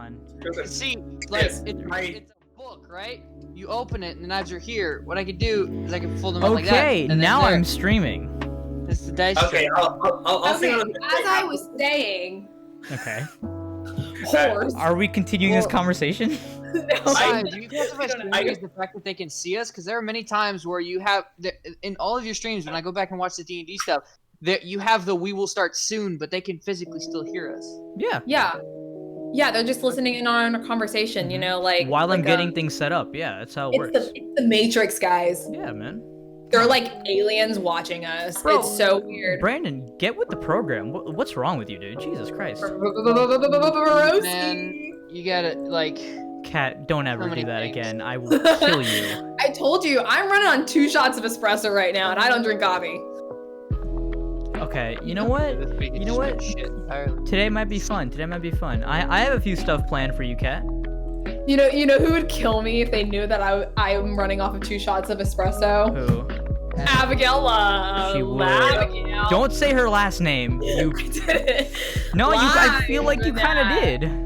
on. See, like, it's a book, right? You open it, and as you're here, what I could do is I can fold them out like that. Okay, now I'm streaming. It's the dice. Okay, I'll Okay, as I was saying, Okay. horse. Are we continuing this conversation? Besides, you guys have streamers the fact that they can see us, because there are many times where you have in all of your streams when I go back and watch the D&D stuff that you have the "we will start soon," but they can physically still hear us. Yeah. Yeah, they're just listening in on our conversation, you know, like while I'm getting things set up. Yeah, that's how it works. It's the Matrix, guys. Yeah, man. They're like aliens watching us. Bro, it's so weird. Brandon, get with the program. What's wrong with you, dude? Jesus Christ. Man, you gotta like. Cat, don't ever So do that things. again. I will kill you. I told you, I'm running on 2 shots of espresso right now, and I don't drink coffee. Okay, you know what? You know what? Today might be fun. I have a few stuff planned for you, Cat. You know who would kill me if they knew that I'm running off of 2 shots of espresso? Who? Abigail Love. She would. Abigail. Don't say her last name. You. I didn't. No, I Why feel like you would kind of that? did.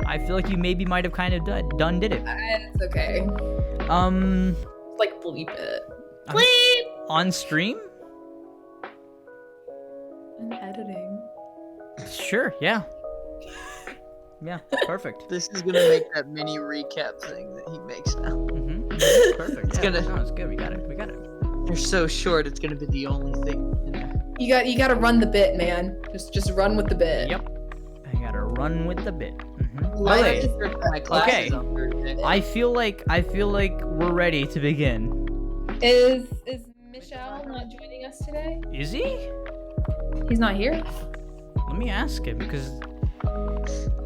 I feel like you maybe might have kind of did it. It's okay. Like bleep it. Bleep. On stream? I'm editing. Sure. Yeah. Yeah. Perfect. This is gonna make that mini recap thing that he makes now. Perfect. It's Yeah, gonna- no, it's good. We got it. You're so short. It's gonna be the only thing in there. You got to run the bit, man. Just run with the bit. Yep. I gotta run with the bit. Like- Okay. My classes Okay. on Thursday. I feel like we're ready to begin. Is Michelle not joining us today? Is he? He's not here. Let me ask him because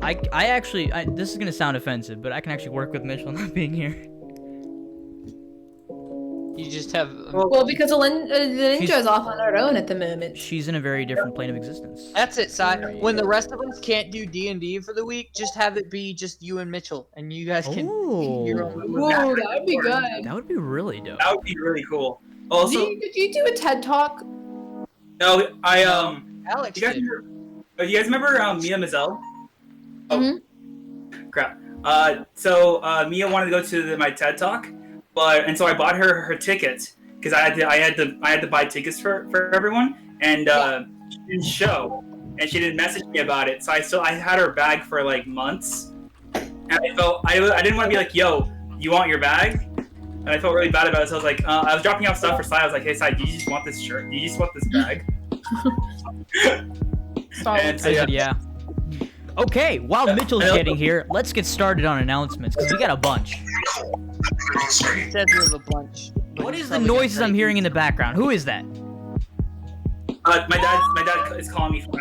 I actually this is gonna sound offensive, but I can actually work with Mitchell not being here. You just have. Well, because Alyndra's off on her own at the moment. She's in a very different plane of existence. That's it, Si. When the rest of us can't do D&D for the week, just have it be just you and Mitchell, and you guys can. Ooh. Your own Ooh, that would be good. That would be really dope. That would be really cool. Also, Did you do a TED Talk? no, Alex you guys did. remember Mia Mazel? Oh, crap. So Mia wanted to go to my TED Talk, and so I bought her ticket because I had to buy tickets for everyone, and she didn't show, and she didn't message me about it. So I had her bag for like months, and I didn't want to be like, yo, you want your bag? And I felt really bad about it. So I was like, I was dropping off stuff for Sai. I was like, hey Sai, do you just want this shirt? Do you just want this bag? And so, I said yeah. Okay, while Mitchell's getting here, let's get started on announcements because we got a bunch. It says we have a bunch. What is the noises I'm hearing in the background? Who is that? my dad is calling me from.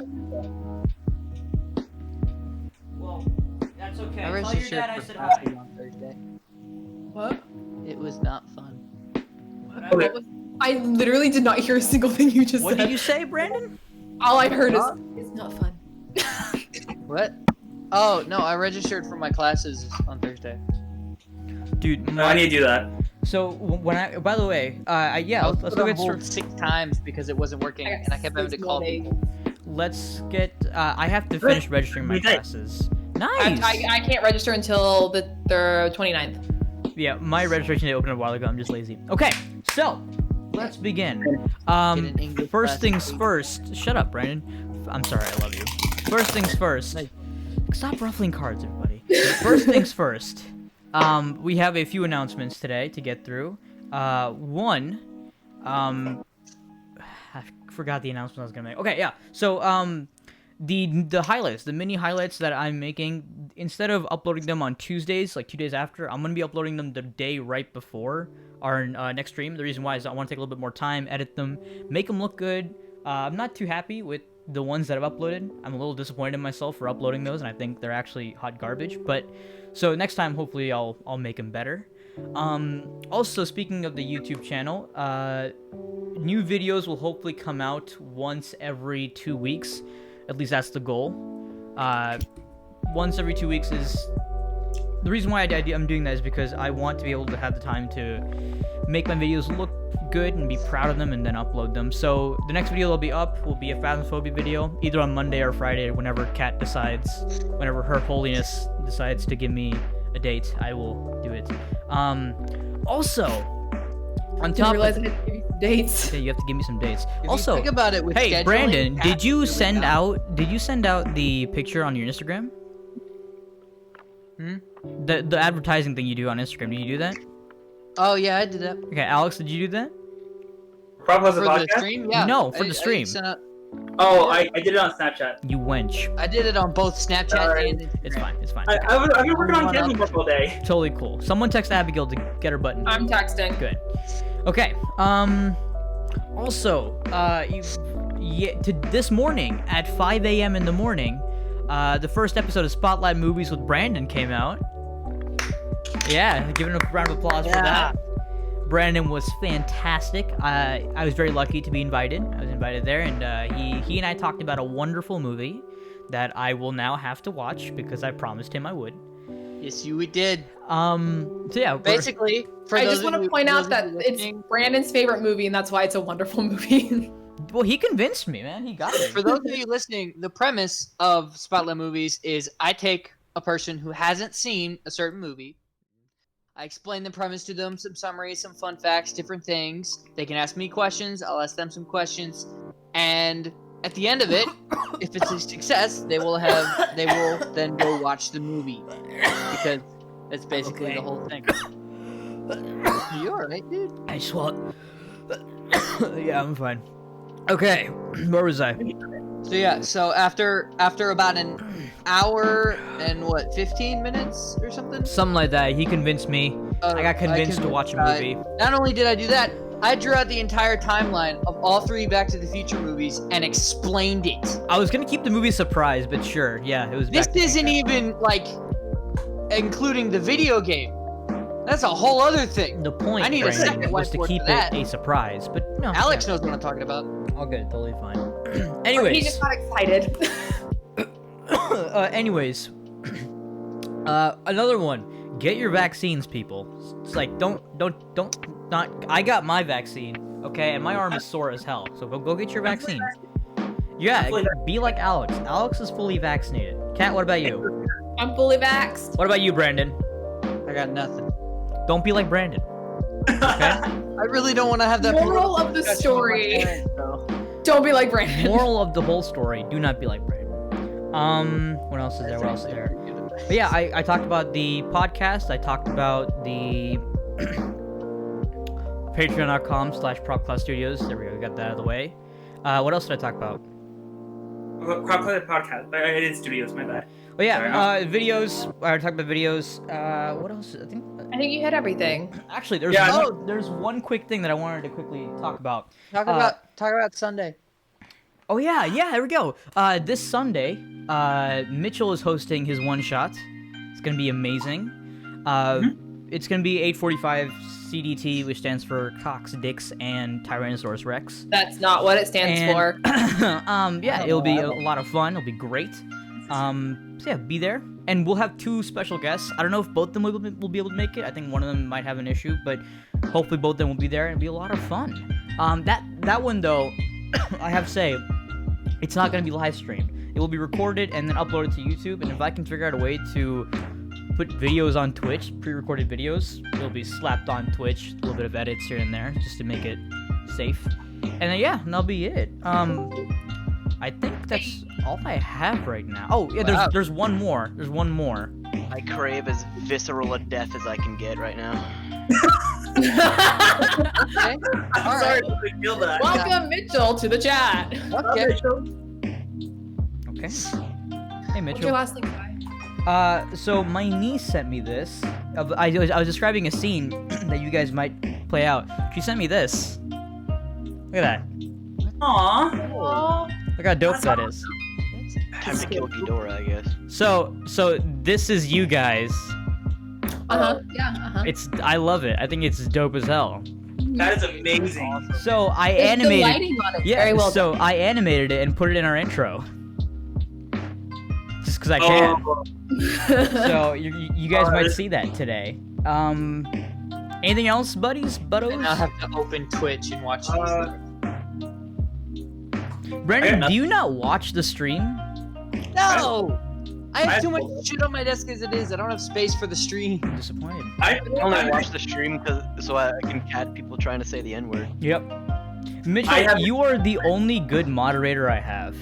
Well, that's okay. I Tell your dad I said hi. party on Thursday. What? It was not fun. I literally did not hear a single thing you just What said. did you say, Brandon? All I heard is, it's not fun. What? Oh no, I registered for my classes on Thursday. Dude, I need to do that. so by the way, yeah, I was let's put go on get hold started. 6 times because it wasn't working, and I kept having to call people. Let's get. I have to finish registering my Okay. classes. Nice. I can't register until the 29th. Yeah, my registration day opened a while ago. I'm just lazy. Okay, so let's begin. an English First class things this first. Shut up, Brandon. I'm sorry, I love you. First things first. Stop ruffling cards, everybody. First things first. We have a few announcements today to get through. One, I forgot the announcement I was gonna make. Okay, yeah. So, the highlights, the mini highlights that I'm making, instead of uploading them on Tuesdays, like 2 days after, I'm gonna be uploading them the day right before our next stream. The reason why is I want to take a little bit more time, edit them, make them look good. I'm not too happy with the ones that I've uploaded. I'm a little disappointed in myself for uploading those, and I think they're actually hot garbage. But so next time, hopefully, I'll make them better. Also, speaking of the YouTube channel, new videos will hopefully come out once every 2 weeks. At least that's the goal. Once every 2 weeks is... The reason why I'm doing that is because I want to be able to have the time to make my videos look good and be proud of them and then upload them. So the next video that'll be up will be a Phasmophobia video, either on Monday or Friday, whenever whenever Her Holiness decides to give me a date, I will do it. Also, on top realize I had to give you some dates. yeah, you have to give me some dates. If Also, you think about it with hey, scheduling, Brandon, Pat did you really send got- out the picture on your Instagram? The advertising thing you do on Instagram, did you do that? Oh yeah, I did that Okay, Alex, did you do that? Probably for the the podcast. stream. Yeah, No, for the I stream. sent out- Oh, I did it on Snapchat. You wench. I did it on both Snapchat Alright. and Instagram. It's fine, it's fine. I've been working on One up. Candy all day. Totally cool. Someone text Abigail to get her button. I'm texting. Good. Okay. Also, this morning at 5 a.m. in the morning, the first episode of Spotlight Movies with Brandon came out. Yeah, giving a round of applause for that. Brandon was fantastic. I was very lucky to be invited. I was invited there, and he and I talked about a wonderful movie that I will now have to watch because I promised him I would. Yes, you did. So yeah, Basically, for I those just want of to you- point those out of that you it's listening- Brandon's favorite movie, and that's why it's a wonderful movie. well, he convinced me, man. He got it. For those of you listening, the premise of Spotlight Movies is I take a person who hasn't seen a certain movie. I explain the premise to them, some summaries, some fun facts, different things. They can ask me questions. I'll ask them some questions, and at the end of it, if it's a success, they will then go watch the movie because that's basically the whole thing. You alright, dude? I swallowed. Yeah, I'm fine. Okay, where was I? So yeah, so after about an hour and 15 minutes or something? Something like that. He convinced me. I got convinced to watch a movie. Not only did I do that, I drew out the entire timeline of all 3 Back to the Future movies and explained it. I was gonna keep the movie a surprise, but sure, yeah, it was. This Back to the isn't Future. even like including the video game. That's a whole other thing. The point. I need a Brandon, second was to whiteboard keep for that. it a surprise, but no. Alex yeah, knows what I'm talking about. all good, totally fine. He Anyways, just got excited. anyways, another one. Get your vaccines, people. It's like don't. I got my vaccine, okay, and my arm is sore as hell. So go get your vaccine. Yeah, be like Alex. Alex is fully vaccinated. Kat, what about you? I'm fully vaxxed. What about you, Brandon? I got nothing. Don't be like Brandon. Okay. I really don't want to have that. Moral of the discussion with my story. parents, though. Don't be like Brandon. Moral of the whole story: do not be like Brandon. What else is there? What else is there? But yeah, I talked about the podcast. I talked about the patreon.com/propclassstudios. There we go. We got that out of the way. What else did I talk about? Crop podcast. I did studios. My bad. Oh yeah, Sorry, videos. I talked about videos. What else? I think. I think you hit everything. Actually, there's Yeah, there's one quick thing that I wanted to quickly talk about. Talk about Sunday. Oh yeah, there we go. This Sunday, Mitchell is hosting his one shot. It's gonna be amazing. It's gonna be 8:45 CDT, which stands for Cocks, Dicks, and Tyrannosaurus Rex. That's not what it stands for. Yeah, it'll be a lot of fun. It'll be great. So yeah, be there, and we'll have 2 special guests. I don't know if both of them will be able to make it. I think one of them might have an issue, but hopefully both of them will be there, and it'll be a lot of fun. That one though, I have to say, it's not gonna be live streamed. It will be recorded and then uploaded to YouTube. And if I can figure out a way to put videos on Twitch, pre-recorded videos, it'll be slapped on Twitch. A little bit of edits here and there, just to make it safe. And then yeah, and that'll be it. I think that's all I have right now. Oh yeah, Wow. there's one more. There's one more. I crave as visceral a death as I can get right now. Okay. I'm sorry to feel that. Welcome, Mitchell, to the chat. Okay. Okay. Hey What's your Mitchell. last name, guy? So my niece sent me this. I was describing a scene that you guys might play out. She sent me this. Look at that. Aww. Look how dope that is. Time to kill Ghidorah, I guess. So this is you guys. Yeah. I love it. I think it's dope as hell. That is amazing. So I It's the animated. lighting on it. Yeah. Very well so done. I animated it and put it in our intro. Just because I can. Oh, So you guys might Alright. see that today. And Anything else, buddies? And I'll Buttos? have to open Twitch and watch these. Brendan, do you not watch the stream? No! I have I- too much shit on my desk as it is. I don't have space for the stream. I'm disappointed. I only watch the stream so I can cat people trying to say the N-word. Yep. Mitchell, I have- you are the only good moderator I have.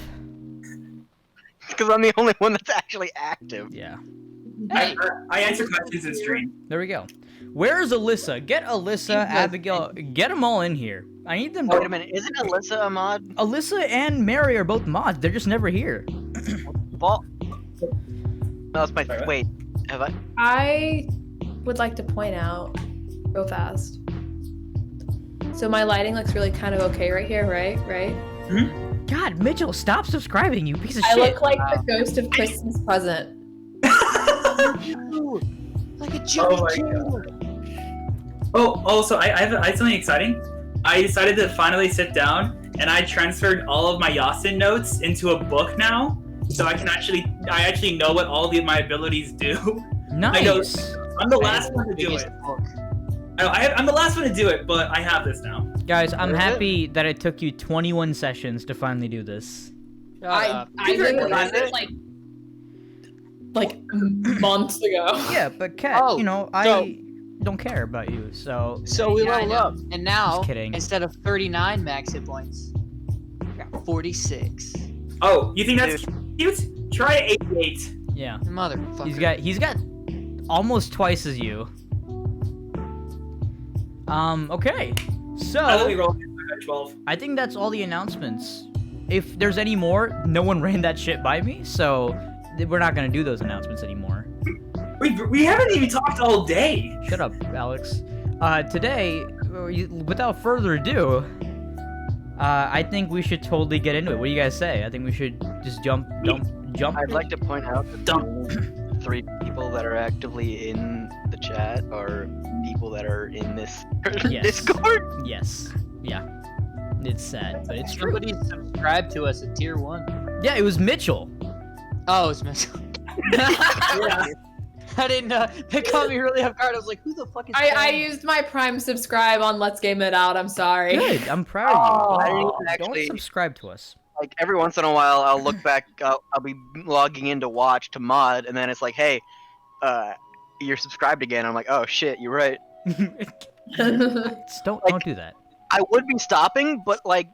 Because I'm the only one that's actually active. Yeah. I answer questions in stream. There we go. Where's Alyssa? Get Alyssa, Abigail, get them all in here. I need them. Wait a minute, isn't Alyssa a mod? Alyssa and Mary are both mods. They're just never here. Well, no, that's my. Wait, have I? I would like to point out real fast. So my lighting looks really kind of okay right here, right? God, Mitchell, stop subscribing, you piece of I shit. look like the ghost of Christmas present. Like a Oh Johnny my Candle. So I have something exciting. I decided to finally sit down, and I transferred all of my Yasin notes into a book now, so I actually know what all my abilities do. Nice. I'm the last one to do it. I'm the last one to do it, but I have this now. Guys, I'm Where is it? happy that it took you 21 sessions to finally do this. I did it like months ago. Yeah, but Kat, Oh, I don't care about you, so... So we Yeah, I leveled know. up, and now Just kidding. instead of 39 max hit points, I got 46. Oh, you think that's cute? Try 88. Yeah. Motherfucker. He's got almost twice as you. Okay. Let me So, roll 12. I think that's all the announcements. If there's any more, no one ran that shit by me, so we're not gonna do those announcements anymore. We haven't even talked all day. Shut up, Alex. Today, without further ado, I think we should totally get into it. What do you guys say? I think we should just jump. I'd like to point out that the Dump. only 3 people that are actively in the chat are people that are in this Yes. Discord. Yes. Yeah. It's sad, but it's true. Somebody subscribed to us at tier 1. Yeah, it was Mitchell. Oh, it's Mitchell. Yeah. I didn't know. It caught me really off guard. I was like, who the fuck is I that? used my Prime subscribe on Let's Game It Out. I'm sorry. Good. I'm proud of I you. didn't Don't actually subscribe to us. like every once in a while I'll look back. I'll be logging in to watch to mod, and then it's like, hey, you're subscribed again. I'm like, oh shit, you're right. Don't do that. I would be stopping, but like,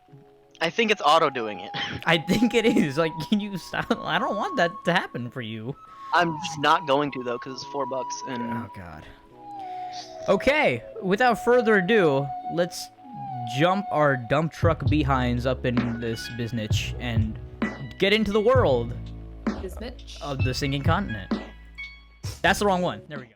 I think it's auto doing it. I think it is. Like, can you stop? I don't want that to happen for you. I'm just not going to though, because it's $4 and Oh god. Okay, without further ado, let's jump our dump truck behinds up in this biznitch and get into the world Is Mitch? of the singing continent. That's the wrong one. There we go.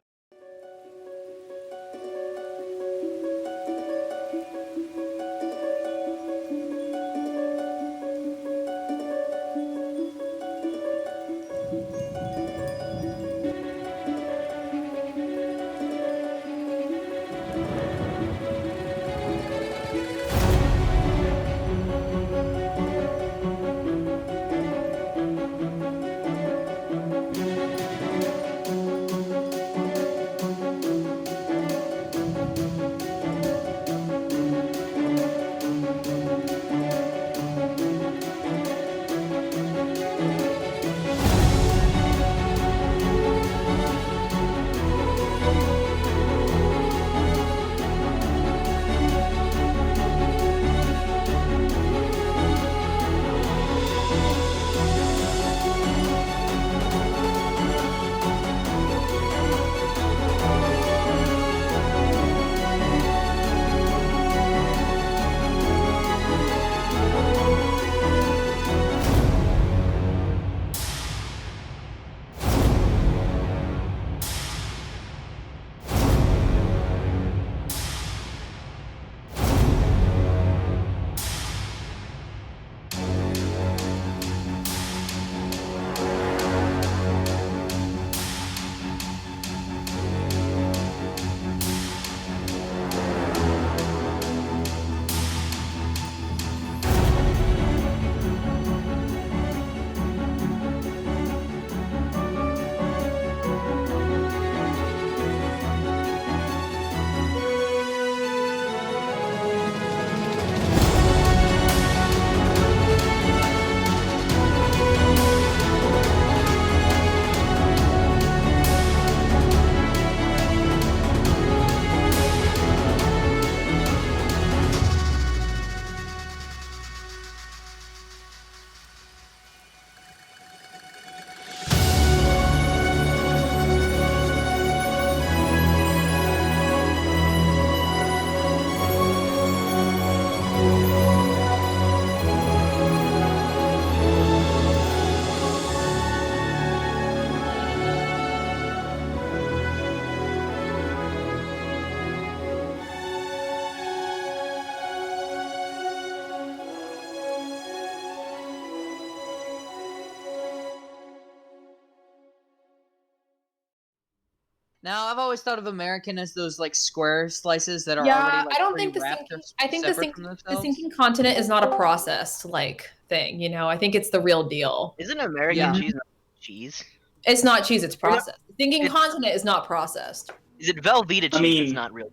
Now, I've always thought of American as those like square slices that are Yeah, already like I don't think the pre-wrapped or sinking. I think the separate from the themselves. sinking continent is not a processed like thing. You know, I think it's the real deal. Isn't American Yeah. cheese not cheese? It's not cheese; it's processed. The sinking It's- continent is not processed. Is it Velveeta cheese? mean- It's not real.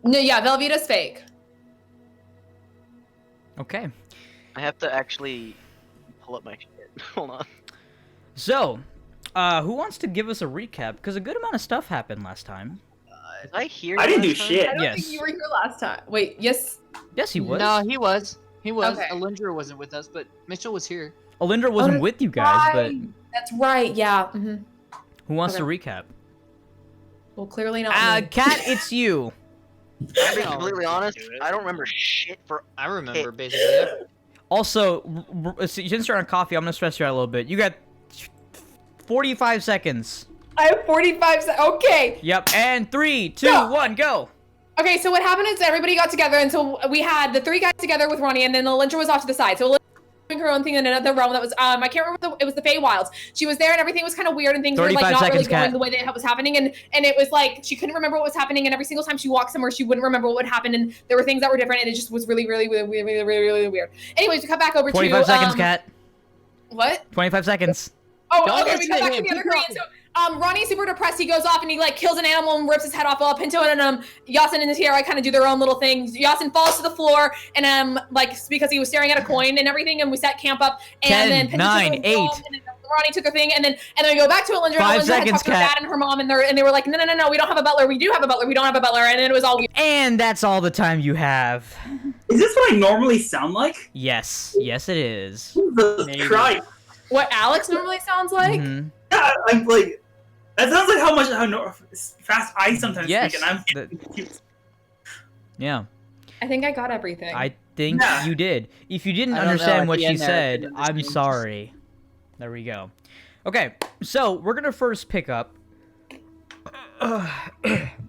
No, yeah, Velveeta's fake. Okay. I have to actually pull up my shit. Hold on. So, who wants to give us a recap? Because a good amount of stuff happened last time. Did I hear? I didn't last do time? shit. I don't Yes. think you were here last time. Wait, yes. Yes, he was. No, he was. He was. Okay. Alyndra wasn't with us, but Mitchell was here. Alyndra wasn't that's with you guys, right. That's right. Yeah. hmm but who wants Okay. to recap? Well, clearly not. Me. Kat, it's you. To be No, completely let's honest, do it. I don't remember shit for. I remember basically everything. Also, since you're on coffee, I'm gonna stress you out a little bit. You got 45 seconds. I have 45 seconds. Okay. Yep, and 3, 2, No. 1, go. Okay, so what happened is everybody got together, and so we had the 3 guys together with Ronnie, and then Alyndra was off to the side. So Alyndra was doing her own thing in another realm that was, I can't remember, it was the Feywilds. She was there, and everything was kind of weird, and things were like 35 not really seconds, going Kat. the way that it was happening, and it was like she couldn't remember what was happening, and every single time she walked somewhere, she wouldn't remember what would happen, and there were things that were different, and it just was really, really, really, really, really, really, really weird. Anyways, we cut back over 25 to seconds, Kat. What? 25 seconds. Oh, Don't okay, we listen got to back to him. the other Keep Korean. So, Ronnie's super depressed. He goes off and he like kills an animal and rips his head off. While Pinto and Yasin and Tiara kind of do their own little things. Yasin falls to the floor and like because he was staring at a coin and everything. And we set camp up. And 10, then Pinto 9, took her 8. home, and then Ronnie took her thing. And then we go back to Alyndra. 5 And Alyndra had seconds, talked to her Kat. dad and her mom, and they were like, no, we don't have a butler. We do have a butler. We don't have a butler. And then it was all weird. And that's all the time you have. Is this what I normally sound like? Yes. Yes, it is. Jesus Maybe. Christ. What Alex normally sounds like. Mhm. Yeah, I'm like. That sounds like how fast I sometimes Yes, speak, and I'm the- confused. Yeah. I think I got everything. I think Yeah. you did. If you didn't I don't know, understand at what the she end there, I said, didn't I'm understand. sorry. There we go. Okay, so we're gonna first pick up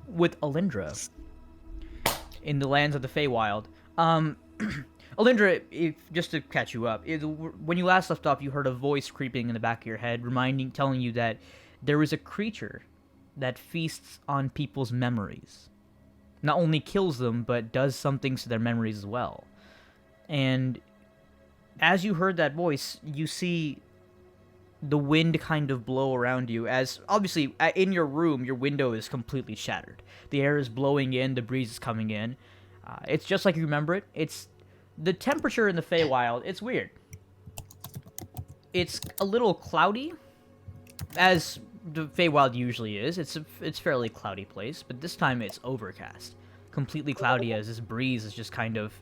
with Alyndra in the lands of the Feywild. Alyndra, just to catch you up, when you last left off, you heard a voice creeping in the back of your head, telling you that there is a creature that feasts on people's memories. Not only kills them, but does some things to their memories as well. And as you heard that voice, you see the wind kind of blow around you, as obviously in your room, your window is completely shattered. The air is blowing in, the breeze is coming in. It's just like you remember it. It's the temperature in the Feywild. It's weird. It's a little cloudy, as the Feywild usually is. It's a fairly cloudy place, but this time it's overcast, completely cloudy, as this breeze is just kind of.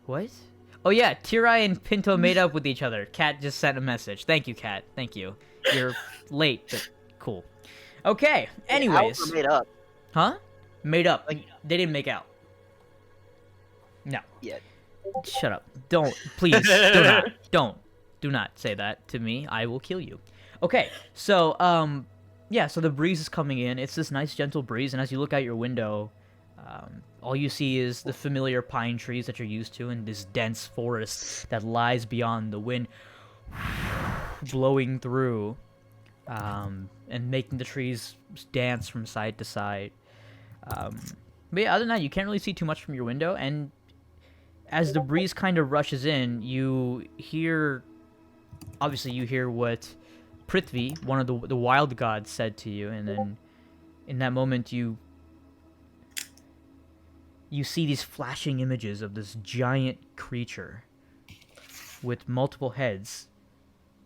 What? Oh yeah, Tirai and Pinto made up with each other. Kat just sent a message. Thank you, Kat. Thank you. You're late, but cool. Okay. Anyways, How made up. huh? Made up. Like- They didn't make out. No. Yet. Shut up. Don't. Please. Do not. Don't. Do not say that to me. I will kill you. Okay. So, yeah, so the breeze is coming in. It's this nice, gentle breeze, and as you look out your window, all you see is the familiar pine trees that you're used to and this dense forest that lies beyond the wind blowing through and making the trees dance from side to side. But yeah, other than that, you can't really see too much from your window, and as the breeze kind of rushes in, you hear what Prithvi, one of the wild gods, said to you, and then in that moment you see these flashing images of this giant creature with multiple heads.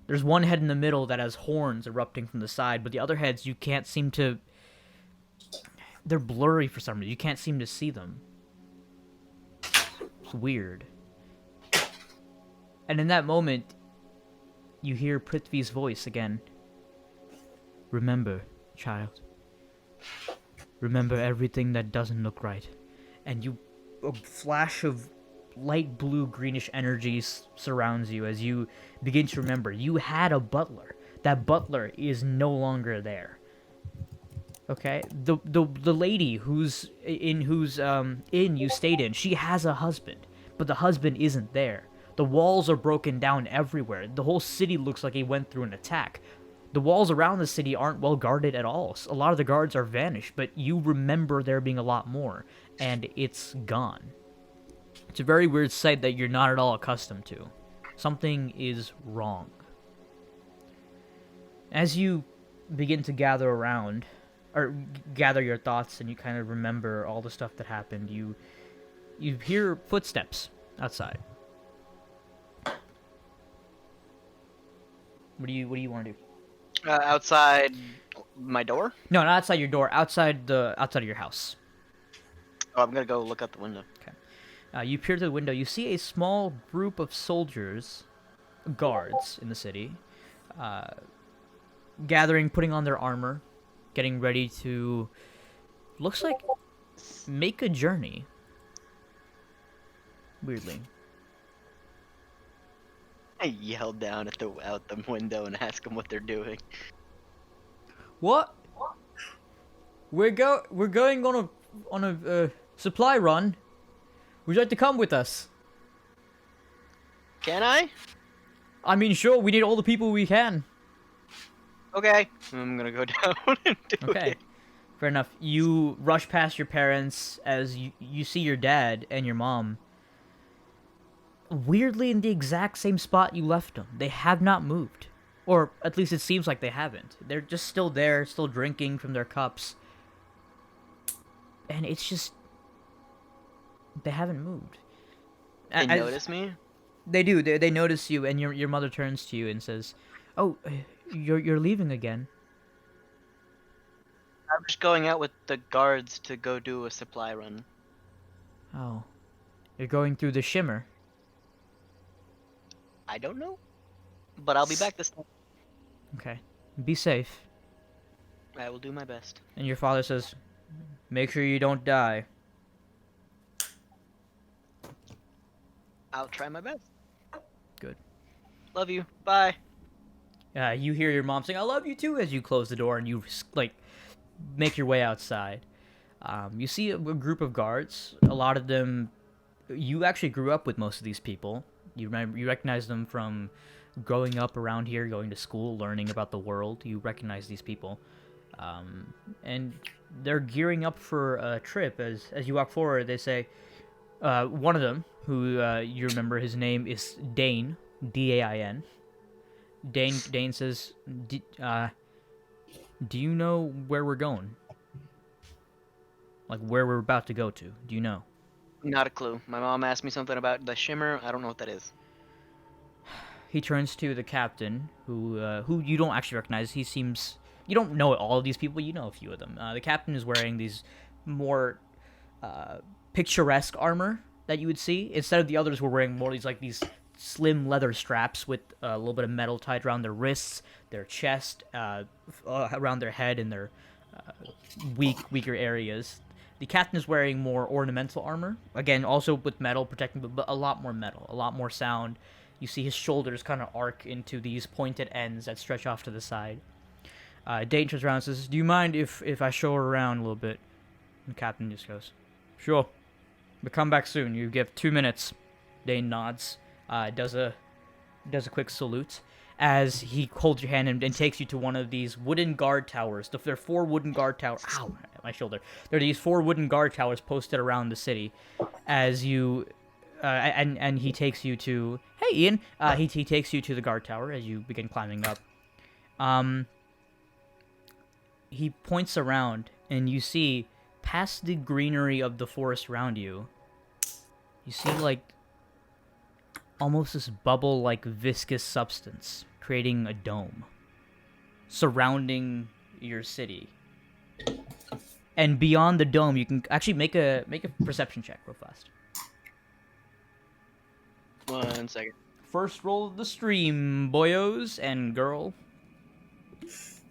There's one head in the middle that has horns erupting from the side, but the other heads you can't seem to... They're blurry for some reason. You can't seem to see them. It's weird. And in that moment, you hear Prithvi's voice again. Remember, child. Remember everything that doesn't look right. And a flash of light blue greenish energy surrounds you as you begin to remember. You had a butler. That butler is no longer there. Okay? The lady whose inn you stayed in, she has a husband, but the husband isn't there. The walls are broken down everywhere. The whole city looks like it went through an attack. The walls around the city aren't well guarded at all. A lot of the guards are vanished, but you remember there being a lot more, and it's gone. It's a very weird sight that you're not at all accustomed to. Something is wrong. As you begin to gather around, or gather your thoughts, and you kind of remember all the stuff that happened, you hear footsteps outside. What do you want to do? Outside my door? No, not outside your door. Outside of your house. Oh, I'm gonna go look out the window. You peer through the window. You see a small group of soldiers, guards in the city, gathering, putting on their armor, getting ready to, looks like, make a journey. Weirdly. I yell down out the window and ask them what they're doing. What? We're going on a supply run. Would you like to come with us? Can I? I mean, sure. We need all the people we can. Okay. I'm gonna go down and do Okay. it. Fair enough. You rush past your parents as you see your dad and your mom. Weirdly in the exact same spot you left them. They have not moved. Or at least it seems like they haven't. They're just still there, still drinking from their cups. And it's just... they haven't moved. They notice me? They do. They notice you, and your mother turns to you and says, "Oh, you're leaving again." I'm just going out with the guards to go do a supply run. Oh, you're going through the shimmer. I don't know, but I'll be back this time. Okay, be safe. I will do my best. And your father says, "Make sure you don't die." I'll try my best. Good. Love you. Bye. You hear your mom saying, "I love you too," as you close the door and you like make your way outside. You see a group of guards. A lot of them, you actually grew up with most of these people. You recognize them from growing up around here, going to school, learning about the world. You recognize these people, and they're gearing up for a trip. As you walk forward, they say, one of them, who you remember, his name is Dane, D-A-I-N. Dane says, "Do you know where we're going? Like where we're about to go to? Do you know?" Not a clue. My mom asked me something about the shimmer. I don't know what that is. He turns to the captain, who you don't actually recognize. He seems... you don't know all of these people. You know a few of them. The captain is wearing these more picturesque armor that you would see. Instead of the others, were wearing more of these slim leather straps with a little bit of metal tied around their wrists, their chest, around their head, and their weaker areas. The captain is wearing more ornamental armor, again, also with metal protecting, but a lot more metal, a lot more sound. You see his shoulders kind of arc into these pointed ends that stretch off to the side. Dane turns around and says, "Do you mind if I show her around a little bit?" And the captain just goes, "Sure, but come back soon. You give 2 minutes." Dane nods, does a quick salute as he holds your hand and takes you to one of these wooden guard towers. There are 4 wooden guard towers. Ow, my shoulder. There are these 4 wooden guard towers posted around the city. As you, and he takes you to. Hey, Ian. He takes you to the guard tower as you begin climbing up. He points around and you see past the greenery of the forest around you. You see almost this bubble-like viscous substance creating a dome surrounding your city. And beyond the dome, you can actually make a perception check real fast. 1 second. First roll of the stream, boyos and girl. It's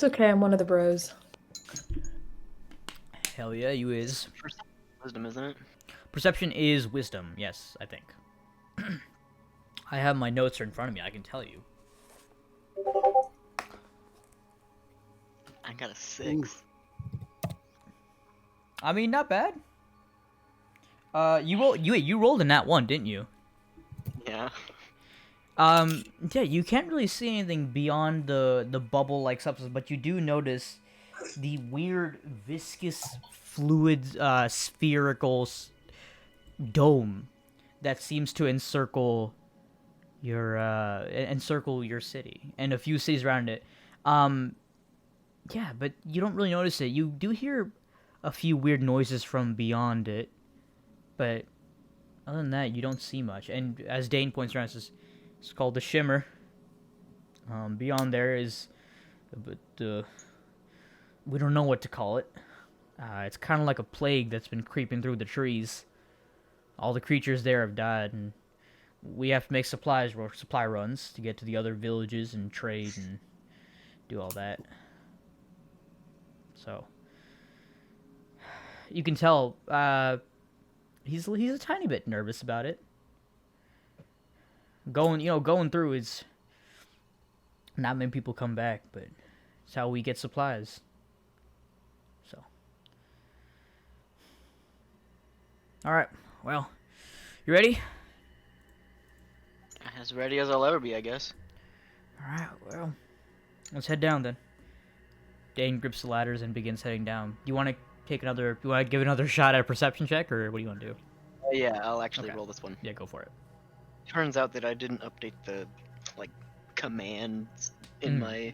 okay, I'm one of the bros. Hell yeah, you is. First wisdom, isn't it? Perception is wisdom, yes, I think. I have my notes in front of me, I can tell you. I got a 6. I mean, not bad. You rolled a nat 1, didn't you? Yeah. Yeah, you can't really see anything beyond the bubble-like substance, but you do notice the weird viscous fluid spherical dome that seems to encircle your city and a few cities around it. Um, yeah, but you don't really notice it. You do hear a few weird noises from beyond it, but other than that, you don't see much. And as Dane points around, it's called the Shimmer. Beyond there is, but we don't know what to call it. It's kind of like a plague that's been creeping through the trees. All the creatures there have died, and we have to make supply runs to get to the other villages and trade and do all that. So you can tell he's a tiny bit nervous about it. Going through is not many people come back, but it's how we get supplies. So, all right. Well, you ready? As ready as I'll ever be, I guess. All right. Well, let's head down then. Dane grips the ladders and begins heading down. You want to give another shot at a perception check, or what do you want to do? Yeah, I'll actually Okay. roll this one. Yeah, go for it. Turns out that I didn't update the commands in my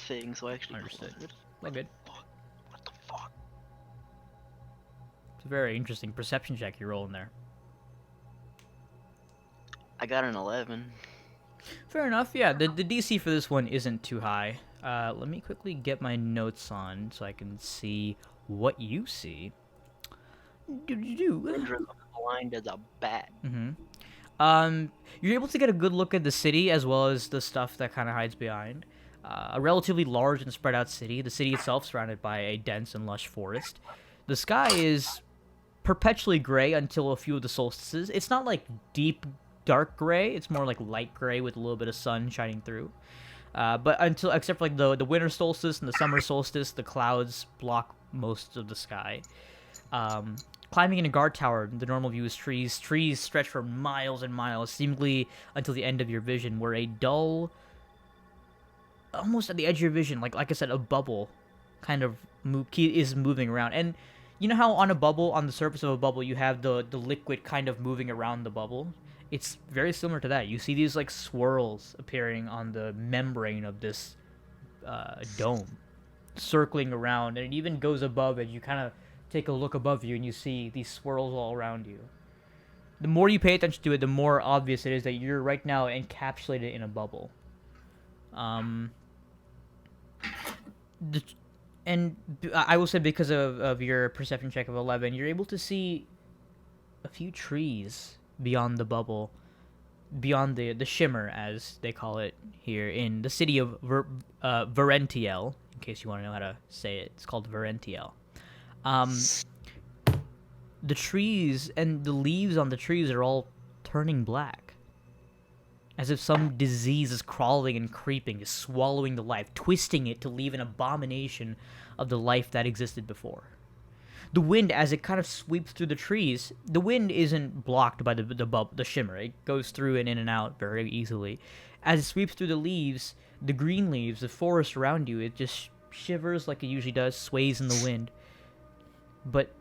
thing, so I actually Understood. rolled it. Well, good. What the fuck? It's a very interesting perception check you're rolling there. I got an 11. Fair enough. Yeah, the DC for this one isn't too high. Let me quickly get my notes on so I can see what you see. Alyndra blind as a bat. You're able to get a good look at the city as well as the stuff that kind of hides behind. A relatively large and spread out city. The city itself surrounded by a dense and lush forest. The sky is perpetually gray until a few of the solstices. It's not like deep dark gray. It's more like light gray with a little bit of sun shining through. But except for like the winter solstice and the summer solstice, the clouds block most of the sky. Climbing in a guard tower, the normal view is trees. Trees stretch for miles and miles, seemingly until the end of your vision, where a dull, almost at the edge of your vision, like I said, a bubble kind of is moving around. And you know how on the surface of a bubble, you have the liquid kind of moving around the bubble? It's very similar to that. You see these like swirls appearing on the membrane of this dome, circling around, and it even goes above it. You kind of take a look above you and you see these swirls all around you. The more you pay attention to it, the more obvious it is that you're right now encapsulated in a bubble. And I will say, because of your perception check of 11, you're able to see a few trees beyond the bubble, beyond the shimmer, as they call it here in the city of Verentiel. In case you want to know how to say it, it's called Verentiel. The trees and the leaves on the trees are all turning black, as if some disease is crawling and creeping, is swallowing the life, twisting it to leave an abomination of the life that existed before. The wind, as it kind of sweeps through the trees, the wind isn't blocked by the shimmer. It goes through and in and out very easily. As it sweeps through the leaves, the green leaves, the forest around you, it just shivers like it usually does, sways in the wind. But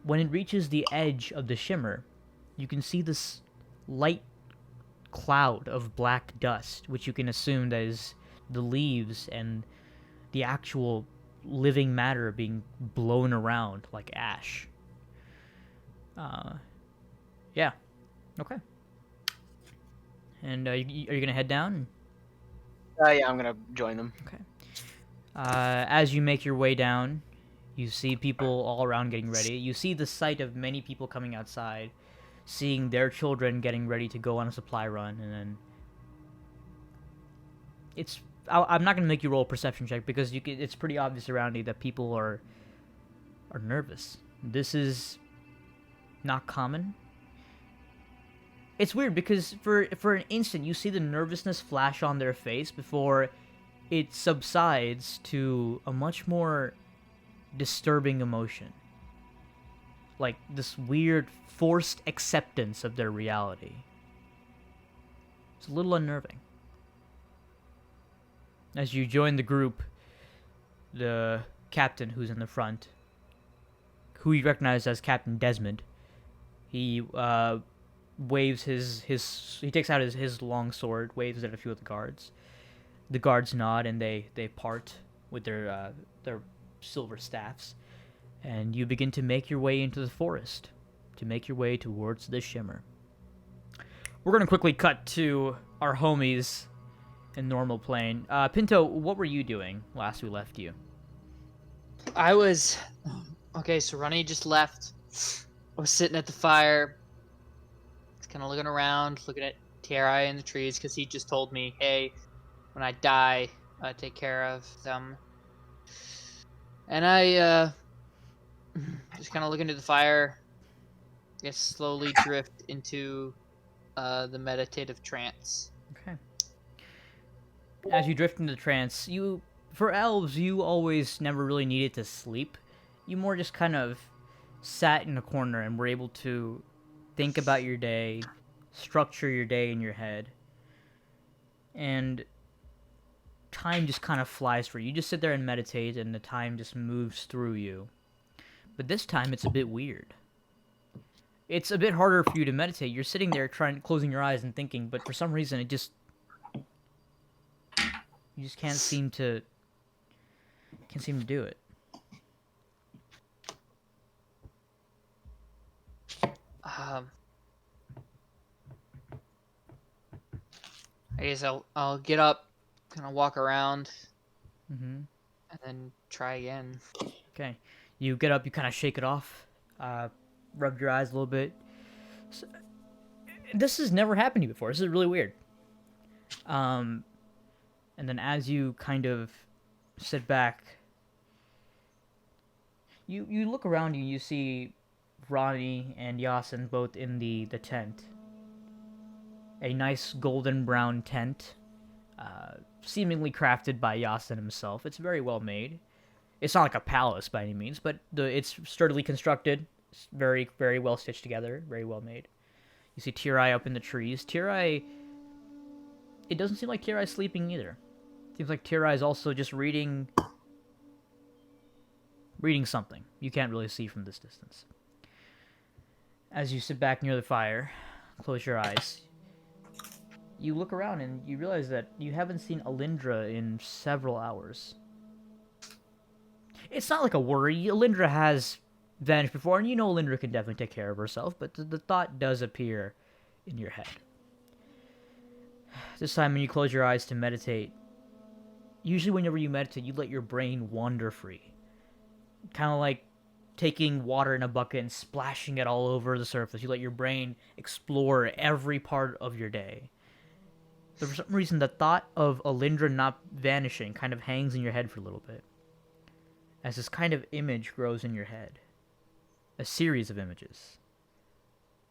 when it reaches the edge of the shimmer, you can see this light cloud of black dust, which you can assume that is the leaves and the actual living matter being blown around like ash. Yeah. Okay. And are you gonna head down? Yeah, I'm gonna join them. Okay. As you make your way down, you see people all around getting ready. You see the sight of many people coming outside, seeing their children getting ready to go on a supply run, and then I'm not gonna make you roll a perception check because it's pretty obvious around you that people are nervous. This is not common. It's weird because for an instant you see the nervousness flash on their face before it subsides to a much more disturbing emotion. Like this weird forced acceptance of their reality. It's a little unnerving. As you join the group, the captain who's in the front, who you recognize as Captain Desmond, he waves he takes out his long sword, waves at a few of the guards. The guards nod and they part with their silver staffs, and you begin to make your way into the forest, to make your way towards the Shimmer. We're gonna quickly cut to our homies in normal plane. Pinto, what were you doing last we left you? I was okay. So Ronnie just left. I was sitting at the fire, just kind of looking around, looking at Terrai in the trees, because he just told me, "Hey, when I die, take care of them." And I just kind of look into the fire. I guess slowly drift into the meditative trance. Okay. As you drift into trance, for elves, you always never really needed to sleep. You more just kind of sat in a corner and were able to think about your day, structure your day in your head, and time just kind of flies for you. You just sit there and meditate, and the time just moves through you. But this time, it's a bit weird. It's a bit harder for you to meditate. You're sitting there closing your eyes and thinking, but for some reason, you just can't seem to do it. I guess I'll get up, kind of walk around, Mm-hmm. and then try again. Okay. You get up, you kind of shake it off, rub your eyes a little bit. This has never happened to you before. This is really weird. And then as you kind of sit back, you look around you, you see Ronnie and Yasin both in the tent. A nice golden brown tent, seemingly crafted by Yasin himself. It's very well made. It's not like a palace by any means, but it's sturdily constructed. It's very, very well stitched together, very well made. You see Terrai up in the trees. Terrai, it doesn't seem like Terrai's sleeping either. It seems like Terrai is also just reading something. You can't really see from this distance. As you sit back near the fire, close your eyes, you look around and you realize that you haven't seen Alyndra in several hours. It's not like a worry. Alyndra has vanished before, and you know Alyndra can definitely take care of herself, but the thought does appear in your head. This time when you close your eyes to meditate, usually whenever you meditate, you let your brain wander free. Kind of like taking water in a bucket and splashing it all over the surface. You let your brain explore every part of your day. But for some reason, the thought of Alyndra not vanishing kind of hangs in your head for a little bit. As this kind of image grows in your head. A series of images.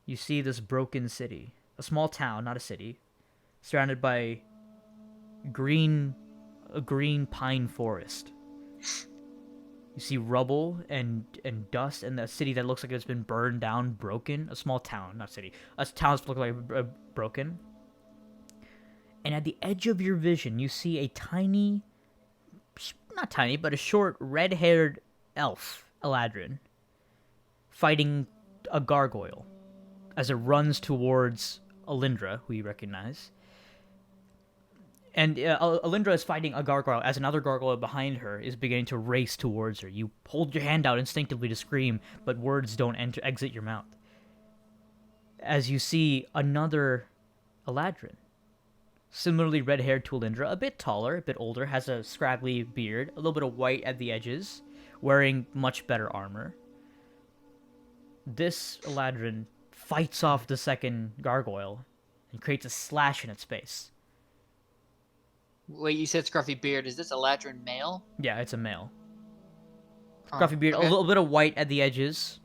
You see this broken city. A small town, not a city. Surrounded by a green pine forest. You see rubble and dust and a city that looks like it's been burned down, broken. A small town, not city. A town that looks like broken. And at the edge of your vision, you see a tiny, not tiny, but a short, red-haired elf, Alyndra, fighting a gargoyle as it runs towards Alyndra, who you recognize. And Alyndra is fighting a gargoyle as another gargoyle behind her is beginning to race towards her. You hold your hand out instinctively to scream, but words don't exit your mouth. As you see another Alyndra, similarly red-haired to Alyndra, a bit taller, a bit older, has a scraggly beard, a little bit of white at the edges, wearing much better armor. This Alyndra fights off the second gargoyle and creates a slash in its face. Wait, you said scruffy beard. Is this a Alyndra male? Yeah, it's a male. Oh, Scruffy beard, okay. a little bit of white at the edges.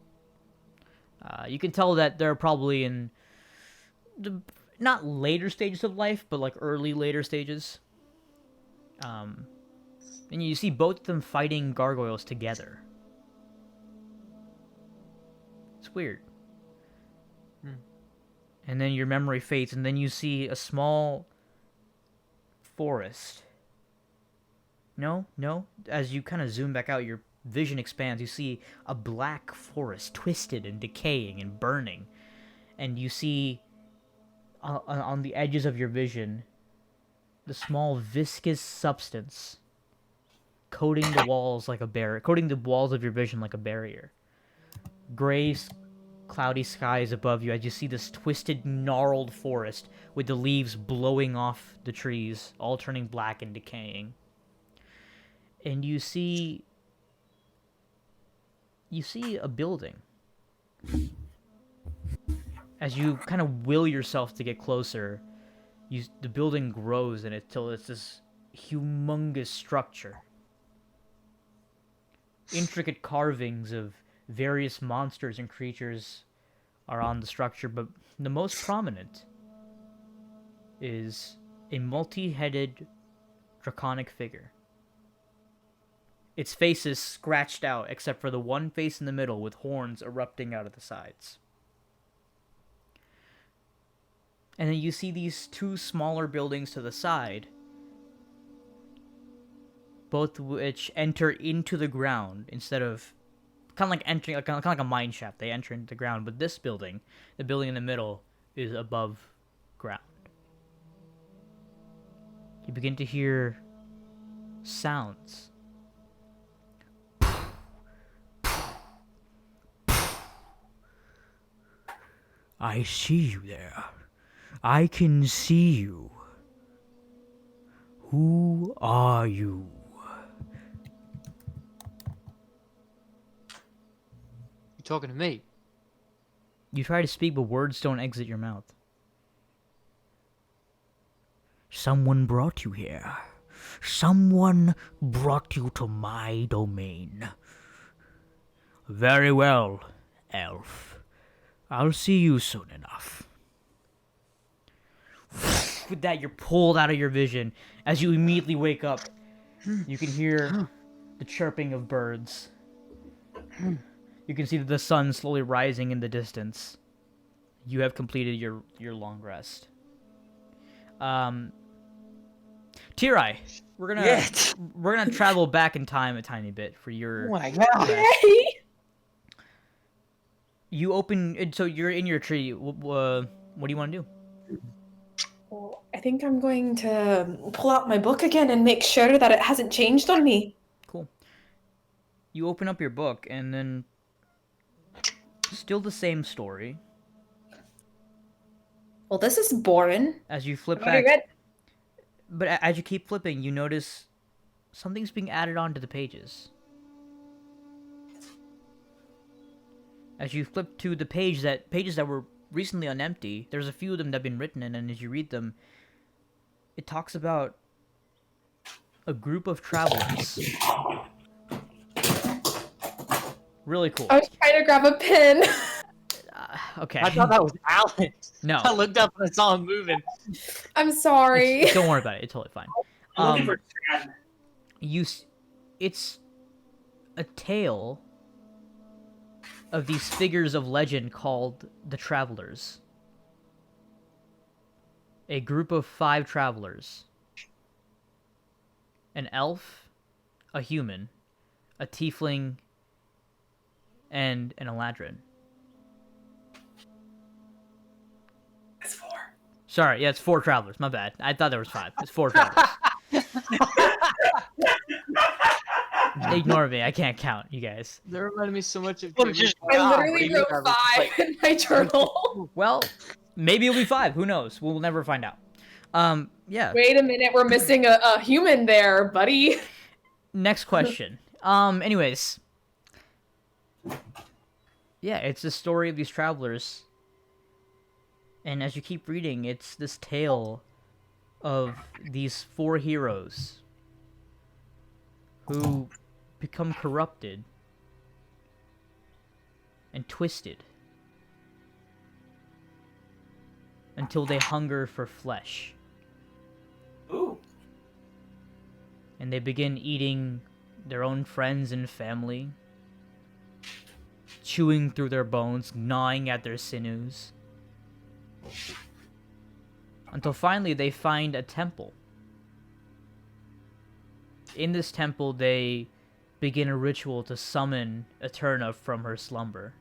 You can tell that they're probably in the not later stages of life, but like later stages. And you see both of them fighting gargoyles together. It's weird. And then your memory fades, and then you see a small forest. No. As you kind of zoom back out, your vision expands. You see a black forest, twisted and decaying and burning. And you see on the edges of your vision the small viscous substance coating the walls like a barrier, coating the walls of your vision like a barrier. Gray, cloudy skies above you as you see this twisted, gnarled forest with the leaves blowing off the trees, all turning black and decaying. And you see a building. As you kind of will yourself to get closer, the building grows in it till it's this humongous structure. Intricate carvings of various monsters and creatures are on the structure, but the most prominent is a multi-headed draconic figure. Its face is scratched out, except for the one face in the middle with horns erupting out of the sides. And then you see these two smaller buildings to the side, both which enter into the ground instead of kind of like entering, kind of like a mine shaft. They enter into the ground, but this building, the building in the middle, is above ground. You begin to hear sounds. I see you there. I can see you. Who are you? You talking to me? You try to speak, but words don't exit your mouth. Someone brought you here. Someone brought you to my domain. Very well, elf. I'll see you soon enough. With that, you're pulled out of your vision. As you immediately wake up, you can hear the chirping of birds. You can see the sun slowly rising in the distance. You have completed your long rest. Tirai, we're gonna travel back in time a tiny bit for your. Oh my god! Yay! You open, so you're in your tree. What do you want to do? Well, I think I'm going to pull out my book again and make sure that it hasn't changed on me. Cool. You open up your book, and then still the same story. Well, this is boring. As you flip I've already back, read. but as you keep flipping, you notice something's being added onto the pages. As you flip to the pages that were recently unempty, there's a few of them that have been written in, and as you read them, it talks about a group of travelers. Really cool. I was trying to grab a pen. Okay. I thought that was Alex. No. I looked up and I saw him moving. I'm sorry. Don't worry about it. It's totally fine. I'm looking for Tran. It's a tale of these figures of legend called the Travelers. A group of 5 travelers. An elf, a human, a tiefling, and an Alyndra. It's 4. Sorry, yeah, it's 4 travelers. My bad. I thought there was 5. It's 4 travelers. Ignore me. I can't count, you guys. That reminded me so much of. Well, just- I literally wrote 5 in my journal. Well, maybe it'll be 5. Who knows? We'll never find out. Yeah. Wait a minute, we're missing a human there, buddy. Next question. Anyways. Yeah, it's the story of these travelers. And as you keep reading, it's this tale of these 4 heroes who become corrupted and twisted until they hunger for flesh. Ooh. And they begin eating their own friends and family, chewing through their bones, gnawing at their sinews. Until finally they find a temple. In this temple, they begin a ritual to summon Eterna from her slumber.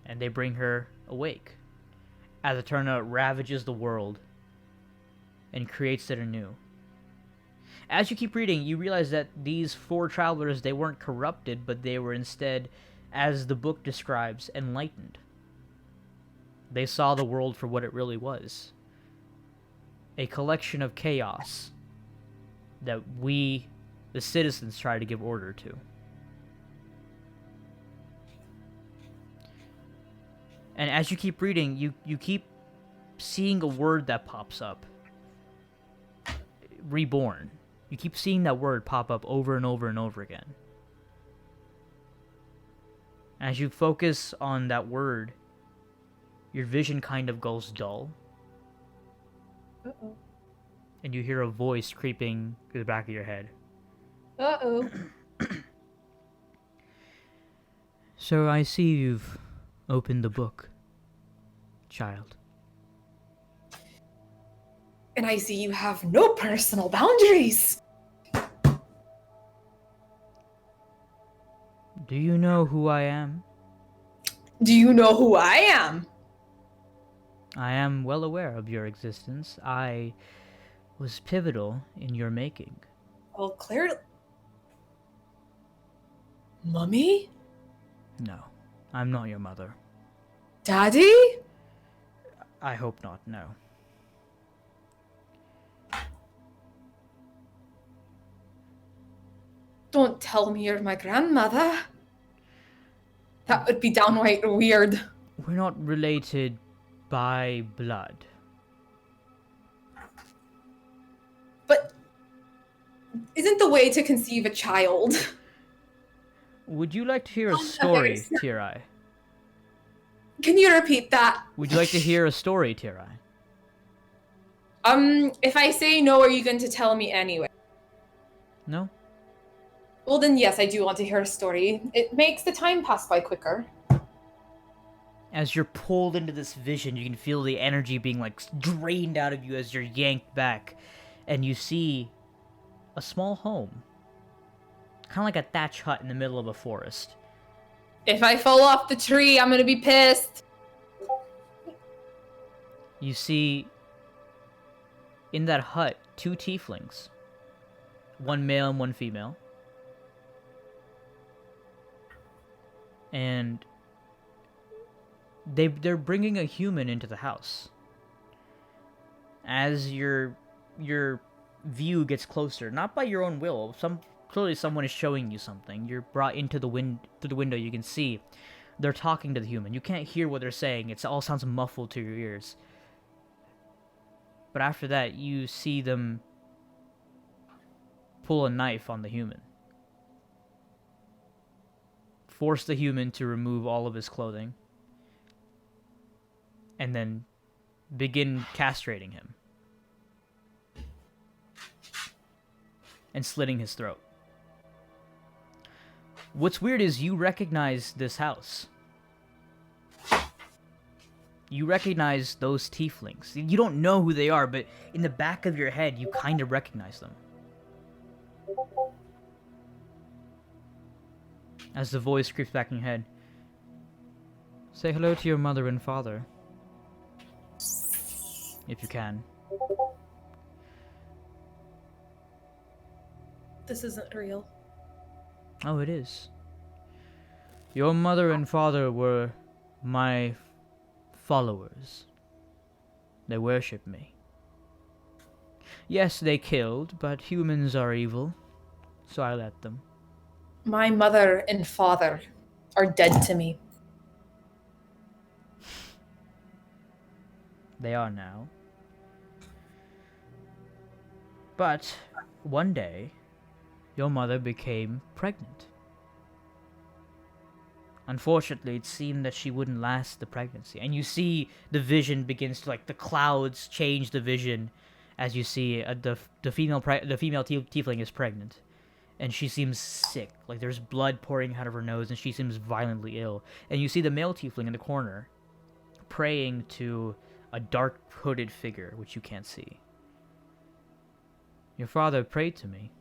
And they bring her awake, as Eterna ravages the world and creates it anew. As you keep reading, you realize that these 4 travelers, they weren't corrupted, but they were instead, as the book describes, enlightened. They saw the world for what it really was. A collection of chaos that we, the citizens, try to give order to. And as you keep reading, you keep seeing a word that pops up. Reborn. You keep seeing that word pop up over and over and over again. As you focus on that word, your vision kind of goes dull. Uh-oh. And you hear a voice creeping through the back of your head. Uh-oh. So I see you've opened the book, child. And I see you have no personal boundaries. Do you know who I am? Do you know who I am? I am well aware of your existence. I was pivotal in your making. Well, clearly. Mummy? No, I'm not your mother. Daddy? I hope not, no. Don't tell me you're my grandmother. That would be downright weird. We're not related by blood. But isn't the way to conceive a child? Would you like to hear a story, Tirai? Can you repeat that? Would you like to hear a story, Tirai? If I say no, are you going to tell me anyway? No? Well, then yes, I do want to hear a story. It makes the time pass by quicker. As you're pulled into this vision, you can feel the energy being like drained out of you as you're yanked back. And you see a small home. Kind of like a thatch hut in the middle of a forest. If I fall off the tree, I'm gonna be pissed. You see, in that hut, 2 tieflings. One male and one female. And they're bringing a human into the house. As your view gets closer, not by your own will. Clearly someone is showing you something. You're brought into the through the window. You can see they're talking to the human. You can't hear what they're saying. It all sounds muffled to your ears. But after that, you see them pull a knife on the human. Force the human to remove all of his clothing. And then begin castrating him. And slitting his throat. What's weird is you recognize this house. You recognize those tieflings. You don't know who they are, but in the back of your head, you kind of recognize them. As the voice creeps back in your head. Say hello to your mother and father. If you can. This isn't real. Oh, it is. Your mother and father were my followers. They worship me. Yes, they killed, but humans are evil, so I let them. My mother and father are dead to me. They are now. But one day, your mother became pregnant. Unfortunately, it seemed that she wouldn't last the pregnancy. And you see the vision begins to, like, the clouds change the vision as you see the female tiefling is pregnant. And she seems sick. Like, there's blood pouring out of her nose and she seems violently ill. And you see the male tiefling in the corner praying to a dark hooded figure which you can't see. Your father prayed to me,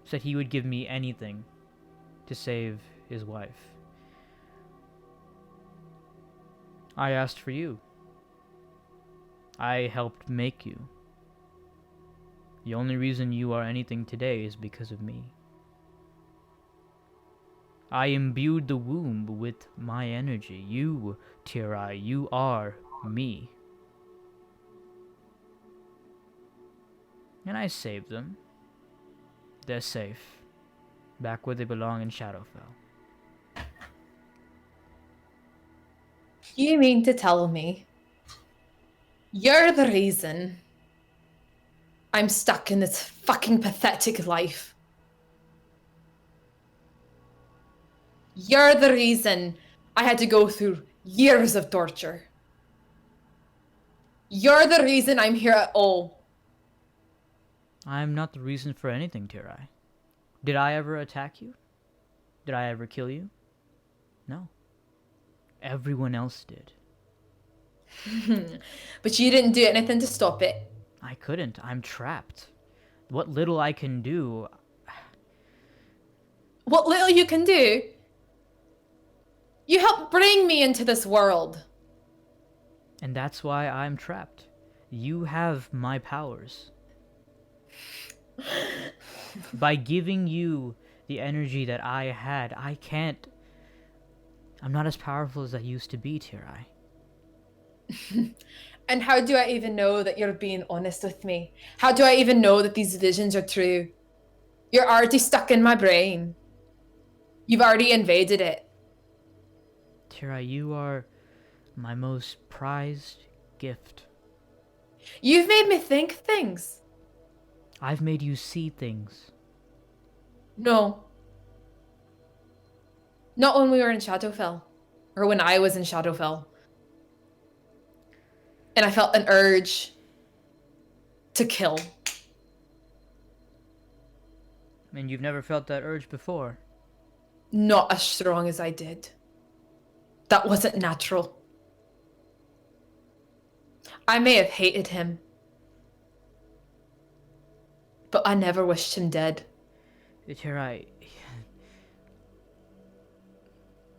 said he would give me anything to save his wife. I asked for you. I helped make you. The only reason you are anything today is because of me. I imbued the womb with my energy. You, Tirai, you are me. And I saved them. They're safe. Back where they belong in Shadowfell. You mean to tell me you're the reason I'm stuck in this fucking pathetic life? You're the reason I had to go through years of torture. You're the reason I'm here at all. I'm not the reason for anything, Tirai. Did I ever attack you? Did I ever kill you? No. Everyone else did. But you didn't do anything to stop it. I couldn't. I'm trapped. What little I can do... What little you can do, you helped bring me into this world. And that's why I'm trapped. You have my powers. By giving you the energy that I had, I can't... I'm not as powerful as I used to be, Tirai. And how do I even know that you're being honest with me? How do I even know that these visions are true? You're already stuck in my brain. You've already invaded it. Tirai, you are my most prized gift. You've made me think things. I've made you see things. No. Not when we were in Shadowfell. Or when I was in Shadowfell. And I felt an urge to kill. And you've never felt that urge before. Not as strong as I did. That wasn't natural. I may have hated him. But I never wished him dead. Tirai,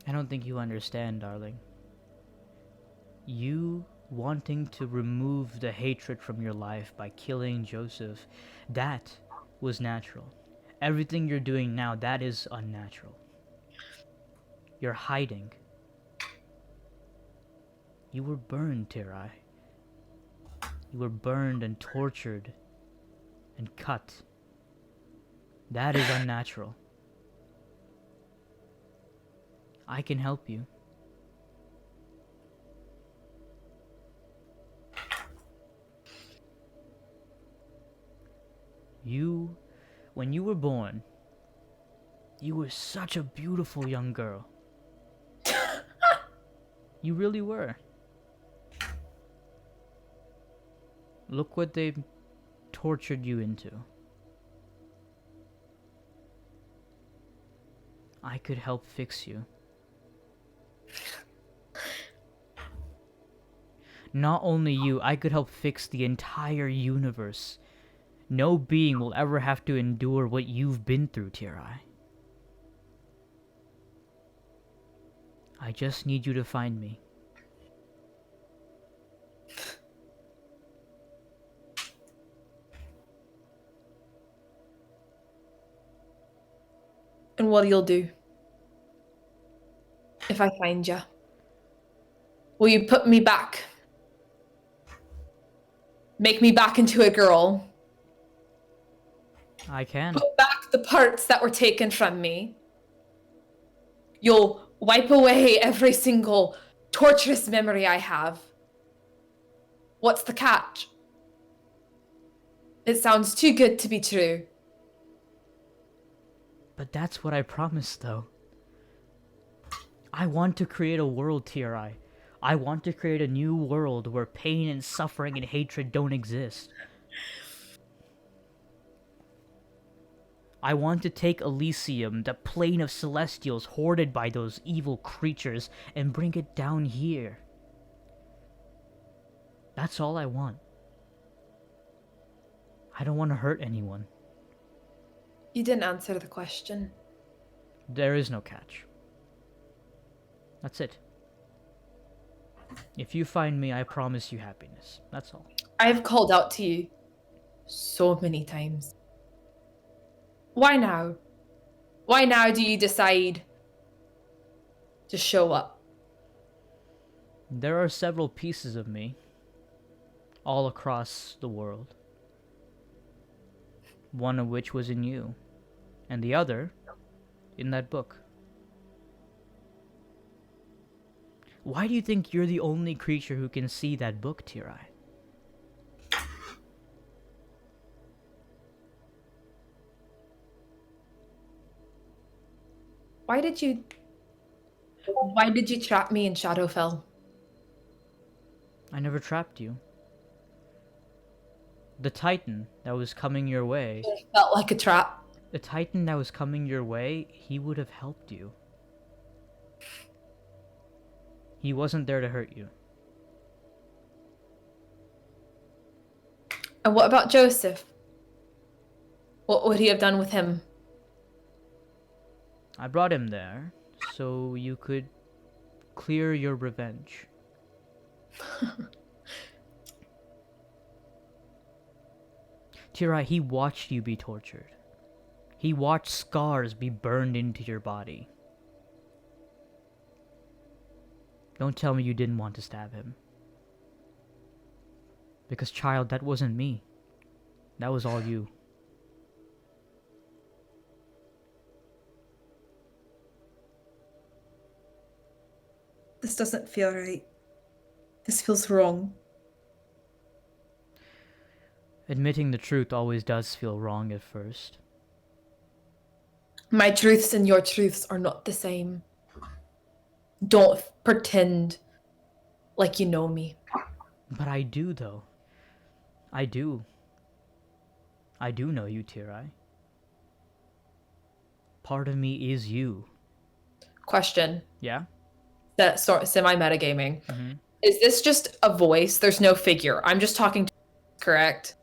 I don't think you understand, darling. You wanting to remove the hatred from your life by killing Joseph, that was natural. Everything you're doing now, that is unnatural. You're hiding. You were burned, Tirai. You were burned and tortured and cut. That is unnatural. I can help you. You, when you were born, you were such a beautiful young girl. You really were. Look what they tortured you into. I could help fix you. Not only you, I could help fix the entire universe. No being will ever have to endure what you've been through, Tirai. I just need you to find me. And what you'll do if I find you? Will you put me back? Make me back into a girl? I can. Put back the parts that were taken from me? You'll wipe away every single torturous memory I have? What's the catch? It sounds too good to be true. But that's what I promised, though. I want to create a world, Tirai. I want to create a new world where pain and suffering and hatred don't exist. I want to take Elysium, the plane of celestials hoarded by those evil creatures, and bring it down here. That's all I want. I don't want to hurt anyone. You didn't answer the question. There is no catch. That's it. If you find me, I promise you happiness. That's all. I've called out to you so many times. Why now? Why now do you decide to show up? There are several pieces of me all across the world. One of which was in you, and the other in that book. Why do you think you're the only creature who can see that book, Tirai? Why did you trap me in Shadowfell? I never trapped you. The Titan that was coming your way, It felt like a trap. the Titan that was coming your way, he would have helped you. He wasn't there to hurt you. And what about Joseph? What would he have done with him? I brought him there so you could clear your revenge. Tirai, he watched you be tortured. He watched scars be burned into your body. Don't tell me you didn't want to stab him. Because, child, that wasn't me. That was all you. This doesn't feel right. This feels wrong. Admitting the truth always does feel wrong at first. My truths and your truths are not the same. Don't pretend like you know me. But I do, though. I do. I do know you, Tirai. Part of me is you. Question. Yeah? That sort of semi-metagaming. Mm-hmm. Is this just a voice? There's no figure. I'm just talking to correct?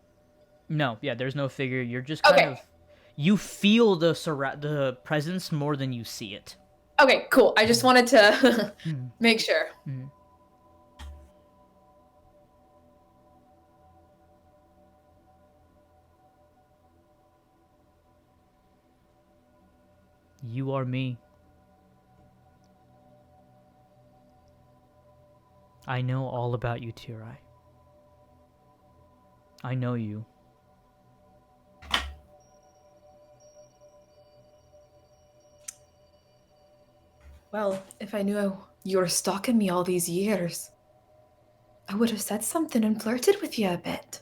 No, yeah, there's no figure. You're just kind of... You feel the presence more than you see it. Okay, cool. I just wanted to make sure. Mm. You are me. I know all about you, Tirai. I know you. Well, if I knew you were stalking me all these years, I would have said something and flirted with you a bit.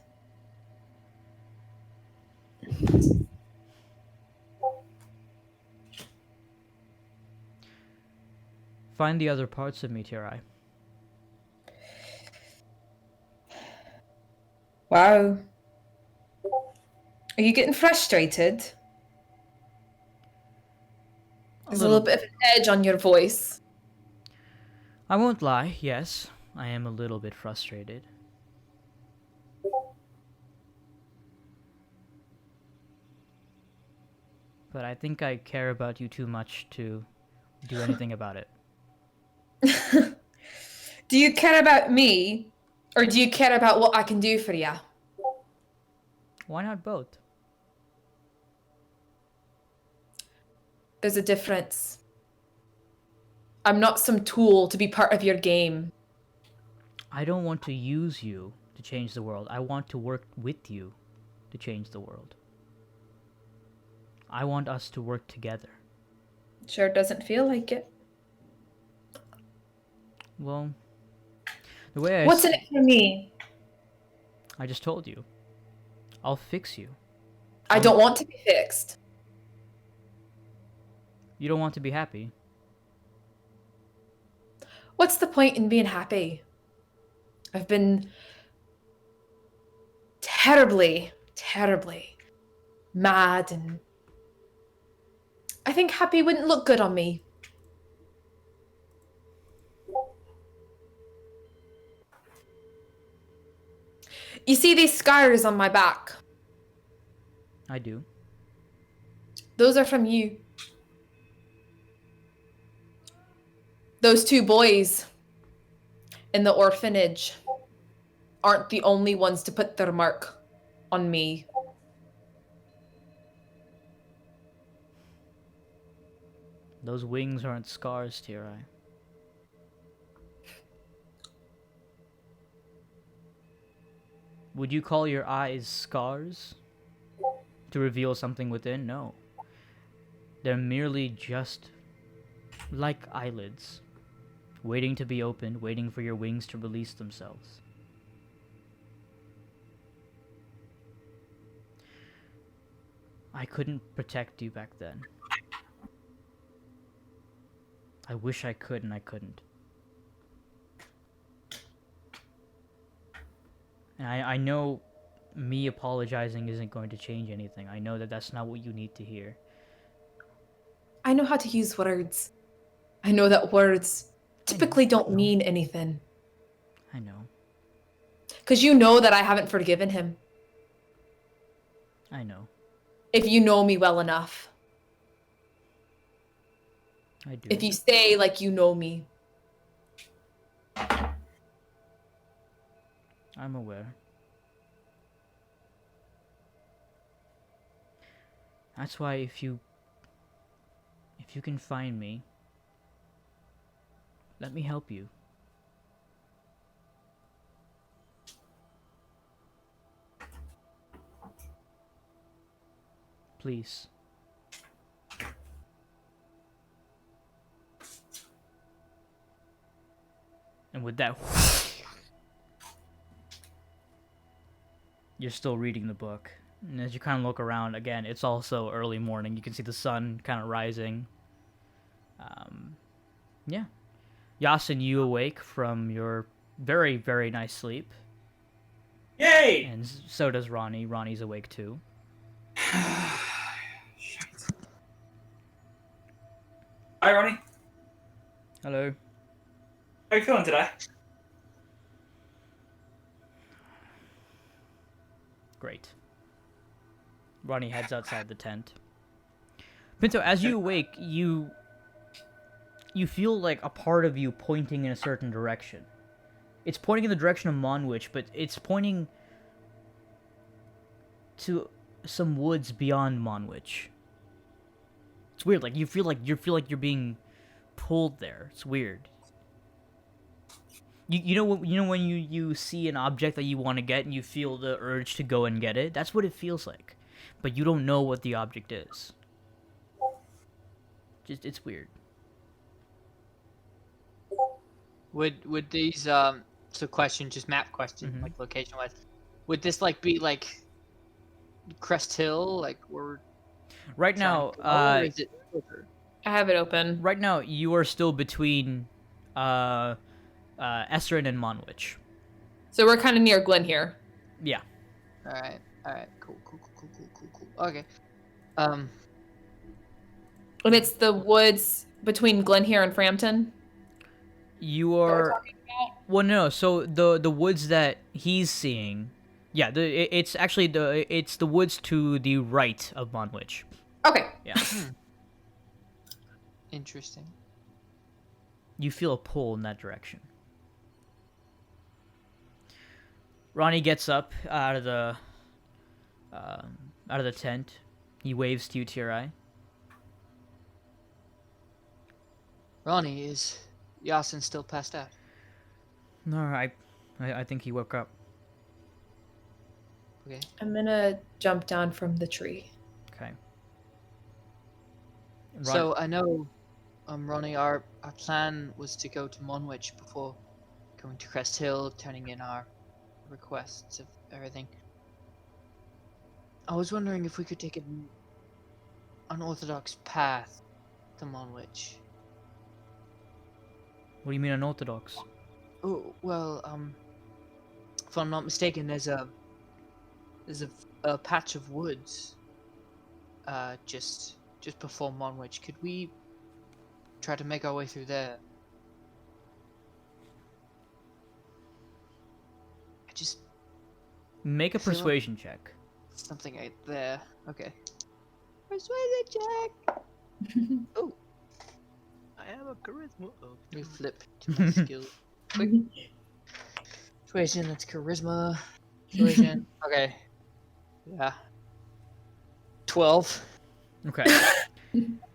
Find the other parts of me, Tirai. Wow. Are you getting frustrated? There's a little bit of an edge on your voice. I won't lie, yes, I am a little bit frustrated. But I think I care about you too much to do anything about it. Do you care about me, or do you care about what I can do for you? Why not both? There's a difference. I'm not some tool to be part of your game. I don't want to use you to change the world. I want to work with you to change the world. I want us to work together. Sure doesn't feel like it. Well, the way I What's in it for me? I just told you. I'll fix you. I don't want to be fixed. You don't want to be happy. What's the point in being happy? I've been terribly, terribly mad, and I think happy wouldn't look good on me. You see these scars on my back? I do. Those are from you. Those 2 boys in the orphanage aren't the only ones to put their mark on me. Those wings aren't scars, Tirai. Would you call your eyes scars? To reveal something within? No. They're merely just like eyelids, waiting to be opened, waiting for your wings to release themselves. I couldn't protect you back then. I wish I could, and I couldn't. And I know me apologizing isn't going to change anything. I know that that's not what you need to hear. I know how to use words. I know that words typically don't mean anything. I know. Because you know that I haven't forgiven him. I know. If you know me well enough. I do. If you say like you know me. I'm aware. That's why if you can find me, let me help you. Please. And with that, you're still reading the book. And as you kind of look around, again, it's also early morning. You can see the sun kind of rising. Yeah. Yasin, you awake from your very, very nice sleep. Yay! And so does Ronnie. Ronnie's awake too. Hi, Ronnie. Hello. How are you feeling today? Great. Ronnie heads outside the tent. Pinto, as you awake, you feel like a part of you pointing in a certain direction. It's pointing in the direction of Monwich, but it's pointing to some woods beyond Monwich. It's weird. Like you feel like you're being pulled there. It's weird. You know when you see an object that you want to get and you feel the urge to go and get it? That's what it feels like. But you don't know what the object is. Just it's weird. Would these so question, just map question, like location wise, would this like be like Cresthill, like where right now or is it further? I have it open. Right now you are still between Esserin and Monwich. So we're kind of near Glen here. Yeah. Alright, cool. Okay. And it's the woods between Glen here and Frampton. You are. Well, no. So the woods that he's seeing, yeah. It's actually it's the woods to the right of Monwich. Okay. Yeah. Interesting. You feel a pull in that direction. Ronnie gets up out of the tent. He waves to you, Tirai. Ronnie, is Yasin still passed out? No, I think he woke up. Okay. I'm gonna jump down from the tree. Okay. So I know, Ronnie, our plan was to go to Monwich before going to Cresthill, turning in our requests of everything. I was wondering if we could take an unorthodox path to Monwich. What do you mean unorthodox? Oh well, if I'm not mistaken, there's a patch of woods, just before Monwich. Could we try to make our way through there? Make a feel like- persuasion check. Something right there. Okay. Persuasion check. Oh, I have a charisma of let me flip to my skill. Quick. Persuasion. That's charisma. Persuasion. Okay. Yeah. 12. Okay.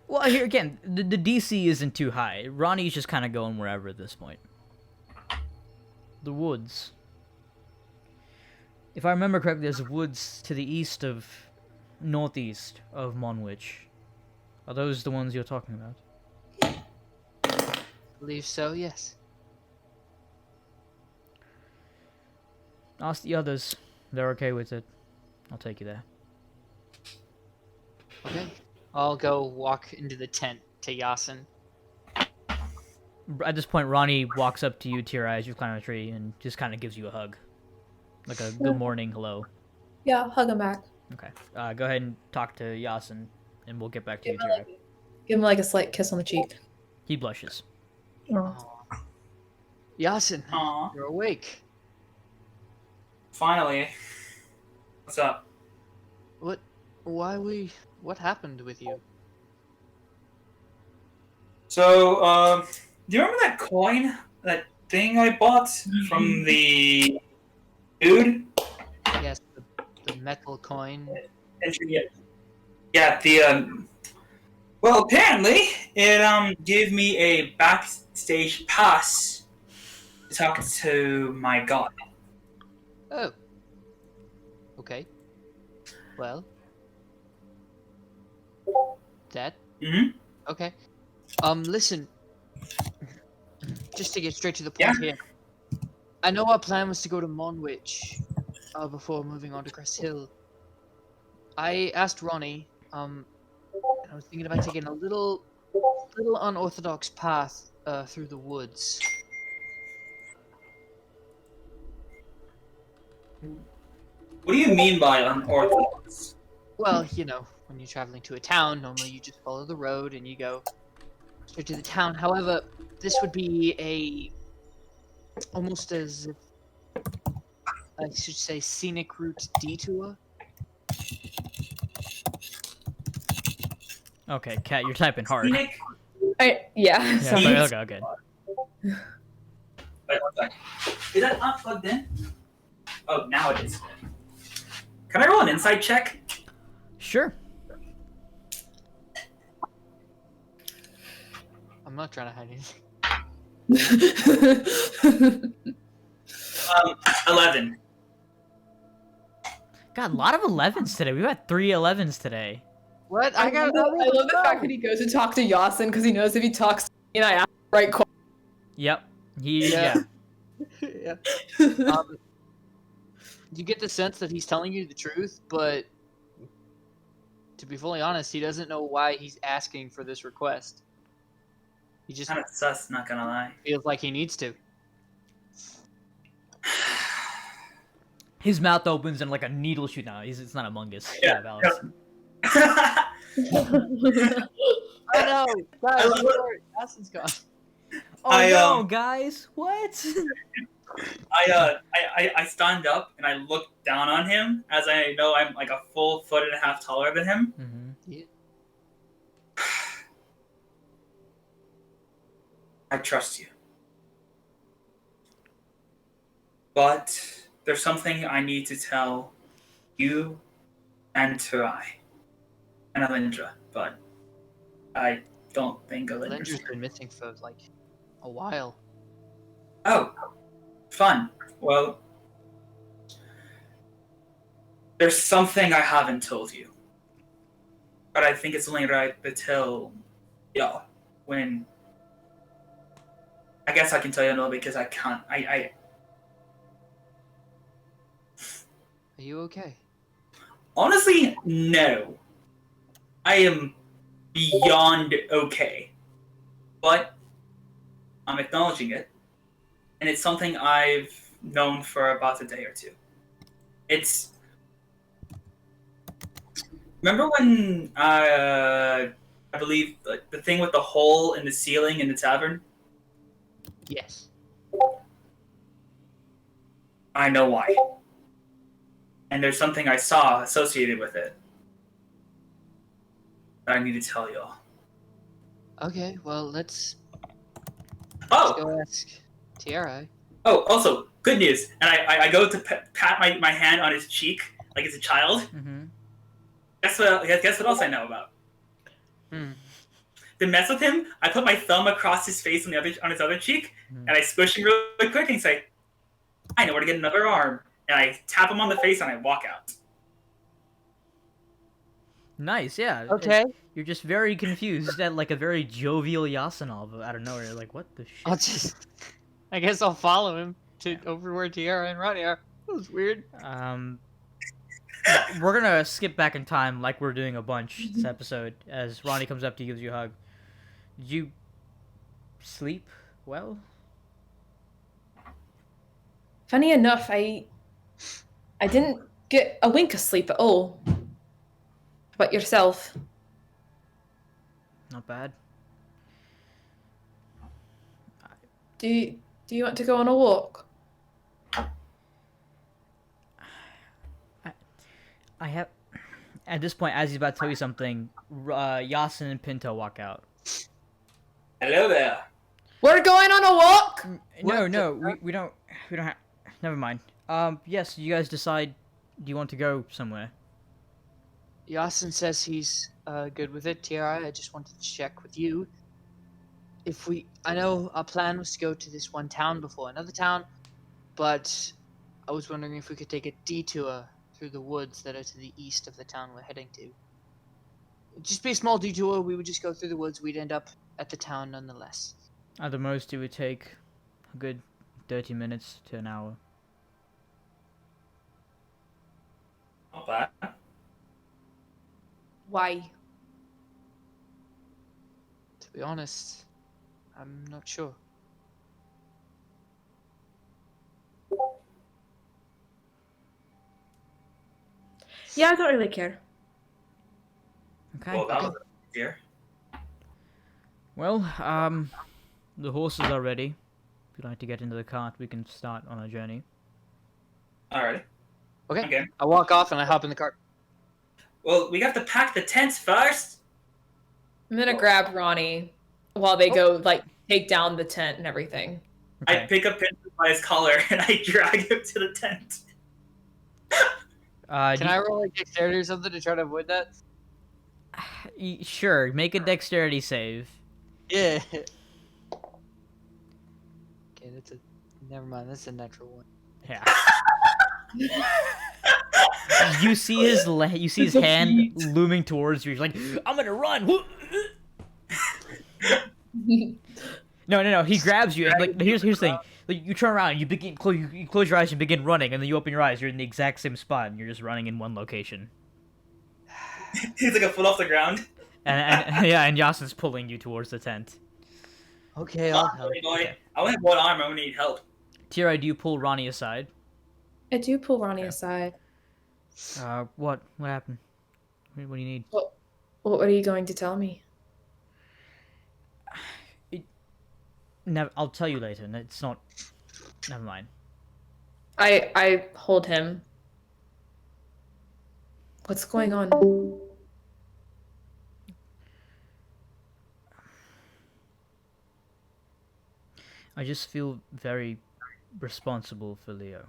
Well, here again, the DC isn't too high. Ronnie's just kind of going wherever at this point. The woods. If I remember correctly, there's woods to the east of, northeast of Monwich. Are those the ones you're talking about? Believe so. Yes. Ask the others. They're okay with it. I'll take you there. Okay. I'll go walk into the tent to Yasin. At this point, Ronnie walks up to you, tear-eyed, you climb a tree, and just kind of gives you a hug. Like a good morning, hello. Yeah, hug him back. Okay. Go ahead and talk to Yasin, and we'll get back to you, tear-eyed. Give him like a slight kiss on the cheek. He blushes. Oh. Yasin, Aw. you're awake. Finally. What's up? What happened with you? So, do you remember that coin? That thing I bought from the dude? Yes, the metal coin. Yeah, well, apparently, it, gave me a backstage pass to talk to my god. Oh. Okay. Well. That. Mm-hmm. Okay. Listen. Just to get straight to the point here. I know our plan was to go to Monwich, before moving on to Cresthill. I asked Ronnie, and I was thinking about taking a little unorthodox path, through the woods. What do you mean by unorthodox? Well, you know, when you're traveling to a town, normally you just follow the road and you go straight to the town. However, this would be almost as if I should say scenic route detour. Okay, Kat, you're typing hard. Scenic? Yeah. Yeah, So sorry, okay. Wait, one sec. Is that not plugged in? Oh, now it is. Can I roll an insight check? Sure. I'm not trying to hide anything. 11. God, a lot of 11s today. We've had 3 11s today. What? I love the fact that he goes to talk to Yasin because he knows if he talks to me and I ask the right question. Yep. Yeah. Yeah. You get the sense that he's telling you the truth, but to be fully honest, he doesn't know why he's asking for this request. He just Kind of sus, not gonna lie. feels like he needs to. His mouth opens and like a needle shoot. No, it's not Among Us. Yeah. Alex. I know! Guys, love it. Yasin's gone. Oh I, no, guys! What? I stand up and I look down on him as I know I'm like a full foot and a half taller than him. Mm-hmm. I trust you. But there's something I need to tell you and Turai and Alyndra, but I don't think Alyndra's... Alindra's been missing for like a while. Oh, fun. Well, there's something I haven't told you. But I think it's only right to tell y'all when... I guess I can tell you a little bit because I can't... Are you okay? Honestly, no. I am beyond okay. But I'm acknowledging it. And it's something I've known for about a day or two. It's... Remember when, I believe, the thing with the hole in the ceiling in the tavern? Yes. I know why. and there's something I saw associated with it that I need to tell y'all. Okay, well, let's Oh! go ask Tiara. Oh, also, good news. And I go to pat my hand on his cheek like it's a child. Mm-hmm. Guess what else I know about? Hmm. To mess with him, I put my thumb across his face on his other cheek, and I squish him really quick and say, I know where to get another arm. And I tap him on the face and I walk out. Nice, yeah. Okay. You're just very confused at like a very jovial Yasanov out of nowhere. You're like, what the shit? I guess I'll follow him to over where Tiara and Ronnie are. That was weird. We're gonna skip back in time like we're doing a bunch this episode as Ronnie comes up to you, gives you a hug. Did you sleep well? Funny enough, I didn't get a wink of sleep at all. But yourself? Not bad. Do you want to go on a walk? I have. At this point, as he's about to tell you something, Yasin and Pinto walk out. Hello there. We're going on a walk? No, we don't have. Never mind. Yes, you guys decide. Do you want to go somewhere? Yasin says he's good with it. Tiara, I just wanted to check with you. I know our plan was to go to this one town before another town, but I was wondering if we could take a detour through the woods that are to the east of the town we're heading to. It'd just be a small detour. We would just go through the woods. We'd end up at the town nonetheless. At the most, it would take a good 30 minutes to an hour. Not bad. Why? To be honest, I'm not sure. Yeah, I don't really care. Okay. Well, that was easier. Well, the horses are ready. If you'd like to get into the cart, we can start on our journey. Alrighty. Okay. I walk off and I hop in the cart. Well, we have to pack the tents first. I'm gonna grab Ronnie while they go like take down the tent and everything. Okay. I pick up Pinto by his collar and I drag him to the tent. Can I roll like dexterity or something to try to avoid that? Sure, make a dexterity save. Yeah. Okay, never mind. That's a natural one. Yeah. You see his hand looming towards you. He's like, I'm gonna run. No. He grabs you. And, like, here's the thing. Like, you turn around, you close your eyes and begin running, and then you open your eyes. You're in the exact same spot, and you're just running in one location. He's like a foot off the ground. And Yasin's pulling you towards the tent. Okay, I'll help. I only have one arm. I'm gonna need help. Tira, do you pull Ronnie aside? I do pull Ronnie aside. What happened? What do you need? What are you going to tell me? Never. I'll tell you later. It's not. Never mind. I hold him. What's going on? I just feel very responsible for Leo.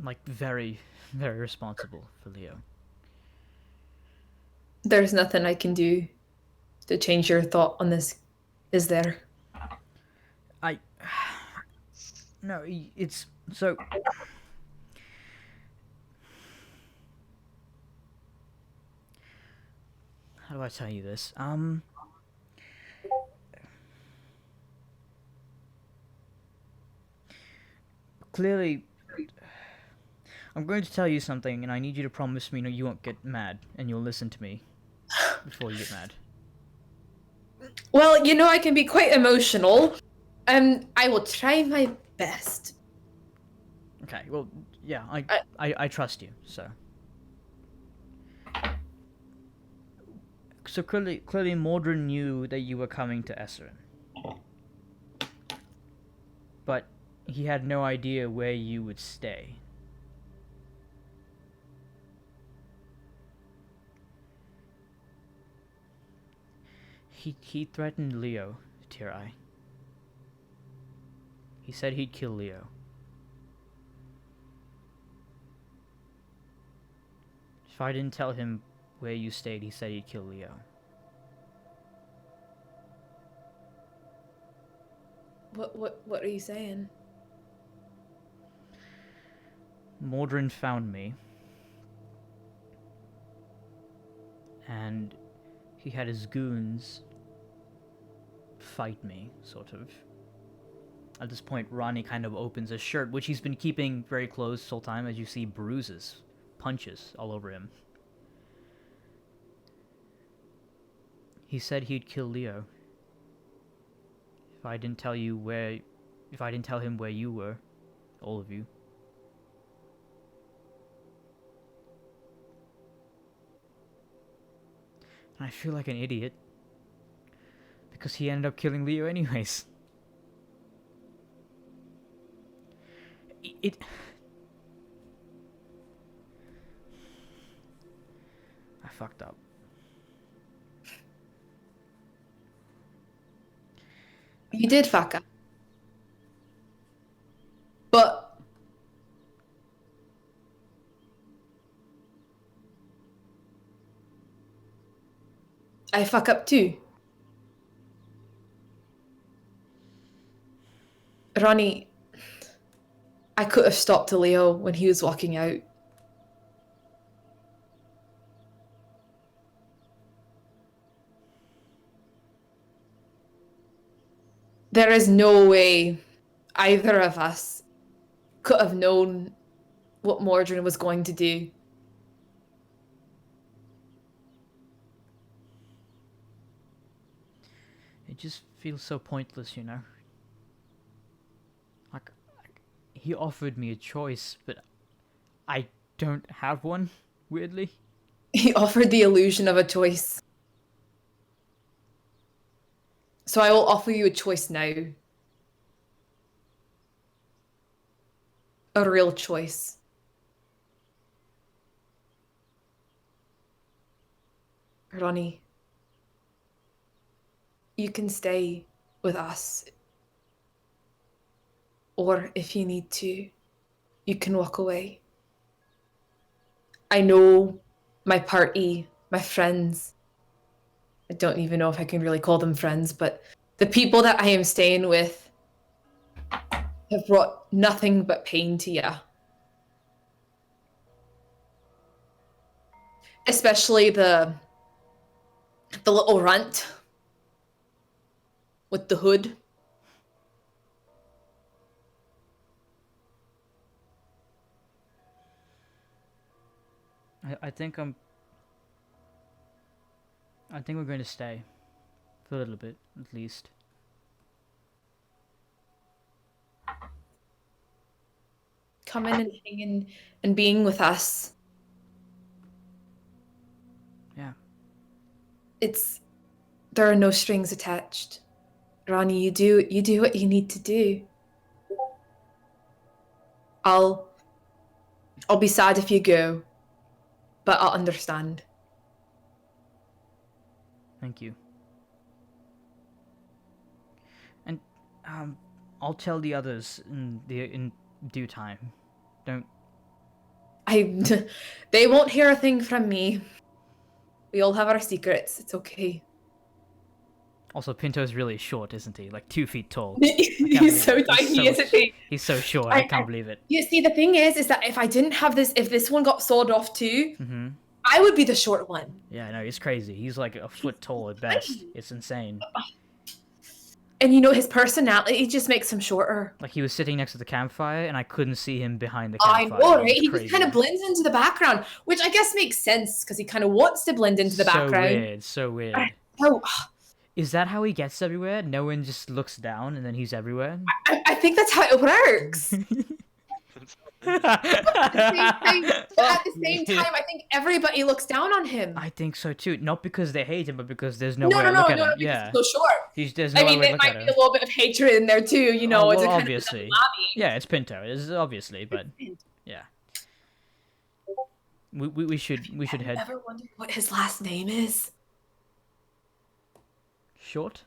Like, very, very responsible for Leo. There's nothing I can do to change your thought on this, is there? No, it's so. How do I tell you this? Clearly, I'm going to tell you something, and I need you to promise me you won't get mad, and you'll listen to me before you get mad. Well, I can be quite emotional. I will try my best. Okay, well, yeah, I trust you, so. So clearly Mordred knew that you were coming to Esserin. but he had no idea where you would stay. He threatened Leo, Tear-Eye. He said he'd kill Leo. If I didn't tell him where you stayed, he said he'd kill Leo. What are you saying? Mordrin found me. And he had his goons fight me, sort of. At this point, Ronnie kind of opens his shirt, which he's been keeping very closed this whole time, as you see bruises, punches all over him. He said he'd kill Leo. If I didn't tell him where you were, all of you. And I feel like an idiot. Because he ended up killing Leo anyways. I fucked up. You did fuck up. But I fuck up too. Ronnie, I could have stopped Leo when he was walking out. There is no way either of us could have known what Mordrin was going to do. It just feels so pointless, you know? Like, he offered me a choice, but I don't have one, weirdly. He offered the illusion of a choice. So I will offer you a choice now. A real choice. Ronnie, you can stay with us. Or if you need to, you can walk away. I know my party, my friends, I don't even know if I can really call them friends, but the people that I am staying with have brought nothing but pain to you. Especially the little runt with the hood. I think we're going to stay. For a little bit, at least. Coming and hanging and being with us. Yeah. There are no strings attached. Ronnie, you do what you need to do. I'll be sad if you go, but I'll understand. Thank you. And I'll tell the others in due time. Don't. They won't hear a thing from me. We all have our secrets. It's okay. Also, Pinto's really short, isn't he? Like 2 feet tall. He's so tiny, isn't he? He's so short. I can't believe it. You see, the thing is that if I didn't have this, if this one got sawed off too, Mm-hmm. I would be the short one. Yeah, no, he's crazy. He's like a foot tall at best. It's insane. And you know, his personality just makes him shorter. Like he was sitting next to the campfire, and I couldn't see him behind the I campfire. know, It right? was He crazy. just kind of blends into the background, which I guess makes sense because he kind of wants to blend into the background. So weird. Oh, Is that how he gets everywhere? No one just looks down and then he's everywhere? I think that's how it works. At the same time, I think everybody looks down on him. I think so too. Not because they hate him, but because there's no, no, way no, to no, look no, at no, him. because Yeah. he's so short. There's no I mean, way to there look at might be him. a little bit of hatred in there too. You know, Oh, it's well, a kind obviously. of lobby. Yeah, it's Pinto. It's obviously, but yeah. We should head Ever wondered what his last name is? short.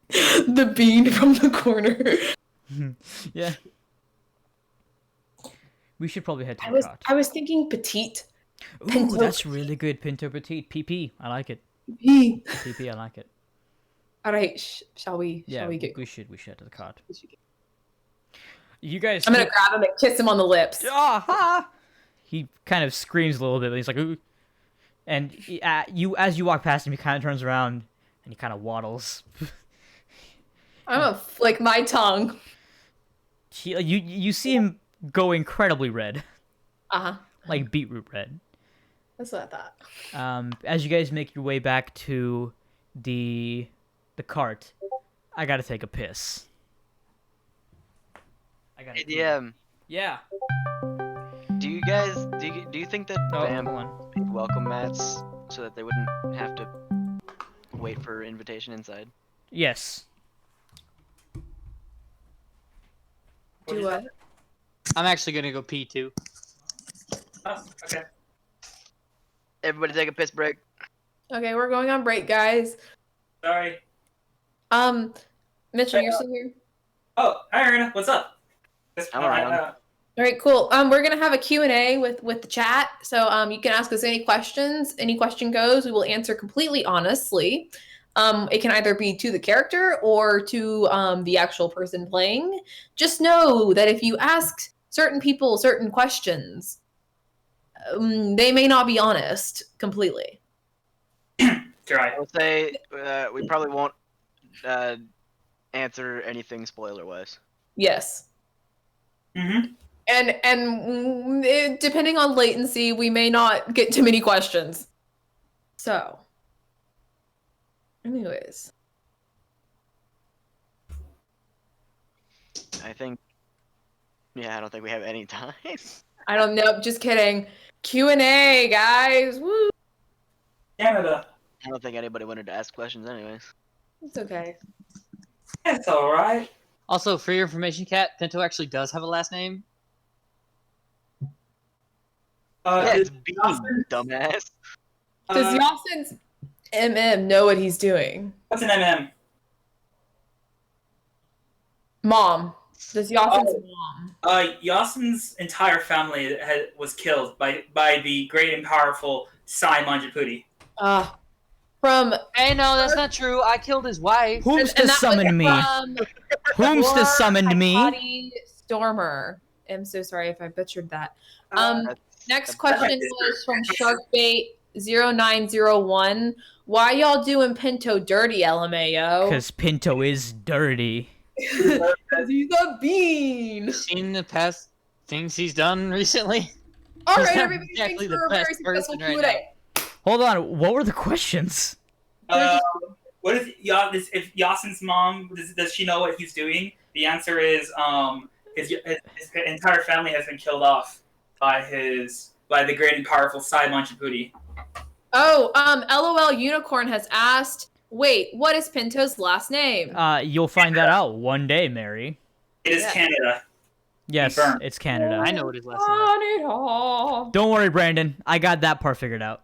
The bean from the corner. Yeah. We should probably head to I the was cart. I was thinking petite. Ooh, Pinto that's really good. Pinto Petite. PP. I like it. P. PP. I like it. All right, shall we? Yeah, Shall we get? we should head to the cart. You guys. I'm gonna grab him and kiss him on the lips. Ah! He kind of screams a little bit, but he's like, ooh. And as you walk past him, he kind of turns around and he kind of waddles. I'm gonna flick my tongue. You see him go incredibly red, Uh-huh. like beetroot red. That's what I thought. As you guys make your way back to the cart, I gotta take a piss. Hey, DM, Yeah. do you guys do you think that Oh, Vamp hold on. made welcome mats so that they wouldn't have to wait for invitation inside? Yes. Do what? I'm actually gonna go pee too. Oh, okay. Everybody take a piss break. Okay, we're going on break, guys. Sorry. Mitchell, you're still here? Oh, hi, Arena. What's up? I'm around. All right, cool. We're gonna have a Q&A with the chat, so you can ask us any questions. Any question goes, we will answer completely honestly. It can either be to the character or to the actual person playing. Just know that if you ask certain people certain questions, they may not be honest completely. Try. I would say we probably won't answer anything spoiler-wise. Yes. Mm-hmm. And depending on latency, we may not get too many questions. So, anyways. I think. Yeah, I don't think we have any time. I don't know. Just kidding. Q&A, guys. Woo. Canada. I don't think anybody wanted to ask questions, anyways. It's okay. That's all right. Also, for your information, Kat, Pinto actually does have a last name. Yeah, it's Does Bean, Austin- dumbass. Does Yasin's MM know what he's doing? What's an MM? Mom. Does Yasin's Oh. mom? Yasin's entire family was killed by the great and powerful Sai Manjapudi. From Hey, no, that's not true. I killed his wife. Whom's to that was summon me? from Whom's to summoned me? Hypati Stormer. I'm so sorry if I butchered that. That's- Next that's- question was from Sharkbait0901. Why y'all doing Pinto dirty, LMAO? Because Pinto is dirty. Because he's a bean. Seen the past things he's done recently? All He's right, not everybody, thanks exactly the for a very best successful person right Q&A. Hold on, what were the questions? What if Yasin's mom does she know what he's doing? The answer is his entire family has been killed off by the great and powerful Sai Manjapudi. Oh, LOL Unicorn has asked, wait, what is Pinto's last name? You'll find that out one day, Mary. It is Yeah. Canada. Yes, Confirmed. it's Canada. I know what his last name is. Don't worry, Brandon. I got that part figured out.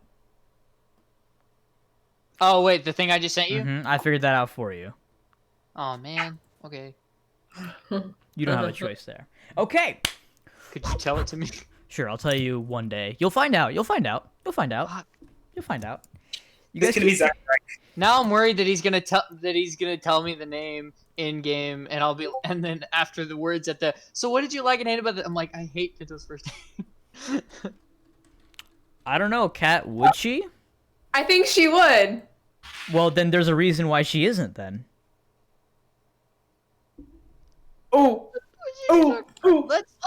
Oh, wait, the thing I just sent you? I figured that out for you. Oh, man. Okay. You don't have a choice there. Okay. Could you tell it to me? Sure, I'll tell you one day. You'll find out. You'll find out. You'll find out. You'll find out. You This guys could be Zach. Now I'm worried that he's gonna tell me the name in game, and then after the words at the. So what did you like and hate about it? I'm like, I hate Pinto's first name. I don't know, Kat. Would she? I think she would. Well, then there's a reason why she isn't. Then. Oh. Oh.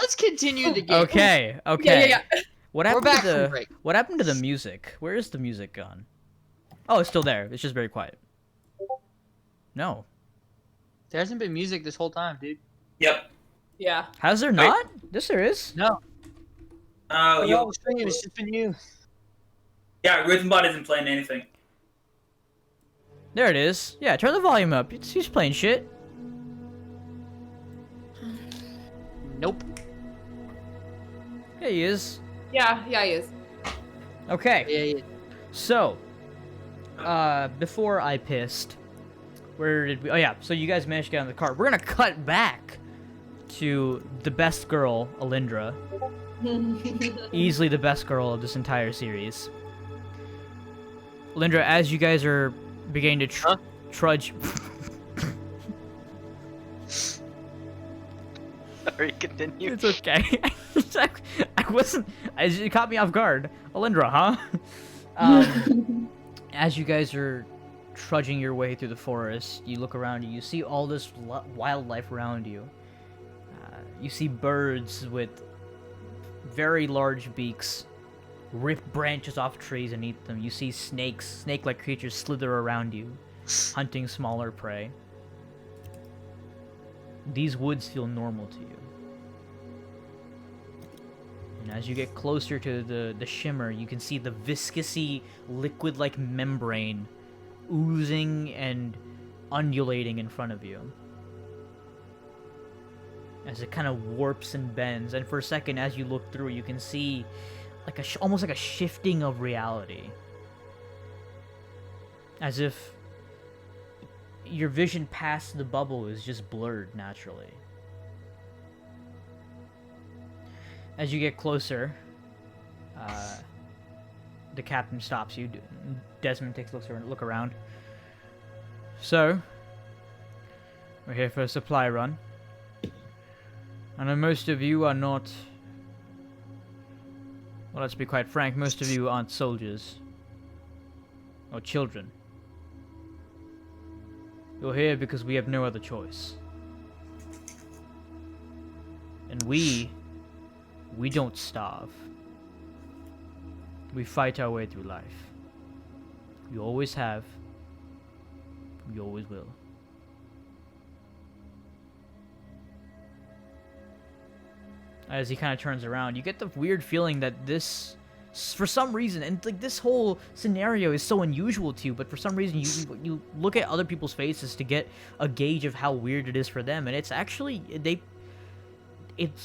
Let's continue the game. Okay. Okay. Yeah. What We're happened back to from the break. What happened to the music? Where is the music gone? Oh, it's still there. It's just very quiet. No. There hasn't been music this whole time, dude. Yep. Yeah. Has there not? Yes, there is. No. Oh, Yo, stream. It's just been you. yeah, Rhythmbot isn't playing anything. There it is. Yeah, turn the volume up. He's playing shit. Nope. Yeah, he is. Yeah, he is. Okay. Yeah. So, before I pissed, where did we? Oh yeah. So you guys managed to get on the car. We're gonna cut back to the best girl, Alyndra. Easily the best girl of this entire series. Alyndra, as you guys are beginning to trudge. Sorry, continue. It's okay. I wasn't. It caught me off guard. Alyndra, huh? As you guys are trudging your way through the forest, you look around you. You see all this wildlife around you. You see birds with very large beaks rip branches off trees and eat them. You see snakes, snake-like creatures slither around you, hunting smaller prey. These woods feel normal to you. And as you get closer to the shimmer, you can see the viscousy, liquid-like membrane oozing and undulating in front of you. As it kind of warps and bends, and for a second, as you look through, you can see like almost like a shifting of reality. As if your vision past the bubble is just blurred naturally. As you get closer, the captain stops you. Desmond takes a look around. So, we're here for a supply run. I know most of you are not... Well, let's be quite frank, most of you aren't soldiers. Or children. You're here because we have no other choice. And we don't starve. We fight our way through life. We always have. We always will. As he kind of turns around, you get the weird feeling that this, for some reason, and like this whole scenario is so unusual to you, but for some reason you look at other people's faces to get a gauge of how weird it is for them, and it's actually, it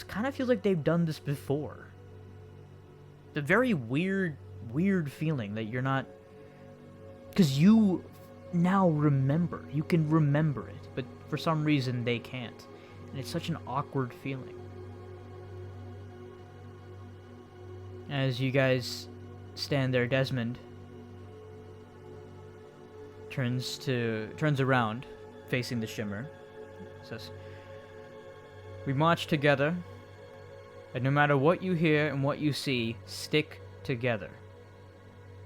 kind of feels like they've done this before. The very weird feeling that you're not, because you now remember, you can remember it, but for some reason they can't, and it's such an awkward feeling. As you guys stand there, Desmond turns around, facing the shimmer. Says, "We march together, and no matter what you hear and what you see, stick together.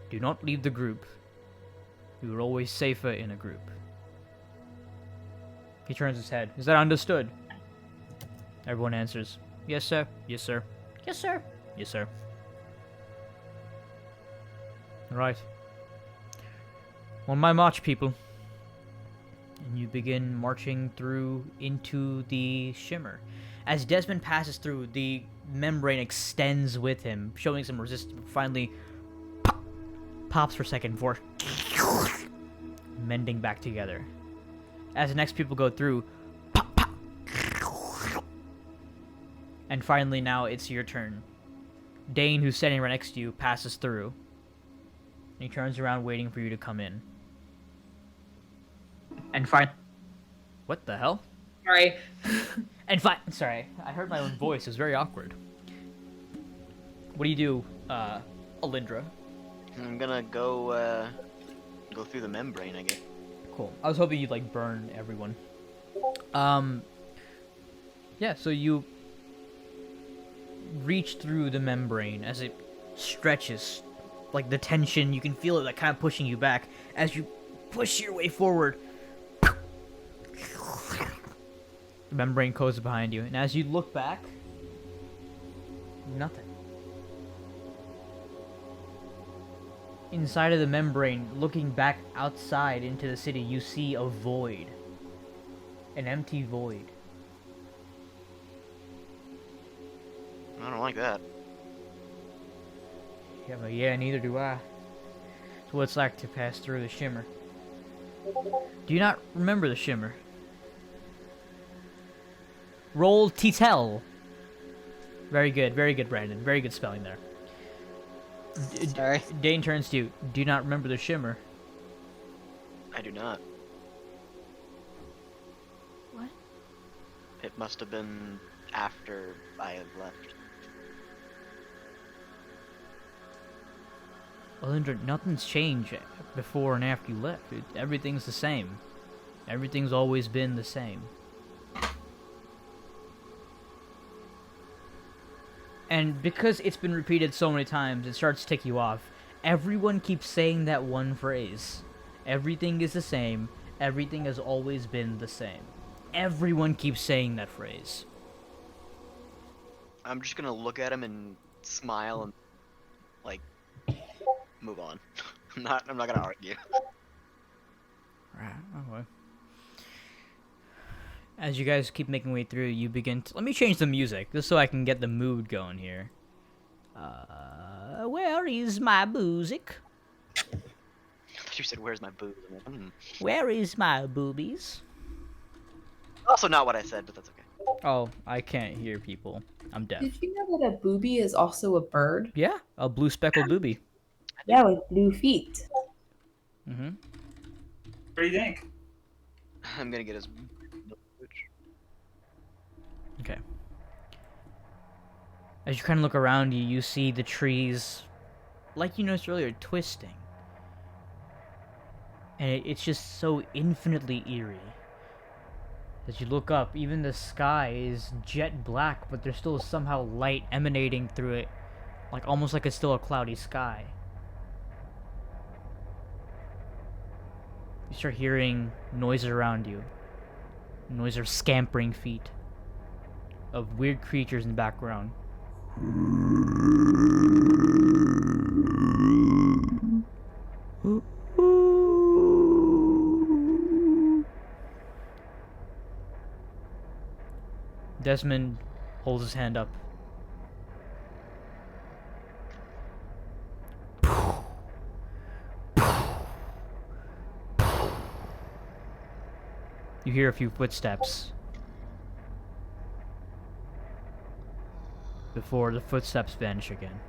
Do not leave the group. You are always safer in a group." He turns his head. "Is that understood?" Everyone answers, "Yes, sir. Yes, sir. Yes, sir. Yes, sir." Right. On my march, people. And you begin marching through into the shimmer. As Desmond passes through, the membrane extends with him, showing some resistance. Finally, pops for a second before mending back together. As the next people go through, pop, pop. And finally, now it's your turn. Dane, who's standing right next to you, passes through. And he turns around waiting for you to come in. And what the hell? Sorry. Sorry, I heard my own voice. It was very awkward. What do you do, Alyndra? I'm gonna go through the membrane, I guess. Cool. I was hoping you'd, like, burn everyone. Yeah, so you reach through the membrane as it stretches. Like, the tension, you can feel it, like, kind of pushing you back. As you push your way forward, the membrane closes behind you. And as you look back, nothing. Inside of the membrane, looking back outside into the city, you see a void. An empty void. I don't like that. Yeah, but yeah, neither do I. It's what it's like to pass through the shimmer. Do you not remember the shimmer? Roll T-Tell. Very good, Brandon. Very good spelling there. Sorry. Dane turns to you. Do you not remember the shimmer? I do not. What? It must have been after I had left. Alyndra, nothing's changed before and after you left. Everything's the same. Everything's always been the same. And because it's been repeated so many times, it starts to tick you off. Everyone keeps saying that one phrase. Everything is the same. Everything has always been the same. Everyone keeps saying that phrase. I'm just gonna look at him and smile and, like, move on. I'm not gonna argue. Right, okay. As you guys keep making way through, you begin to... Let me change the music, just so I can get the mood going here. Where is my music? I thought you said, "Where's my booze?" I'm like, Where is my boobies? Also not what I said, but that's okay. Oh, I can't hear people. I'm deaf. Did you know that a booby is also a bird? Yeah, a blue speckled booby. Yeah, with blue feet. Mm-hmm. What do you think? I'm gonna get his. Okay. As you kind of look around you, you see the trees, like you noticed earlier, twisting. And it's just so infinitely eerie. As you look up, even the sky is jet black, but there's still somehow light emanating through it, like almost like it's still a cloudy sky. You start hearing noises around you. Noise of scampering feet. Of weird creatures in the background. Desmond holds his hand up. You hear a few footsteps. Before the footsteps vanish again.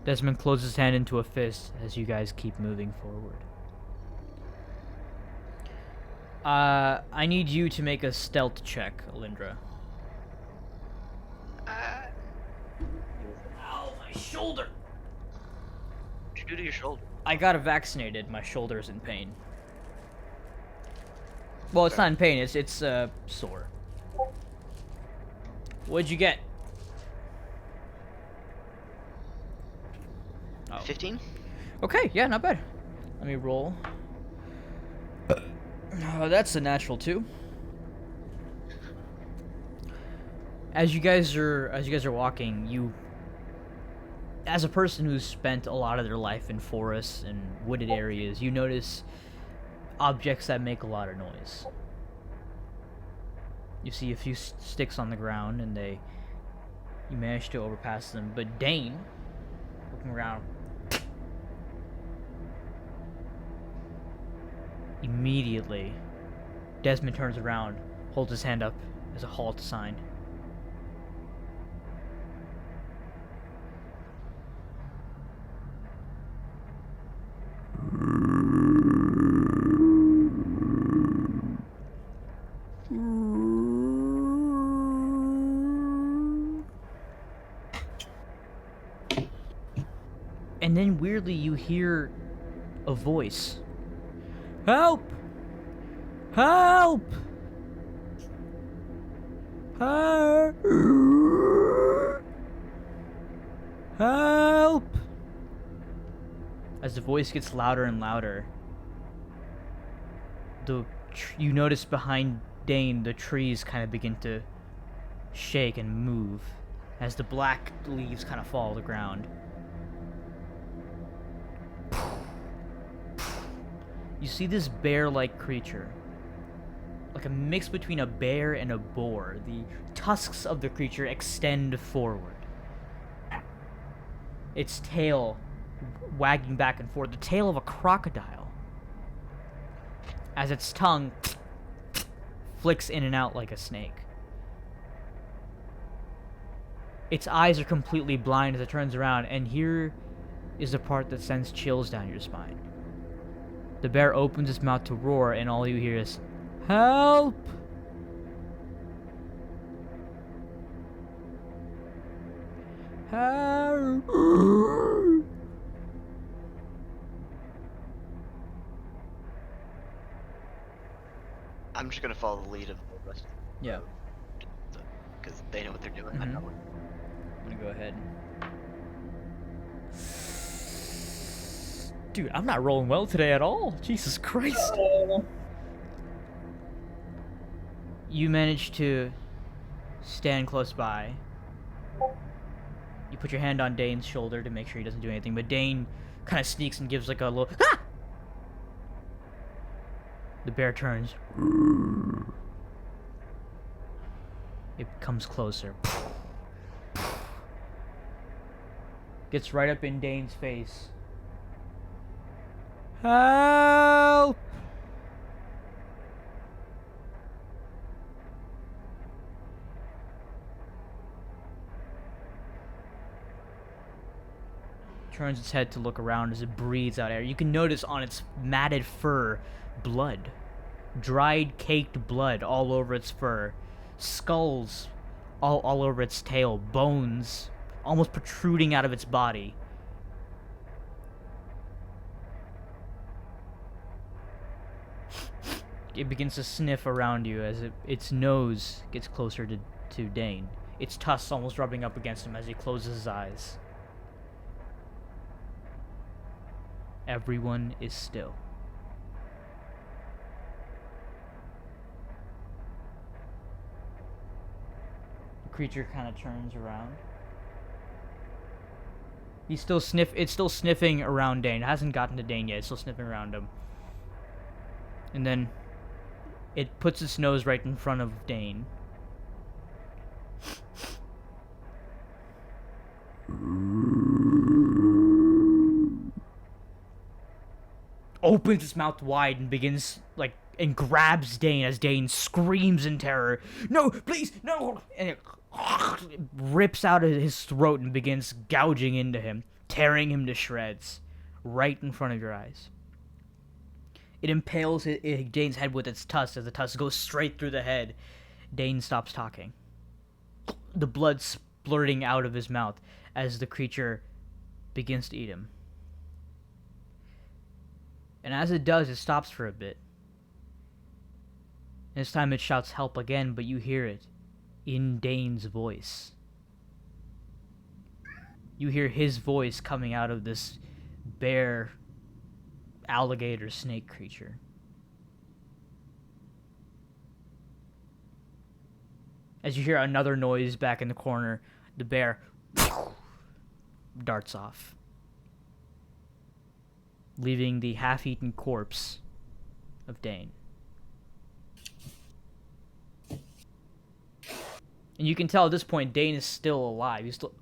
Desmond closes his hand into a fist as you guys keep moving forward. I need you to make a stealth check, Alyndra. Ow, my shoulder! What'd you do to your shoulder? I got vaccinated. My shoulder's in pain. Well, it's not in pain. It's sore. What'd you get? Oh. 15? Okay, yeah, not bad. Let me roll. That's a natural 2. As you guys are walking, you, as a person who's spent a lot of their life in forests and wooded areas, you notice objects that make a lot of noise. You see a few sticks on the ground, and you manage to overpass them. But Dane, looking around, immediately, Desmond turns around, holds his hand up as a halt sign. And then weirdly you hear a voice. Help! Help! Help! Help! As the voice gets louder and louder, you notice behind Dane the trees kind of begin to shake and move as the black leaves kind of fall to the ground. You see this bear-like creature, like a mix between a bear and a boar. The tusks of the creature extend forward. Its tail wagging back and forth, the tail of a crocodile, as its tongue flicks in and out like a snake. Its eyes are completely blind as it turns around, and here is the part that sends chills down your spine. The bear opens its mouth to roar, and all you hear is, "Help!" Help! I'm just gonna follow the lead of the rest, Yeah, because they know what they're doing. Mhm. I know. I'm gonna go ahead. Dude, I'm not rolling well today at all. Jesus Christ. You manage to stand close by. You put your hand on Dane's shoulder to make sure he doesn't do anything, but Dane kind of sneaks and gives like a little ah! The bear turns. It comes closer. Gets right up in Dane's face. Help! Turns its head to look around as it breathes out air. You can notice on its matted fur blood. Dried, caked blood all over its fur. Skulls all over its tail. Bones almost protruding out of its body. It begins to sniff around you as its nose gets closer to Dane. Its tusks almost rubbing up against him as he closes his eyes. Everyone is still. The creature kind of turns around. It's still sniffing around Dane. It hasn't gotten to Dane yet. It's still sniffing around him. And then it puts its nose right in front of Dane. Opens its mouth wide and begins, like, and grabs Dane as Dane screams in terror. "No, please, no!" And it rips out of his throat and begins gouging into him, tearing him to shreds, right in front of your eyes. It impales Dane's head with its tusk as the tusk goes straight through the head. Dane stops talking. The blood splurting out of his mouth as the creature begins to eat him. And as it does, it stops for a bit. And this time it shouts help again, but you hear it in Dane's voice. You hear his voice coming out of this bear, alligator, snake creature. As you hear another noise back in the corner, the bear darts off, leaving the half-eaten corpse of Dane. And you can tell at this point Dane is still alive. He's still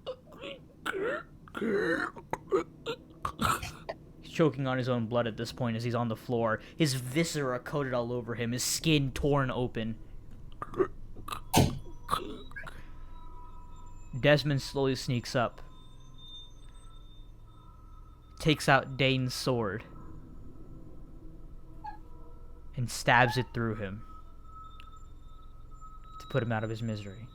he's choking on his own blood at this point as he's on the floor. His viscera coated all over him, his skin torn open. Desmond slowly sneaks up, takes out Dane's sword, and stabs it through him to put him out of his misery.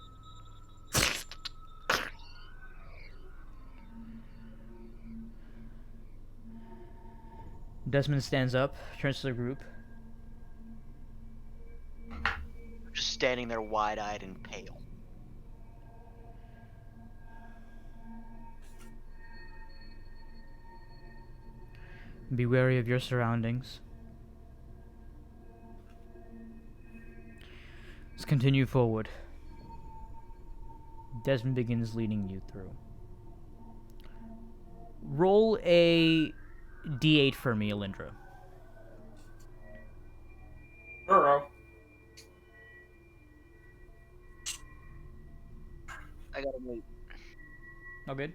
Desmond stands up, turns to the group. Just standing there wide-eyed and pale. Be wary of your surroundings. Let's continue forward. Desmond begins leading you through. Roll a d8 for me, Alyndra. Burrow. got an 8. Oh, good.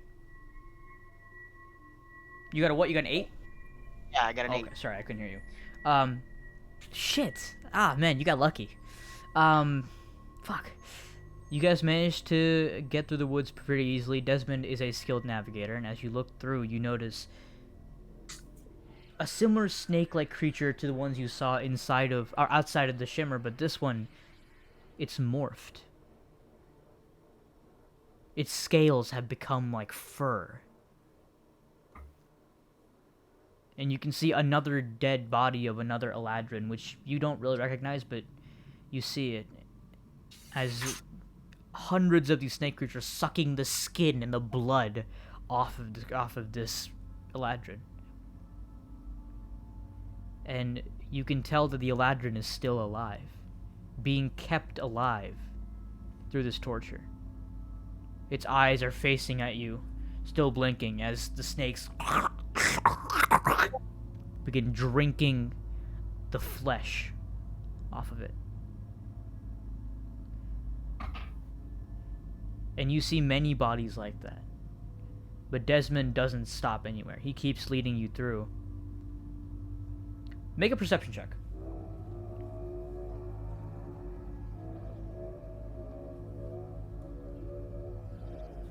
You got a what? You got an 8? Yeah, I got an 8. Okay, sorry, I couldn't hear you. Shit. Ah, man, you got lucky. Fuck. You guys managed to get through the woods pretty easily. Desmond is a skilled navigator, and as you look through, you notice a similar snake-like creature to the ones you saw inside of, or outside of the shimmer, but this one, it's morphed. Its scales have become like fur. And you can see another dead body of another Alyndra, which you don't really recognize, but you see it as hundreds of these snake creatures sucking the skin and the blood off of this Alyndra. And you can tell that the Alyndra is still alive, being kept alive through this torture. Its eyes are facing at you, still blinking, as the snakes begin drinking the flesh off of it. And you see many bodies like that. But Desmond doesn't stop anywhere. He keeps leading you through. Make a perception check.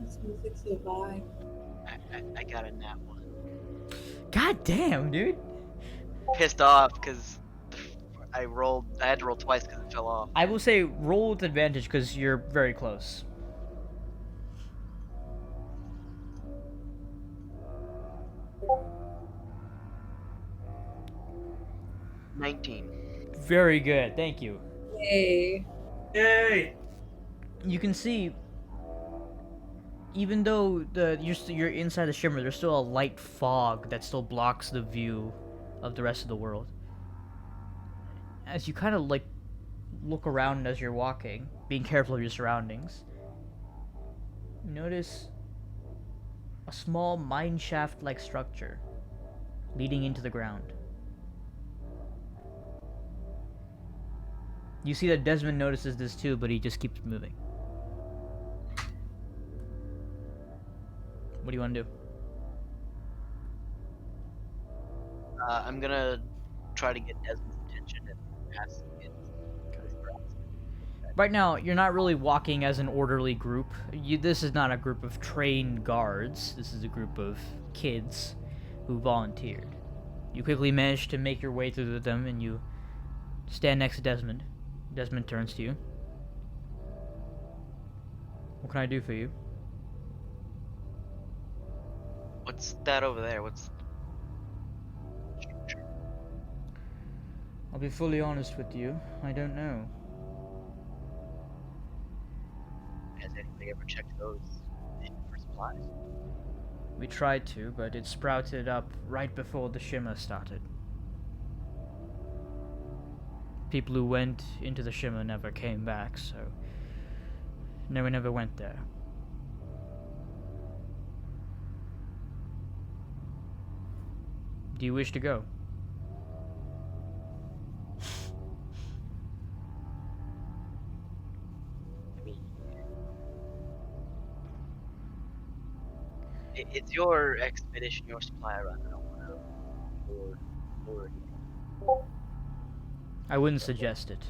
This music's so vibe. I got a nat 1. God damn, dude. Pissed off because I had to roll twice because it fell off. I will say roll with advantage because you're very close. Very good, thank you. Yay. Yay! You can see, even though you're inside the shimmer, there's still a light fog that still blocks the view of the rest of the world. As you kind of like look around as you're walking, being careful of your surroundings, you notice a small mine shaft-like structure leading into the ground. You see that Desmond notices this too, but he just keeps moving. What do you want to do? I'm gonna try to get Desmond's attention and ask him. Right now, you're not really walking as an orderly group. This is not a group of trained guards. This is a group of kids who volunteered. You quickly manage to make your way through them, and you stand next to Desmond. Desmond turns to you. What can I do for you? What's that over there? I'll be fully honest with you. I don't know. Has anybody ever checked those for supplies? We tried to, but it sprouted up right before the shimmer started. People who went into the shimmer never came back, so no one ever went there. Do you wish to go? I mean, it's your expedition, your supply run. I don't want to or I wouldn't suggest it.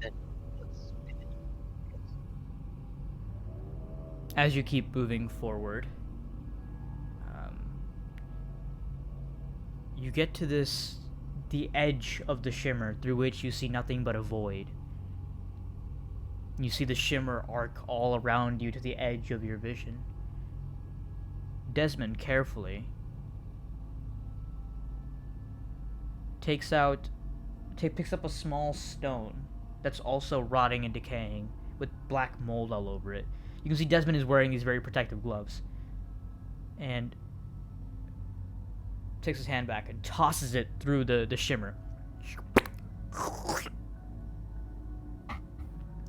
then let's continue. As you keep moving forward, you get to the edge of the shimmer through which you see nothing but a void. You see the shimmer arc all around you to the edge of your vision. Desmond carefully picks up a small stone that's also rotting and decaying with black mold all over it. You can see Desmond is wearing these very protective gloves. And takes his hand back and tosses it through the shimmer.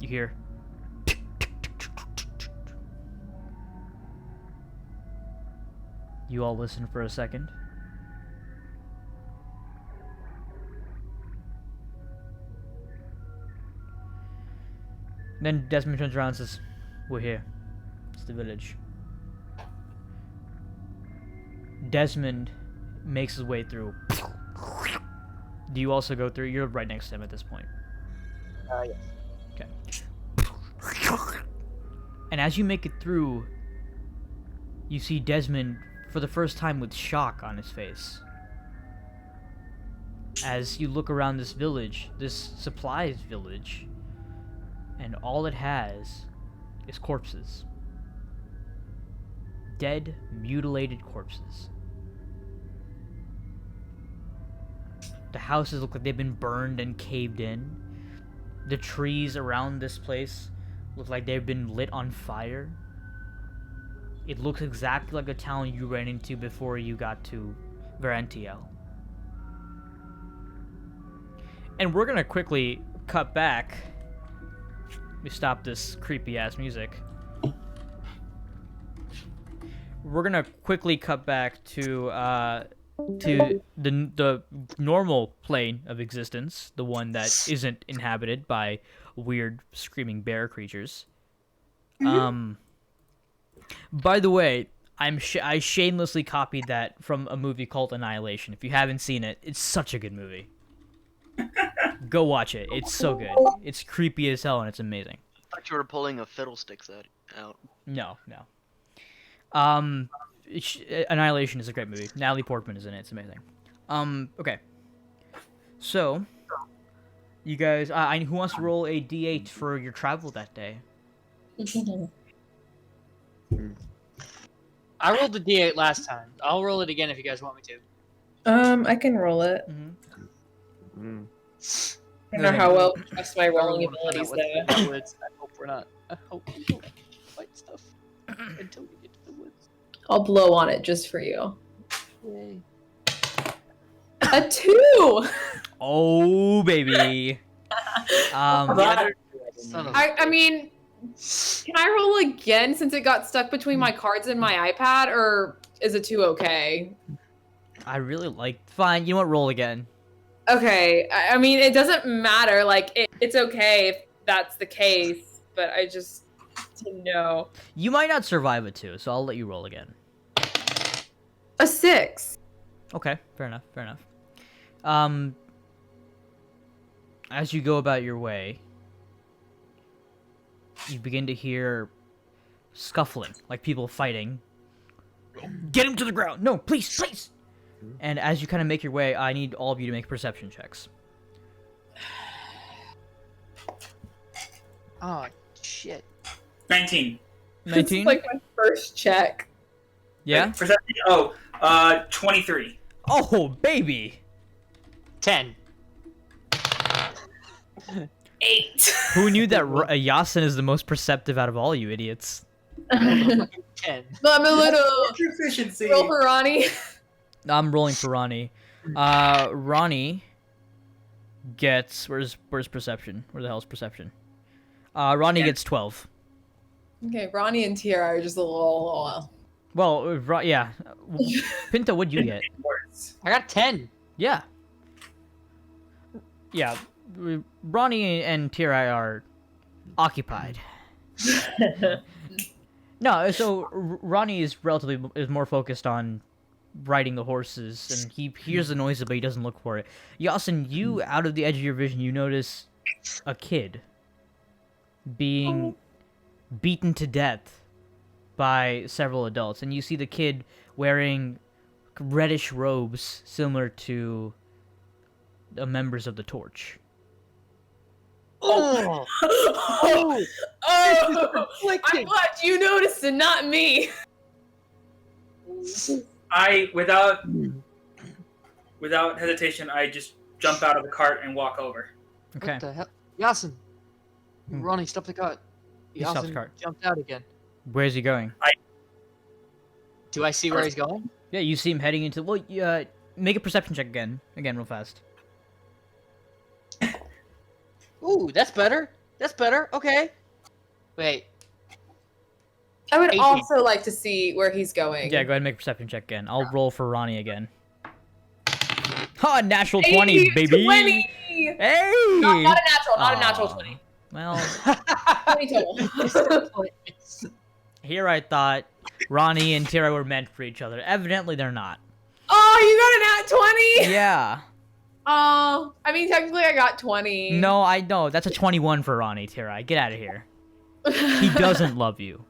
You hear. You all listen for a second. Then Desmond turns around and says, "We're here. It's the village." Desmond makes his way through. Do you also go through? You're right next to him at this point. Yes. Okay. And as you make it through, you see Desmond for the first time with shock on his face. As you look around this village, this supplies village, and all it has is corpses. Dead, mutilated corpses. The houses look like they've been burned and caved in. The trees around this place look like they've been lit on fire. It looks exactly like the town you ran into before you got to Varentiel. And we're gonna quickly cut back. Let me stop this creepy ass music. We're gonna quickly cut back to the normal plane of existence, the one that isn't inhabited by weird screaming bear creatures. By the way, I shamelessly copied that from a movie called Annihilation. If you haven't seen it, it's such a good movie. Go watch it. It's so good. It's creepy as hell and it's amazing. I thought you were pulling a fiddlesticks out. No. Annihilation is a great movie. Natalie Portman is in it. It's amazing. Okay. So, you guys, who wants to roll a D8 for your travel that day? I rolled the D8 last time. I'll roll it again if you guys want me to. I can roll it. Mm-hmm. I don't know how well I trust my rolling Find out abilities what's though. in the woods. I hope we're not. I hope we don't fight stuff until we get to the woods. I'll blow on it just for you. Yay. A 2! Oh, baby. Son of a I mean, can I roll again since it got stuck between my cards and my iPad, or is a 2 okay? I really like... Fine, you know what? Roll again. Okay, I mean, it doesn't matter. Like, it's okay if that's the case, but I just didn't know. You might not survive it too, so I'll let you roll again. A 6. Okay, fair enough. As you go about your way, you begin to hear scuffling, like people fighting. Get him to the ground! No, please! And as you kind of make your way, I need all of you to make perception checks. Oh, shit. 19. 19? This is like my first check. Yeah? Perception? 23. Oh, baby! 10. 8. Who knew that Yasin is the most perceptive out of all you idiots? 10. I'm a little... Proficiency. Roll for Ronnie. I'm rolling for Ronnie. Ronnie gets... Where's perception? Where the hell is perception? Ronnie gets 12. Okay, Ronnie and Tiara are just a little... Well, yeah. Pinto, what'd you get? I got 10. Yeah. Yeah. Ronnie and Tiara are occupied. No, so Ronnie is more focused on riding the horses, and he hears the noises, but he doesn't look for it. Yasin, you, out of the edge of your vision, you notice a kid being beaten to death by several adults, and you see the kid wearing reddish robes similar to the members of the Torch. Oh! Oh! I'm glad you noticed and not me. I, without hesitation, I just jump out of the cart and walk over. Okay. What the hell? Yasin! Hmm. Ronnie, stop the cart. He stops the Yasin cart. jumped out again. Where's he going? Do I see where he's going? Yeah, you see him heading into... Well, make a perception check again. Again, real fast. Ooh, that's better. That's better. Okay. Wait. I would 18. also like to see where he's going. Yeah, go ahead and make a perception check again. I'll roll for Ronnie again. Ha! Natural 20, baby! 20! Hey! Not a natural 20. Well, 20 total. here I thought Ronnie and Tira were meant for each other. Evidently, they're not. Oh, you got an at 20? Yeah. Oh, I mean, technically I got 20. No, I know. That's a 21 for Ronnie, Tira. Get out of here. He doesn't love you.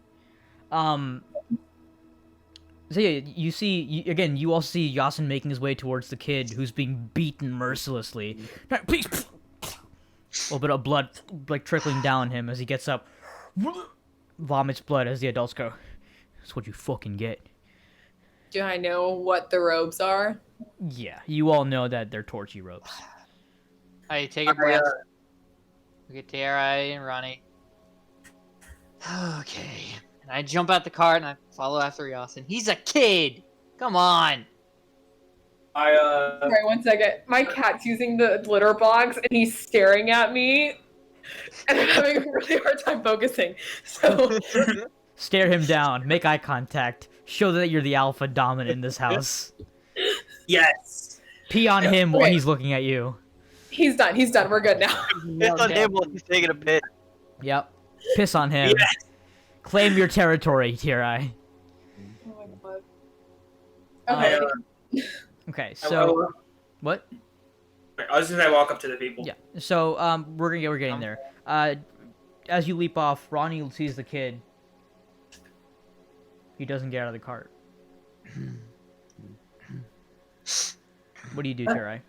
So yeah, you see, again, you all see Yasin making his way towards the kid who's being beaten mercilessly. No, please! A little bit of blood, like, trickling down him as he gets up. Vomits blood as the adults go, that's what you fucking get. Do I know what the robes are? Yeah, you all know that they're torchy ropes. Alright, take a breath. Look at Tara and Ronnie. Okay. And I jump out the cart and I follow after Yasin. He's a kid! Come on! Sorry, 1 second. My cat's using the litter box and he's staring at me. And I'm having a really hard time focusing. So Stare him down, make eye contact, show that you're the alpha dominant in this house. Yes. Pee on him while Okay. he's looking at you. he's done. He's done. We're good now. It's on him while he's taking a piss. Yep. Piss on him. Yes. Claim your territory, Tirai. Oh my god. I, Okay. Okay, I- so what? I was just gonna walk up to the people. Yeah. So we're getting there. As you leap off, Ronnie sees the kid. He doesn't get out of the cart. What do you do, Tirai?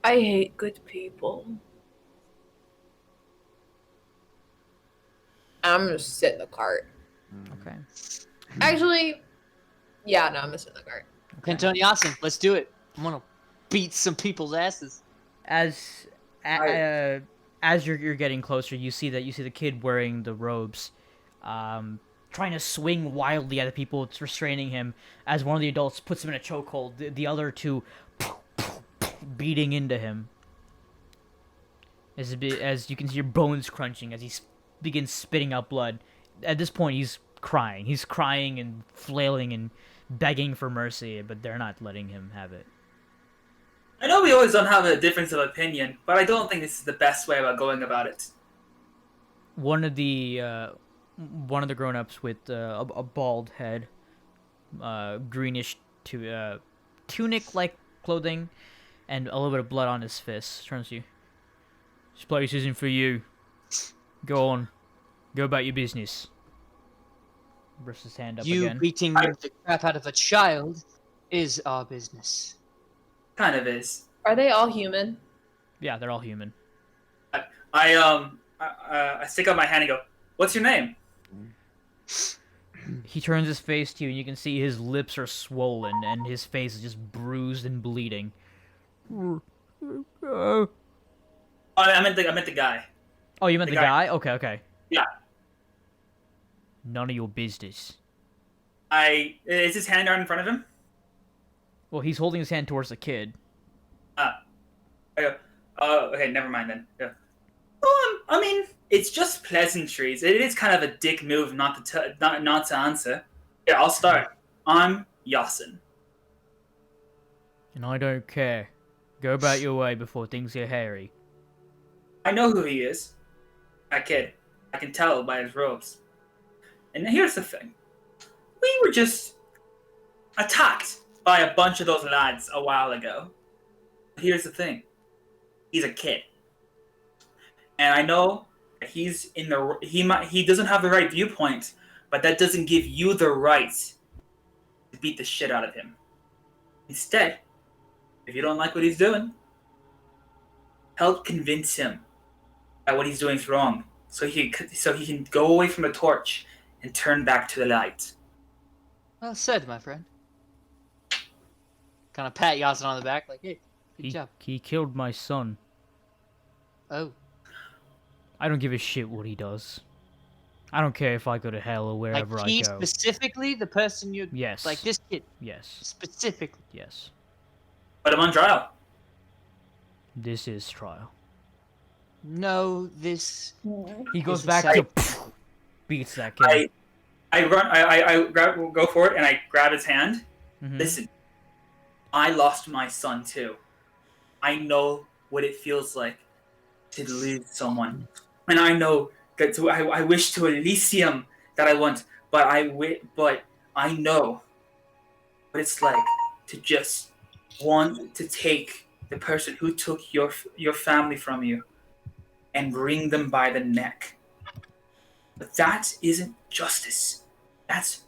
I hate good people. I'm gonna sit in the cart. Okay. Actually, yeah, no, I'm gonna sit in the cart. Pinto and Yasin, let's do it. I'm gonna beat some people's asses. As you're getting closer, you see the kid wearing the robes, trying to swing wildly at the people it's restraining him. As one of the adults puts him in a chokehold, the other two beating into him. As you can see your bones crunching as he begins spitting out blood. At this point, he's crying. He's crying and flailing and begging for mercy, but they're not letting him have it. I know we always don't have a difference of opinion, but I don't think this is the best way about going about it. One of the grown-ups with a bald head, greenish tunic-like clothing, and a little bit of blood on his fist, turns to you. This place isn't for you. Go on. Go about your business. Bursts his hand up You again. beating the crap out of a child is our business. Kind of is. Are they all human? Yeah, they're all human. I stick out my hand and go, "What's your name?" He turns his face to you, and you can see his lips are swollen, and his face is just bruised and bleeding. Oh, I meant the guy. Oh, you meant the The guy. guy? Okay. Yeah. None of your business. Is his hand out in front of him? Well, he's holding his hand towards the kid. I go, okay, never mind then. Yeah. Oh, I mean, it's just pleasantries. It is kind of a dick move not to answer. Yeah, I'll start. I'm Yasin. And I don't care. Go about your way before things get hairy. I know who he is. That kid. I can tell by his robes. And here's the thing. We were just attacked by a bunch of those lads a while ago. Here's the thing. He's a kid. And I know that he's in the he doesn't have the right viewpoint, but that doesn't give you the right to beat the shit out of him. Instead, if you don't like what he's doing, help convince him that what he's doing is wrong, so he can go away from the torch and turn back to the light. Well said, my friend. Kind of pat Yasin on the back, like, hey, good job. He killed my son. Oh. I don't give a shit what he does. I don't care if I go to hell or wherever Like, I he go. specifically, the person you... Yes. Like, this kid, Yes. specifically. Yes. Put him on trial. This is trial. No, this... He goes Is it back sad? to beats that kid. I run. Go for it, and I grab his hand. Mhm. Listen, I lost my son too. I know what it feels like to lose someone, and I know that. I wish to Elysium that I want, but I know what it's like to just want to take the person who took your family from you and wring them by the neck. But that isn't justice. That's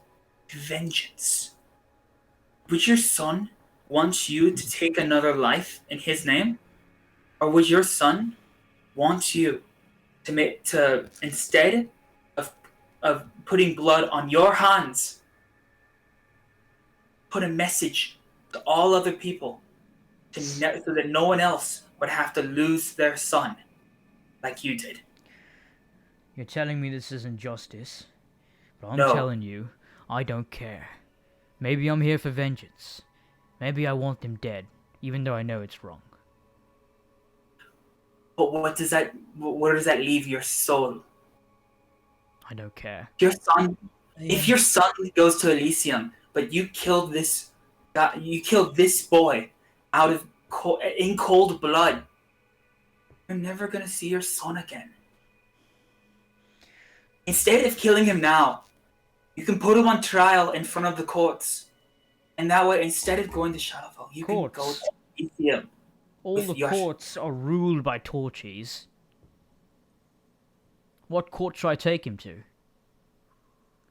vengeance. Would your son want you to take another life in his name? Or would your son want you to instead of putting blood on your hands, put a message to all other people so that no one else would have to lose their son like you did? You're telling me this isn't justice, but I'm No. telling you, I don't care. Maybe I'm here for vengeance. Maybe I want them dead, even though I know it's wrong. But where does that leave your soul? I don't care. If your son goes to Elysium, but you killed this boy in cold blood, you're never gonna see your son again. Instead of killing him now, you can put him on trial in front of the courts, and that way, instead of going to Shadowfell, you can go Courts? to Elysium. All With the your- courts are ruled by Torchies. What court should I take him to?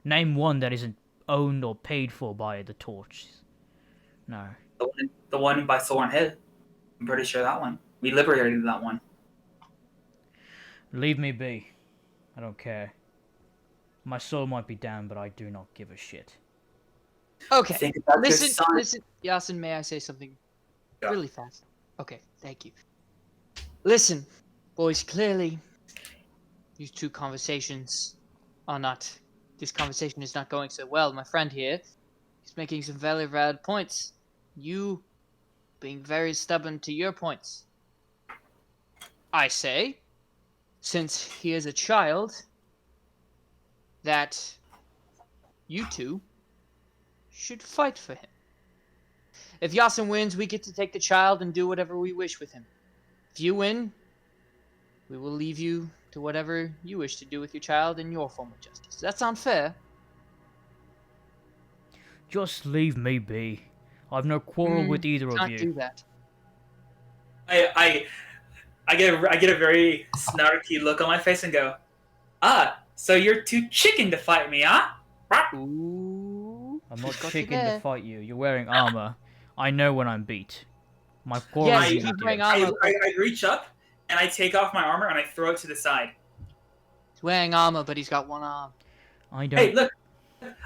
Name one that isn't owned or paid for by the Torches. No. The one by Thorn Hill. I'm pretty sure that one. We liberated that one. Leave me be. I don't care. My soul might be damned, but I do not give a shit. Okay. Think about your Listen, son. listen, Yasin, may I say something Yeah. really fast? Okay, thank you. Listen, boys, clearly, these two conversations are not. This conversation is not going so well. My friend here, he's making some very valid points. You being very stubborn to your points. I say, since he is a child, that you two should fight for him. If Yasin wins, we get to take the child and do whatever we wish with him. If you win, we will leave you to whatever you wish to do with your child in your form of justice. Does that sound fair? Just leave me be. I've no quarrel with either of Can't do you. that. I get a very snarky look on my face and go, so you're too chicken to fight me, huh? Ooh. I'm not Got you chicken to there. fight you. You're wearing armor. I know when I'm beat. My quarrel Yes, is you with keep wearing you. armor. I reach up and I take off my armor and I throw it to the side. He's wearing armor, but he's got one arm. I don't. Hey, look,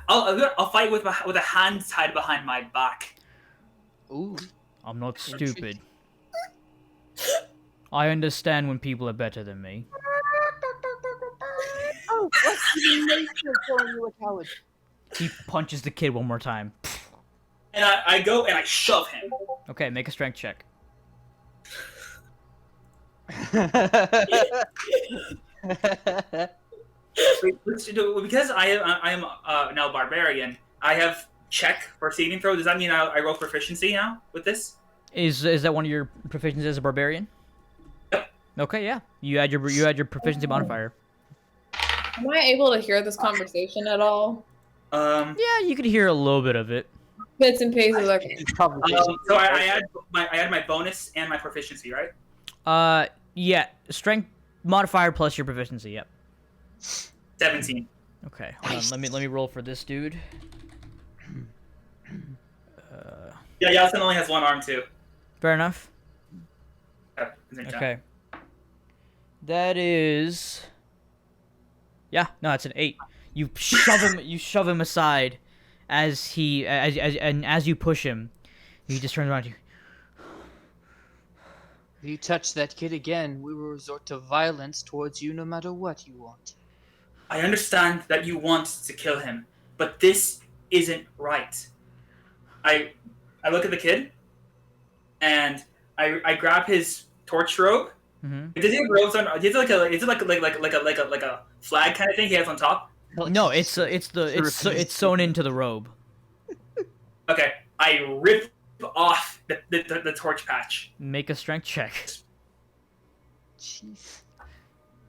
I'll fight with a hand tied behind my back. Ooh. I'm not stupid. I understand when people are better than me. Oh, what's the nature of calling you a coward? He punches the kid one more time. And I go and I shove him. Okay, make a strength check. Because I am now barbarian, I have check for saving throw. Does that mean I roll proficiency now with this? Is that one of your proficiencies as a barbarian? Yep. Okay, yeah. You add your proficiency modifier. Am I able to hear this conversation at all? Yeah, you could hear a little bit of it. Bits and pieces. Okay. So I add my bonus and my proficiency, right? Yeah, strength modifier plus your proficiency. Yep. 17. Okay, hold on. Let me roll for this dude. Yeah, Yasin only has one arm too. Fair enough. Okay. Okay. That is. Yeah, no, it's an 8. You shove him aside, as you push him, he just turns around to you. If you touch that kid again, we will resort to violence towards you no matter what you want. I understand that you want to kill him, but this isn't right. I look at the kid, and I grab his torch robe. Mm-hmm. Does he have robes on? Is it like a flag kind of thing he has on top? No, it's sewn into the robe. Okay, I rip off the torch patch. Make a strength check. Jeez.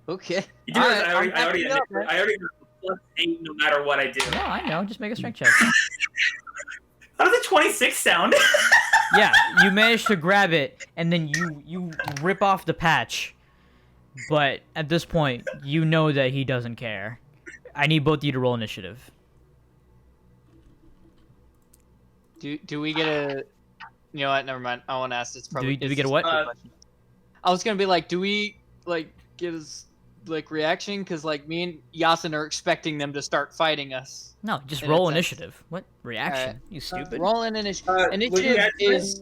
Okay. You do Alright, I already have +8 no matter what I do. No, I know. Just make a strength check. How does a 26 sound? Yeah, you manage to grab it, and then you rip off the patch. But at this point, you know that he doesn't care. I need both of you to roll initiative. Do we get a? You know what? Never mind. I want to ask this. Probably. Do we get a what? I was gonna be like, do we like get his like reaction? Because like me and Yasin are expecting them to start fighting us. No, just In roll a sense. initiative. What reaction? Alright. You stupid. Rolling initiative. Would you Initiative add is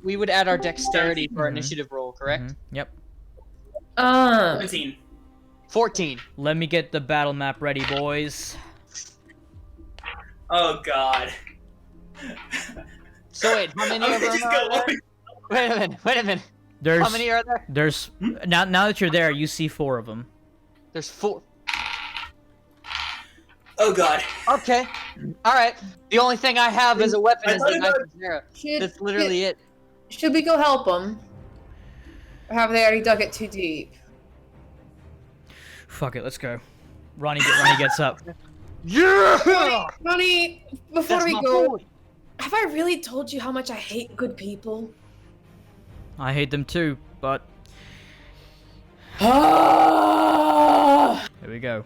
we would add our dexterity for our Mhm. initiative roll, correct? Mhm, yep. 17. 14. Let me get the battle map ready, boys. Oh god. So wait, how many of them Just are go there? on. Wait a minute. There's How many are there? there's now that you're there, you see 4 of them. There's 4. Oh god. Okay. All right. The only thing I have as a weapon I is thought the it knife was- of Zera. Should, That's literally it. should we go help them? Or have they already dug it too deep? Fuck it, let's go. Ronnie gets up. Yeah. Ronnie, before That's we my go, boy. have I really told you how much I hate good people? I hate them too, but Ah! here we go.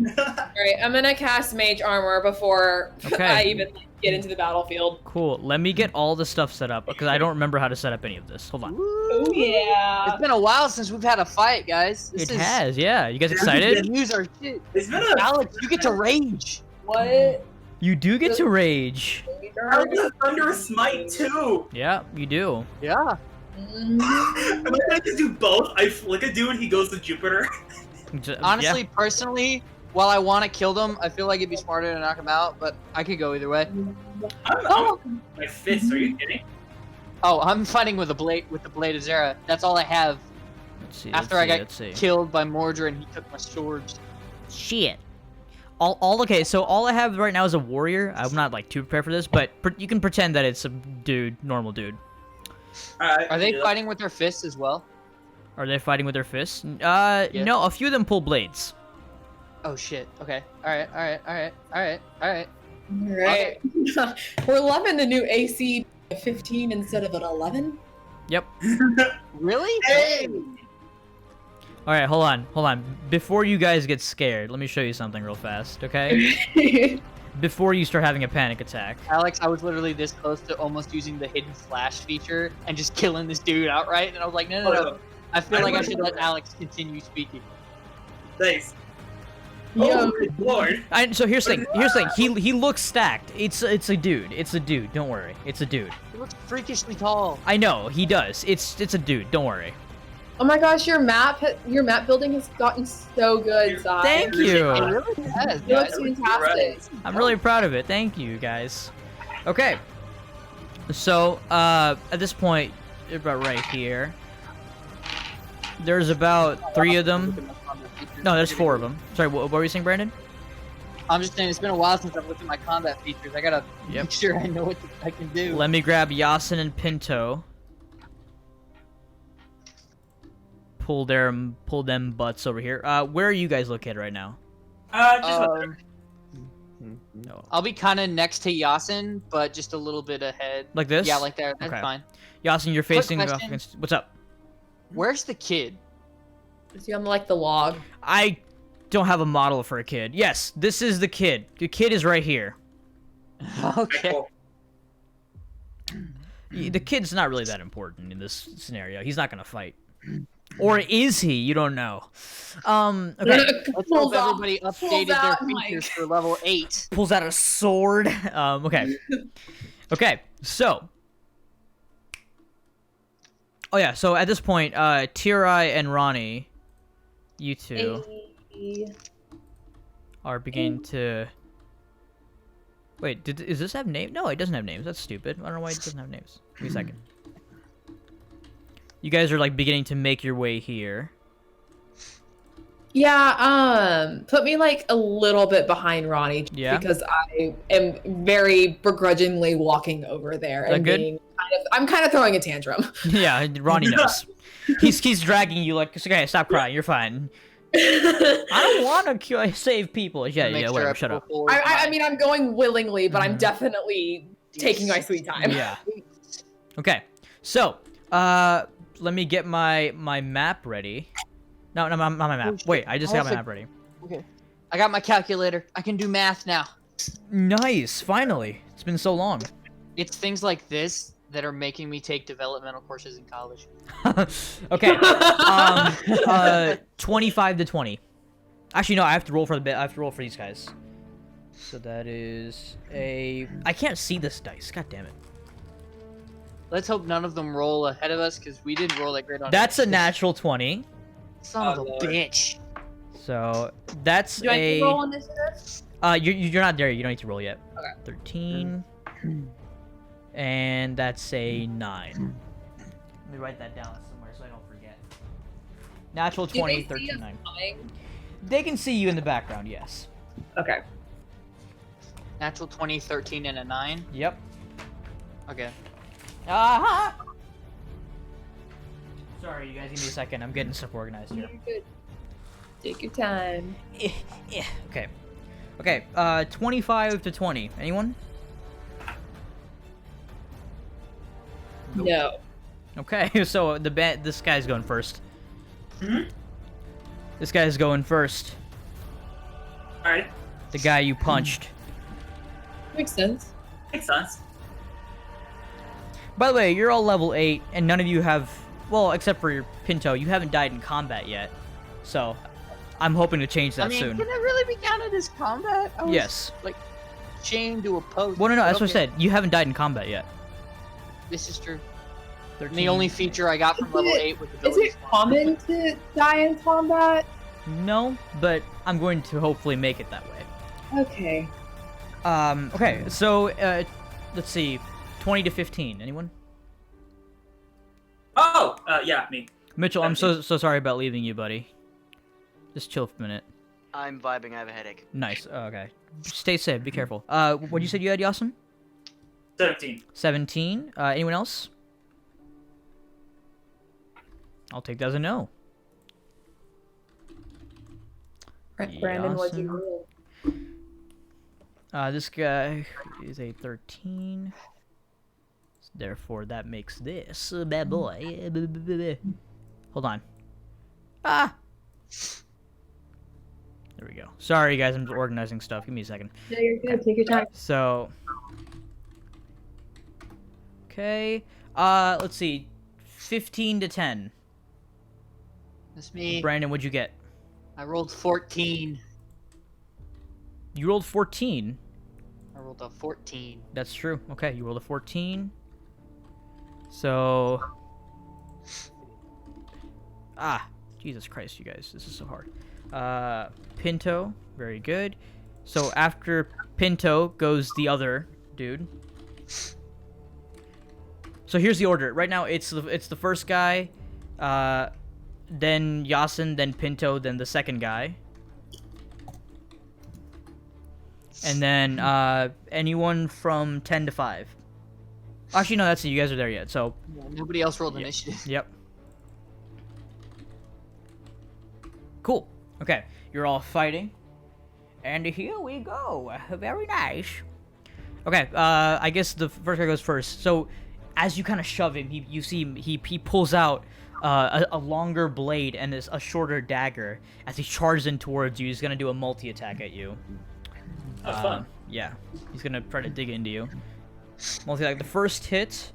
Alright, I'm gonna cast Mage Armor before Okay. I even get into the battlefield. Cool. Let me get all the stuff set up because I don't remember how to set up any of this. Hold on. Oh yeah. It's been a while since we've had a fight, guys. It has, yeah. You guys excited? Use our shit. It's been a Alex, you get to rage. What? You do get to rage. How about a thunderous smite too? Yeah, you do. Yeah. Am I gonna just do both? I flick a dude, he goes to Jupiter. Honestly, personally, while I want to kill them, I feel like it'd be smarter to knock them out, but I could go either way. I'm my fist, are you kidding? Oh, I'm fighting with the blade of Zera. That's all I have. Let's see. After let's see, I got let's see. killed by Mordred and he took my swords. Shit. Okay, so all I have right now is a warrior. I'm not like too prepared for this, but you can pretend that it's a dude, normal dude. Alright. Are they fighting with their fists as well? Are they fighting with their fists? Yeah. No, a few of them pull blades. Oh shit. Okay. Alright. Alright. We're loving the new AC 15 instead of an 11. Yep. Really? Hey! All right, hold on. Before you guys get scared, let me show you something real fast, okay? Before you start having a panic attack. Alex, I was literally this close to almost using the hidden flash feature and just killing this dude outright, and I was like, no. I feel like I should let Alex continue speaking. Thanks. Yo. Oh, good lord. So here's the thing. He looks stacked. It's a dude. It's a dude. Don't worry. It's a dude. He looks freakishly tall. I know he does. It's a dude. Don't worry. Oh my gosh, your map building has gotten so good, Sai. Thank It you. really has, It looks guys. fantastic. I'm really proud of it. Thank you guys. Okay. So at this point, about right here, there's about 3 of them. No, there's 4 of them. Sorry, what were you saying, Brandon? I'm just saying, it's been a while since I've looked at my combat features. I gotta Yep. make sure I know what I can do. Let me grab Yasin and Pinto. Pull them butts over here. Where are you guys located right now? Just No. I'll be kind of next to Yasin, but just a little bit ahead. Like this? Yeah, like there. That's Okay. fine. Yasin, you're Quick facing off question. against. What's up? Where's the kid? Is he on like the log? I don't have a model for a kid. Yes, this is the kid. The kid is right here. Okay. The kid's not really that important in this scenario. He's not gonna fight. Or is he? You don't know. Okay. Let's Pulls hope off- everybody pulls updated their out, features Mike. for level 8. Pulls out a sword. Okay. Okay. So. Oh yeah. So at this point, Tirai and Ronnie, you two are beginning to. Wait. Does this have names? No, it doesn't have names. That's stupid. I don't know why it doesn't have names. Give me a second. You guys are like beginning to make your way here. Yeah, put me like a little bit behind Ronnie Yeah. because I am very begrudgingly walking over there That and good? being I'm kind of throwing a tantrum. Yeah, Ronnie knows. He's dragging you like, okay, stop crying. You're fine. I don't want to save people. Yeah, Make yeah, sure whatever. I Shut up. pull forward I my- mean, I'm going willingly, but I'm Mhm. definitely taking my sweet time. Yeah. Okay. So, let me get my map ready. No, not my map. Oh, shit. Wait, I just got my Also- map ready. Okay. I got my calculator. I can do math now. Nice. Finally. It's been so long. It's things like this that are making me take developmental courses in college. Okay. 25 to 20. Actually, no. I have to roll for the bit. I have to roll for these guys. So that is a. I can't see this dice. God damn it. Let's hope none of them roll ahead of us because we didn't roll that great on. That's a initiative. natural 20. Son of a Lord. bitch. So that's Do I need a. to roll initiative? You're not there. You don't need to roll yet. Okay. 13. And that's a 9. Let me write that down somewhere so I don't forget. Natural Do they 20, see 13, us 9. coming? They can see you in the background, yes. Okay. Natural 20, 13, and a 9. Yep. Okay. Aha! Sorry, you guys, give me a second. I'm getting stuff organized here. You're good. Take your time. Okay. Okay, 25 to 20. Anyone? No. Okay, so this guy's going first. Mhm. This guy's going first. All right, The guy you punched. Makes sense. makes sense. By the way, you're all level 8, and none of you have, well, except for your Pinto, you haven't died in combat yet. So, I'm hoping to change that I mean, soon. can it really be counted as combat? I was, Yes. Like, chained to a post. Well, no, that's Okay. what I said. You haven't died in combat yet. This is true. 13. And the only feature I got from Is level it- 8 with Is abilities. it common to die in combat? No, but I'm going to hopefully make it that way. Okay. Okay, so, let's see. 20 to 15. Anyone? Oh, yeah, me. Mitchell, I'm so sorry about leaving you, buddy. Just chill for a minute. I'm vibing. I have a headache. Nice. Okay. Stay safe. Be careful. What you said you had, Yasin? 17. 17. Anyone else? I'll take that as a no. Brandon, what'd you Yasin. roll? This guy is a 13. Therefore, that makes this a bad boy. Hold on. Ah! There we go. Sorry, guys. I'm just organizing stuff. Give me a second. No, you're good. Take your time. So. Okay. Let's see. 15 to 10. That's me. Brandon, what'd you get? I rolled 14. You rolled 14. I rolled a 14. That's true. Okay, you rolled a 14. So. Jesus Christ, you guys. This is so hard. Pinto. Very good. So after Pinto goes the other dude. So here's the order. Right now, it's the first guy, then Yasin, then Pinto, then the second guy. And then anyone from 10 to 5. Actually, no, that's it. You guys are there yet. So, Yeah, nobody else rolled initiative. yep. Cool. Okay, you're all fighting. And here we go. Very nice. Okay, I guess the first guy goes first. So, as you kind of shove him, you see he pulls out a longer blade and a shorter dagger. As he charges in towards you, he's gonna do a multi-attack at you. That's fun. Yeah, he's gonna try to dig into you. Multi-attack. The first hit.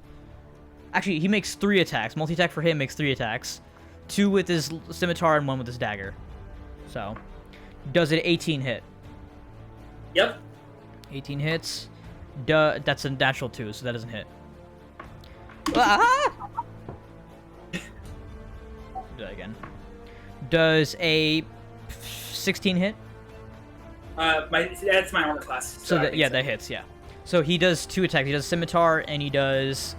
Actually, he makes 3 attacks. Multi-attack for him makes 3 attacks. 2 with his scimitar and 1 with his dagger. So, does it 18 hit? Yep. 18 hits. That's a natural 2, so that doesn't hit. Ah! Do that again. Does a 16 hit? That's my armor class. So I that, think yeah, so. that hits, yeah. So he does 2 attacks. He does scimitar and he does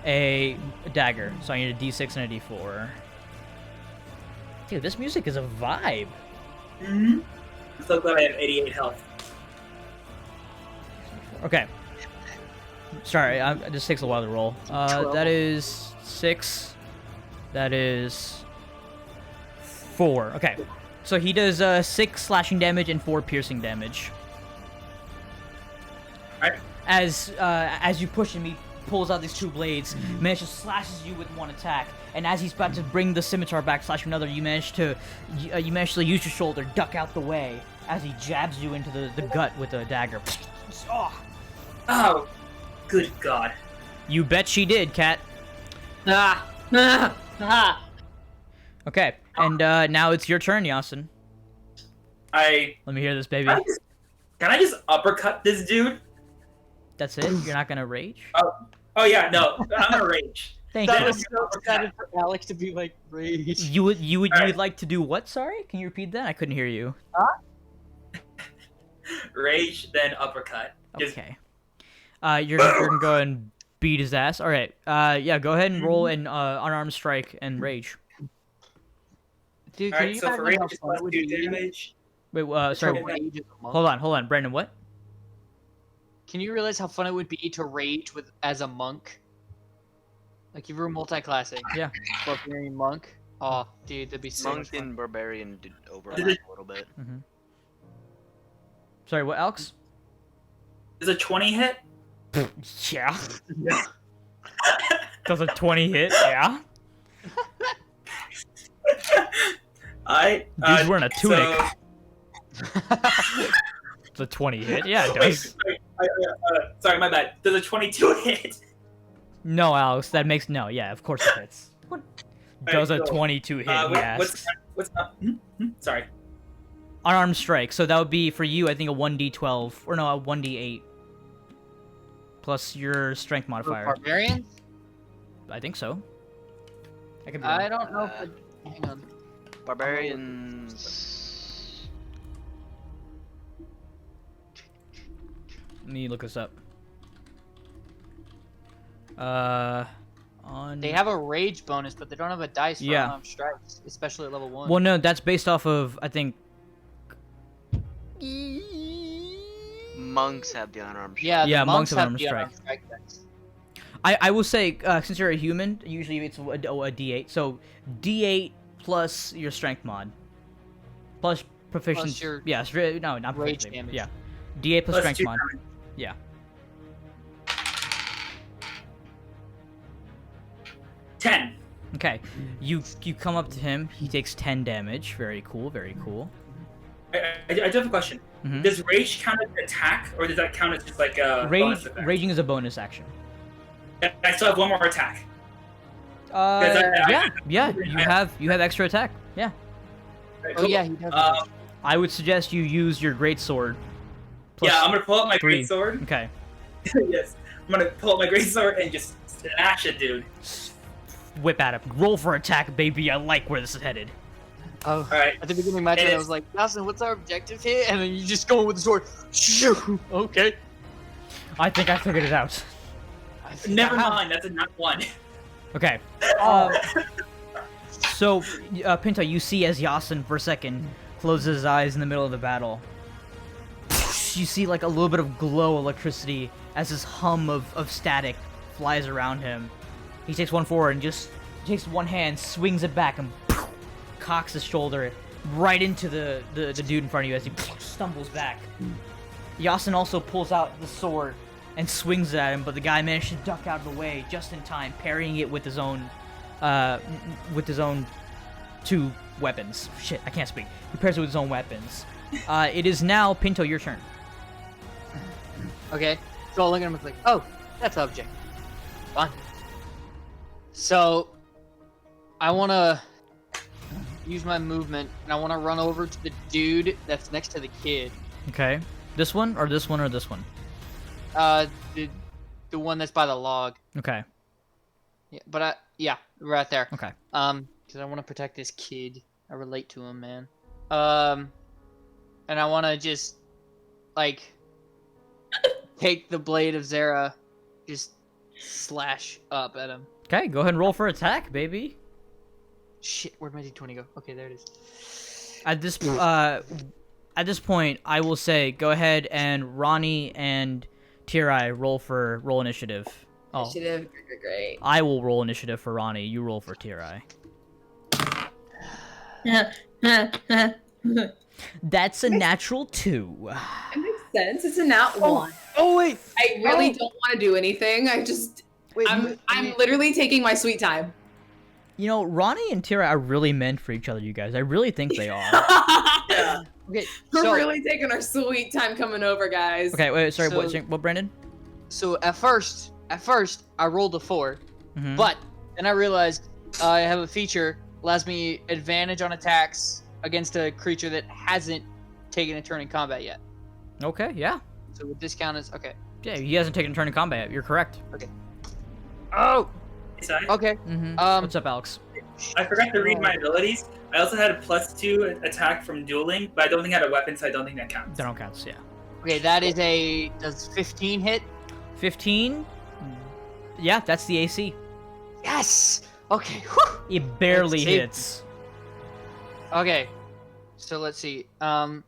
a dagger. So I need a d6 and a d4. Dude, this music is a vibe. I'm so glad I have 88 health. Okay. Sorry, it just takes a while to roll. That is 6. That is 4. Okay. So he does 6 slashing damage and 4 piercing damage. Alright. As you push him, he pulls out these 2 blades, manages to slashes you with 1 attack, and as he's about to bring the scimitar back, slash another, you manage to use your shoulder, duck out the way as he jabs you into the gut with a dagger. Oh, good God. You bet she did, Cat. Okay, and now it's your turn, Yasin. Let me hear this, baby. Can I just uppercut this dude? That's it? You're not gonna rage? Oh yeah, no, I'm gonna rage. Thank That you. was so excited for Alex to be like, rage. You would Alright. like to do what? Sorry, can you repeat that? I couldn't hear you. Rage, then uppercut. Just- Okay. You're gonna go and beat his ass. All right. Yeah. Go ahead and roll an unarmed strike and rage. Dude, All can right, you so for imagine rage, how it's fun plus it would 2 be damage. Wait. to Sorry. rage as a monk? Hold on, Brandon. What? Can you realize how fun it would be to rage as a monk? Like if you were multi-classing. Yeah. Barbarian monk. Oh, dude, that'd be so Monk much fun. and barbarian did overlap a little bit. Sorry. What, Alex? Does a 20 hit? Yeah. Does a 20 hit? Yeah. Dude's wearing a tunic. It's a 20 hit. Yeah, it does. Sorry, my bad. Does a 22 hit? No, Alex. That makes no. Yeah, of course it hits. What? Does a Alright, so, 22 hit? He asks. What's sorry. Unarmed strike. So that would be for you. I think a 1d12 or no, a 1d8 plus your strength For modifier. barbarian? I think so. I could be I wrong. don't know if hang on. Barbarians. Let me look this up. On. They have a rage bonus, but they don't have a dice for Yeah. unarmed strikes, especially at level 1. Well, no, that's based off of I think. Monks have the unarmed. Yeah, the Yeah, monks monks have have unarmed the strike. unarmed strike dice. I will say since you're a human, usually it's a D8. So D8 plus your strength mod, plus proficiency. Plus your yeah, no, not rage proficiency. damage. Yeah, D8 plus strength 2 mod. damage. Yeah. 10. Okay, you come up to him. He takes 10 damage. Very cool. Very cool. I do have a question. Mhm. Does rage count as an attack, or does that count as just like a bonus effect? Raging is a bonus action. I still have one more attack. Yeah. You have extra attack. Yeah. Right, Oh cool. yeah, he does. I would suggest you use your great sword. plus Yeah, I'm gonna pull out my 3. great sword. Okay. Yes, I'm gonna pull out my great sword and just smash it, dude. Whip at him. Roll for attack, baby. I like where this is headed. Oh, All right. at the beginning of my turn, I was like, Dawson, what's our objective here? And then you just go in with the sword. Shoo! Okay. I think I figured it out. Never mind. That's a not 1. Okay. So, Pinto, you see as Yasin for a second closes his eyes in the middle of the battle. You see like a little bit of glow electricity as this hum of static flies around him. He takes one forward and just takes one hand, swings it back, and cocks his shoulder right into the dude in front of you as he stumbles back. Yasin also pulls out the sword and swings at him, but the guy managed to duck out of the way just in time, parrying it with his own 2 weapons. Shit, I can't speak. He parries it with his own weapons. It is now Pinto, your turn. Okay. So I'll look at him and like, oh, that's object. Fine. So I want to use my movement and I want to run over to the dude that's next to the kid. Okay. This one or this one or this one? The one that's by the log. Okay. Yeah, but yeah, right there. Okay. Because I want to protect this kid. I relate to him, man. And I want to just like take the blade of Zera, just slash up at him. Okay, go ahead and roll for attack, baby. Shit, where'd my d20 go? Okay, there it is. At this point, I will say go ahead and Ronnie and Tirai roll initiative. Oh, Initiative, great. I will roll initiative for Ronnie. You roll for Tirai. That's a natural 2. It makes sense. It's a nat 1. Oh wait. I really don't want to do anything. I'm literally taking my sweet time. You know, Ronnie and Tirai are really meant for each other, you guys. I really think they are. Yeah. Okay. We're So, really taking our sweet time coming over, guys. Okay, wait, sorry, So- what, Brandon? so at first I rolled a 4, Mhm. but then I realized I have a feature allows me advantage on attacks against a creature that hasn't taken a turn in combat yet. Okay, yeah. So with this count as okay. Yeah, he hasn't taken a turn in combat yet. You're correct. Oh. So Okay. Mm-hmm. Um, What's up, Alex? I forgot to read my abilities. I also had a +2 attack from dueling, but I don't think I had a weapon, so I don't think that counts. That don't count, yeah. Okay, does 15 hit? 15? Yeah, that's the AC. Yes. Okay. Whew. It barely Let's see. hits. Okay. So let's see. And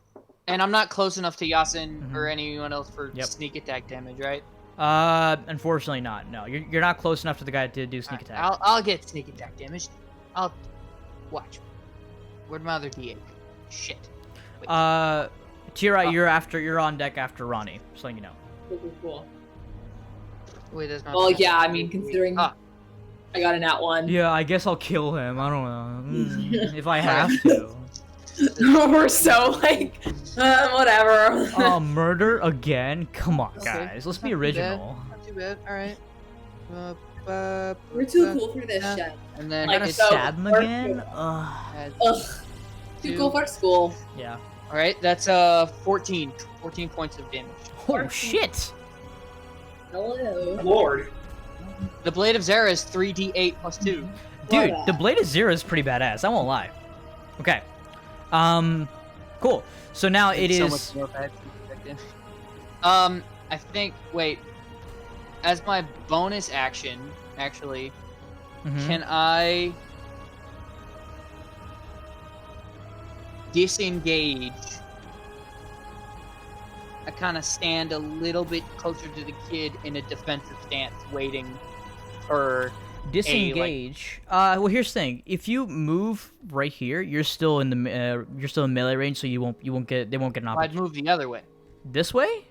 I'm not close enough to Yasin or anyone else for Yep. sneak attack damage, right? Unfortunately not. No, you're not close enough to the guy to do sneak attack. I'll get sneak attack damage. I'll watch. Where'd my other D8? Shit. Wait. Tirai, Oh. you're on deck after Ronnie, so you know. Cool. Wait, that's not. Well, yeah, I mean, considering Ah. I got a nat 1. Yeah, I guess I'll kill him. I don't know. If I have to. We're so like, whatever. Oh, murder again? Come on, Okay. guys. Let's be Not too original. Not too bad. All right. We're too cool for this shit. And then I gotta it's so- stab him we're- again? Ugh. Ugh. Too cool for school. Yeah. all right. That's 14 points of damage. Oh, shit! Hello. Lord. The Blade of Zera is 3d8 plus 2. Dude, What? the Blade of Zero is pretty badass. I won't lie. Okay. Cool. So now it So is... much more bad effective. I think. Wait. As my bonus action, actually, Mhm. can I disengage? I kind of stand a little bit closer to the kid in a defensive stance, waiting for. Disengage. Well, here's the thing. If you move right here, you're still in the you're still in melee range, so they won't get an I'd opportunity. move the other way. This way?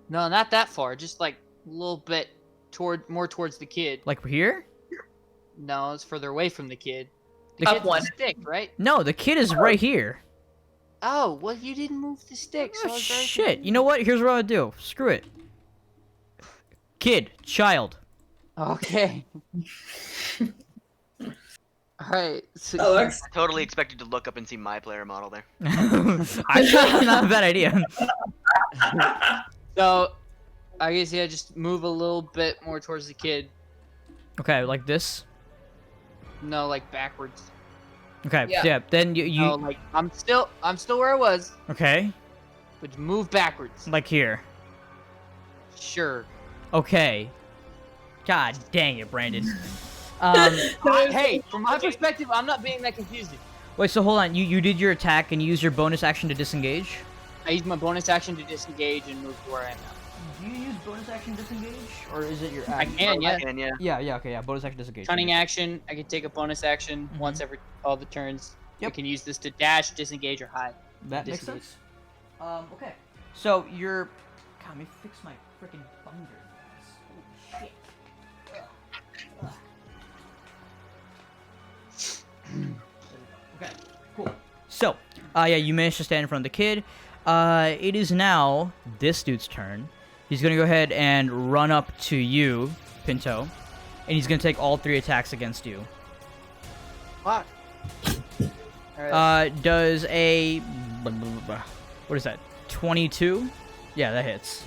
No, not that far. Just like a little bit more towards the kid. Like here? No, it's further away from the kid. The Up kid- one. Stick, right? No, the kid is right here. Oh, well, you didn't move the stick. So Oh, I was very shit. confused. You know what? Here's what I'll do. Screw it. Kid. Child. Okay. Alright. So, Alex. I totally expected to look up and see my player model there. Actually, not a bad idea. so, I guess, yeah, just move a little bit more towards the kid. Okay, like this. No, like backwards. Okay, Yeah. yeah. Then you No, like, I'm still where I was, okay, but move backwards. like here. Sure. Okay. God dang it, Brandon. Hey, from my perspective, I'm not being that confusing. Wait. So hold on. You did your attack and you used your bonus action to disengage. I used my bonus action to disengage and move to where I am now. Do you use bonus action disengage, or is it your I can, yeah. And yeah. Yeah. Okay. Yeah. Bonus action disengage. Cunning action, I can take a bonus action Mhm. once every all the turns. I Yep. can use this to dash, disengage, or hide. That makes disengage. sense. Okay. So you're. God, let me fix my freaking binder. Holy shit. Ugh. Okay. Cool. So, yeah, you managed to stand in front of the kid. It is now this dude's turn. He's gonna go ahead and run up to you, Pinto, and he's gonna take all 3 attacks against you. Fuck. Alright. Does a what is that? 22? Yeah, that hits.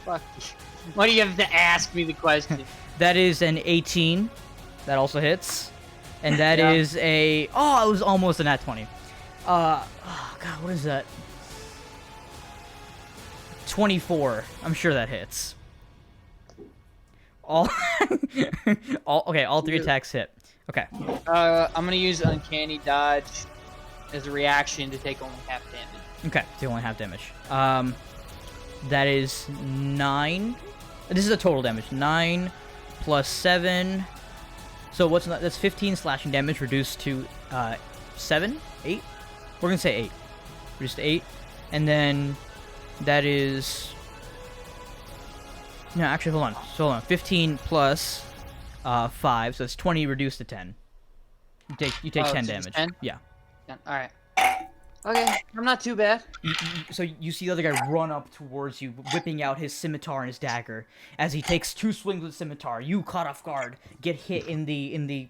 Fuck. Why do you have to ask me the question? That is an 18. That also hits. And that Yeah. is a it was almost a nat 20. Oh god, what is that? 24. I'm sure that hits. All all 3 attacks hit. Okay. I'm gonna use uncanny dodge as a reaction to take only half damage. Okay, they only half damage. That is 9. This is a total damage. 9 plus 7. So that's 15 slashing damage reduced to 7, 8. We're gonna say 8. Reduced to 8, and then that is. No, actually, hold on. So hold on. 15 plus 5, so it's 20 reduced to 10. You take 10 so it's damage. 10? Yeah. All right. Okay, I'm not too bad. So you see the other guy run up towards you, whipping out his scimitar and his dagger. As he takes 2 swings with the scimitar, you caught off guard, get hit in the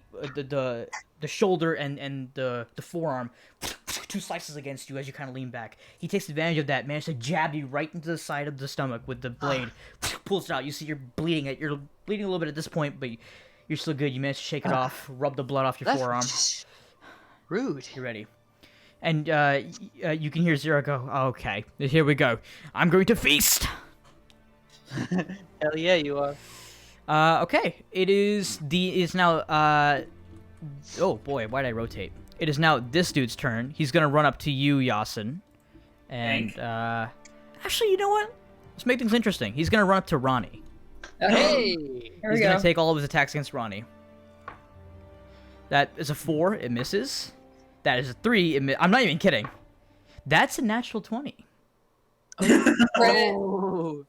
shoulder and the forearm. 2 slices against you as you kind of lean back. He takes advantage of that, managed to jab you right into the side of the stomach with the blade. Pulls it out. You see you're bleeding a little bit at this point, but you're still good. You managed to shake it off, rub the blood off your That's forearm. just rude. You're ready. And you can hear Zero go, okay, here we go. I'm going to feast. Hell yeah, you are. Okay, it's now, oh boy, why did I rotate? It is now this dude's turn. He's gonna run up to you, Yasin. And, actually, you know what? Let's make things interesting. He's gonna run up to Ronnie. Hey! Here we He's go. gonna take all of his attacks against Ronnie. That is a 4, it misses. That is a 3, I'm not even kidding. That's a natural 20. Oh,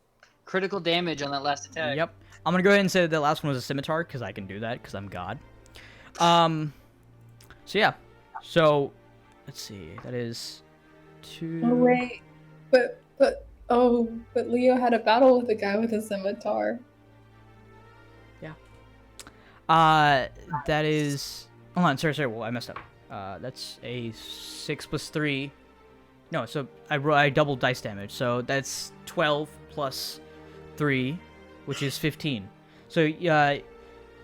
critical damage on that last attack. Yep. I'm gonna go ahead and say that the last one was a scimitar, because I can do that, because I'm God. So yeah. So, let's see. That is 2... Oh wait, but Leo had a battle with a guy with a scimitar. That is... Hold on, sorry, well, I messed up. That's a 6 plus 3. No, so I doubled dice damage, so that's 12 plus 3, which is 15. So,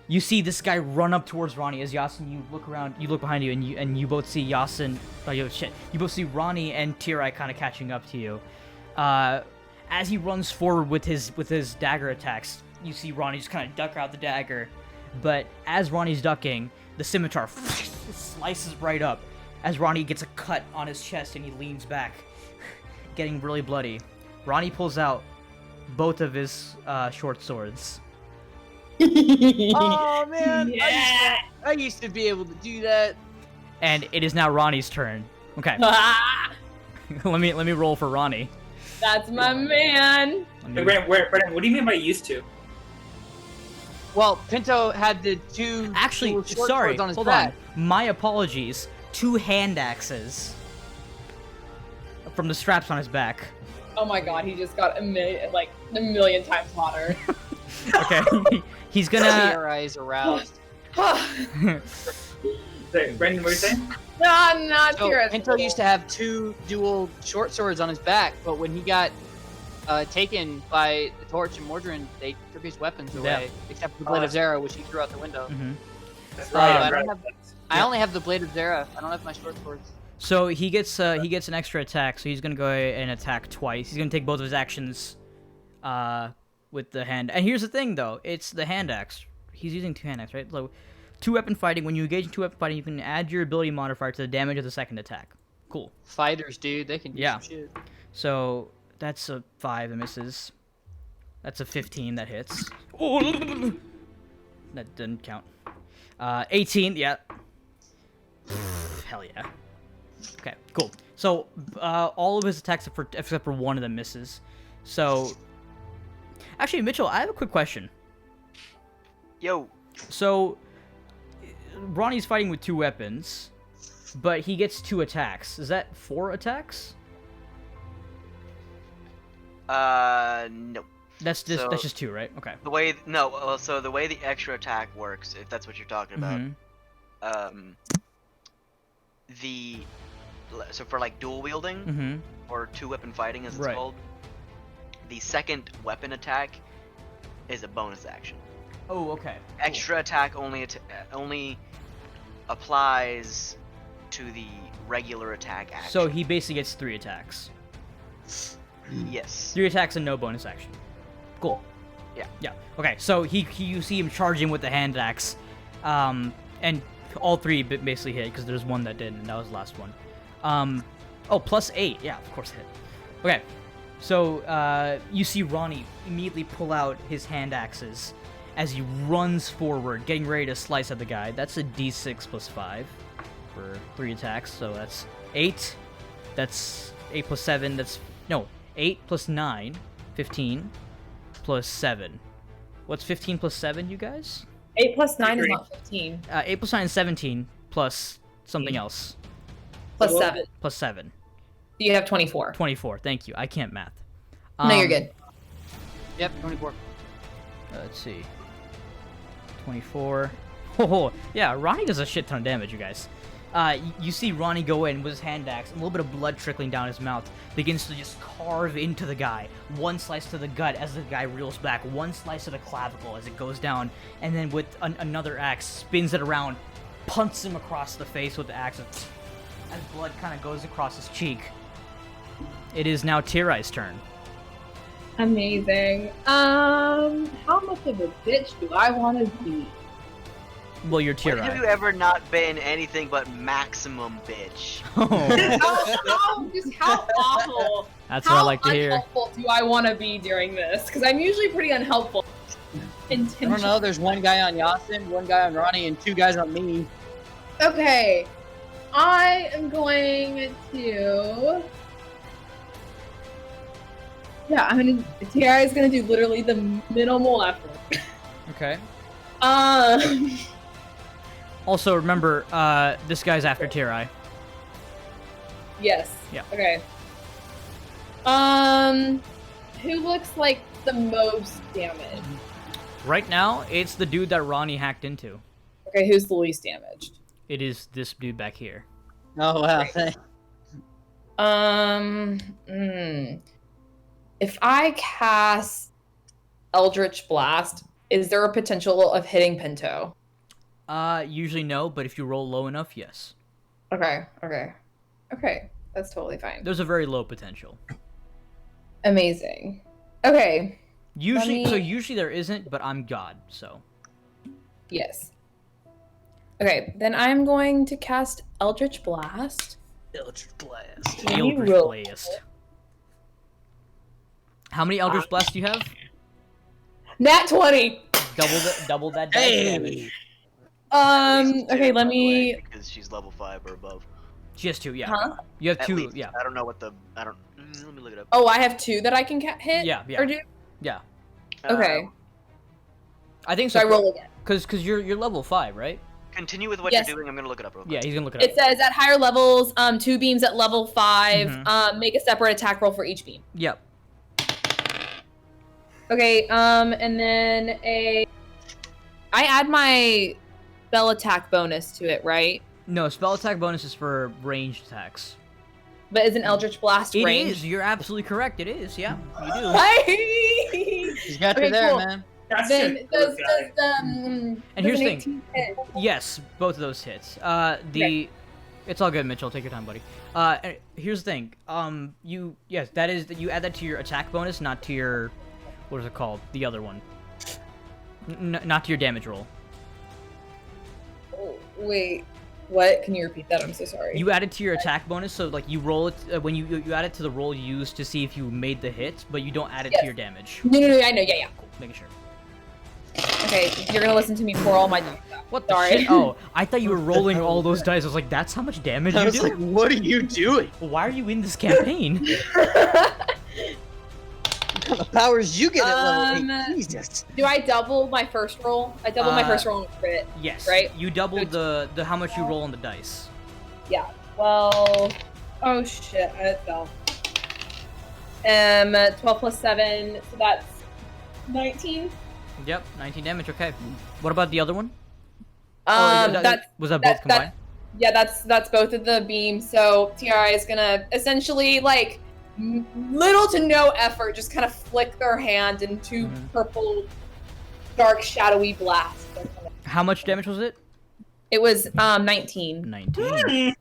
you see this guy run up towards Ronnie as Yasin, you look around, you look behind you, and you both see Yasin, you both see Ronnie and Tirai kind of catching up to you. As he runs forward with his dagger attacks, you see Ronnie just kind of duck out the dagger, but as Ronnie's ducking, the scimitar slices right up as Ronnie gets a cut on his chest and he leans back, getting really bloody. Ronnie pulls out both of his short swords. Oh man! Yeah. I used to be able to do that. And it is now Ronnie's turn. Okay, Ah, let me roll for Ronnie. that's my man. Hey, Brandon, what do you mean by used to? Well, Pinto had the 2 Actually, short sorry, swords on his hold back. on. My apologies. 2 hand axes from the straps on his back. Oh my god, he just got a million times hotter. Okay, he's gonna. Your eyes aroused. Sorry, Brandon, what are you saying? No, I'm not So serious. Pinto used to have 2 dual short swords on his back, but when he got taken by the Torch and Mordrin, they took his weapons away, except for the Blade of Zera, which he threw out the window. Mhm. That's right. I only have the Blade of Zera. I don't have my short swords. So he gets an extra attack. So he's gonna go and attack twice. He's gonna take both of his actions, with the hand. And here's the thing, though. It's the hand axe. He's using 2 hand axe, right? So, 2-weapon fighting. When you engage in 2-weapon fighting, you can add your ability modifier to the damage of the second attack. Cool. Fighters, dude, they can do Yeah. some shit. So that's a 5 that misses. That's a 15 that hits. That didn't count. 18, yeah. Hell yeah. Okay, cool. So all of his attacks except for one of them misses. So actually, Mitchell, I have a quick question. Yo, So Ronnie's fighting with 2 weapons, but he gets 2 attacks. Is that 4 attacks? no. That's just 2, right? Okay. The way so the way the extra attack works, if that's what you're talking about, Mhm. so for like dual wielding Mhm. or 2-weapon fighting, as it's Right. called, the second weapon attack is a bonus action. Oh, okay. Cool. Extra attack only applies to the regular attack action. So he basically gets 3 attacks. Yes. 3 attacks and no bonus action. Cool. Yeah. Yeah. Okay. So you see him charging with the hand axe, and all 3 basically hit because there's one that didn't, and that was the last one. Oh, +8. Yeah, of course it hit. Okay. So, you see Ronnie immediately pull out his hand axes as he runs forward, getting ready to slice at the guy. That's a d6 + 5 for 3 attacks, so that's 8. That's 8 + 7, no, 8 + 9, 15, + 7. What's 15 + 7, you guys? 8 + 9 is not 15. 8 + 9 is 17, plus something else. Plus 7. Plus 7. You have 24. 24, thank you. I can't math. No, you're good. Yep, 24. Let's see. 24. Oh, yeah, Ronnie does a shit ton of damage, you guys. You see Ronnie go in with his hand axe, and a little bit of blood trickling down his mouth, begins to just carve into the guy. One slice to the gut as the guy reels back, one slice to the clavicle as it goes down, and then with another axe, spins it around, punts him across the face with the axe, as blood kind of goes across his cheek. It is now Tirai's turn. Amazing. How much of a bitch do I want to be? Well, you're When have you Tirai. ever not been anything but maximum bitch? Oh, Just how awful. that's what I like to hear. How unhelpful do I want to be during this? Because I'm usually pretty unhelpful. I don't know. There's one guy on Yasin, one guy on Ronnie, and 2 guys on me. Okay. I am going to... Yeah, Tiara is gonna do literally the minimal effort. Okay. Um... Also, remember, this guy's after Tirai. Yes. Yeah. Okay. Who looks like the most damaged? Right now, it's the dude that Ronnie hacked into. Okay, who's the least damaged? It is this dude back here. Oh, wow. Thanks. If I cast Eldritch Blast, is there a potential of hitting Pinto? Usually no, but if you roll low enough, yes. Okay. That's totally fine. There's a very low potential. Amazing. Okay. Usually there isn't, but I'm God, so. Yes. Okay, then I'm going to cast Eldritch Blast. Eldritch Blast. Can you Eldritch roll? Blast. How many Eldritch Blasts do you have? Nat 20! Double that damage. Okay, let me... Because she's level 5 or above. She has 2, yeah. Huh? You have At 2, least. yeah. I don't know what the... let me look it up. Oh, I have 2 that I can hit? Yeah. Or do? Yeah. Okay. I think So so. I roll again. Because you're level 5, right? Continue with what Yes. you're doing. I'm gonna look it up real quick. Yeah, he's gonna look it up. It says at higher levels, 2 beams at level 5, Mhm. make a separate attack roll for each beam. Yep. Okay, and then I add my spell attack bonus to it, right? No, spell attack bonus is for ranged attacks. But is an Eldritch Blast It range? is. You're absolutely correct. It is. Yeah, you do. Right? He's got Okay, you there, cool. man. That's Then it. does And here's the thing. 18 hit? Yes, both of those hits. It's all good, Mitchell. Take your time, buddy. Here's the thing. You add that to your attack bonus, not to your, what is it called? The other one. Not to your damage roll. Oh, wait, what? Can you repeat that? I'm so sorry. You add it to your attack bonus, so like you roll it when you add it to the roll you use to see if you made the hit, but you don't add it Yes. to your damage. No, I know. Yeah. Cool. Making sure. Okay, you're gonna listen to me pour all my. What the Sorry. shit? Oh, I thought you were rolling all those dice. I was like, that's how much damage I you was do? like, what are you doing? Why are you in this campaign? What kind of powers you get at level 8? Um, Jesus. Do I double my first roll? I double my first roll and crit. Yes. Right? You doubled the how much you roll on the dice. Yeah. Well. Oh shit! I fell. 12 plus 7, so that's 19. Yep, 19 damage. Okay. What about the other one? Was that both that- combined? Yeah, that's both of the beams. So TRI is gonna essentially like little to no effort, just kind of flick their hand into Mhm. purple, dark, shadowy blast. How much damage was it? It was 19. 19.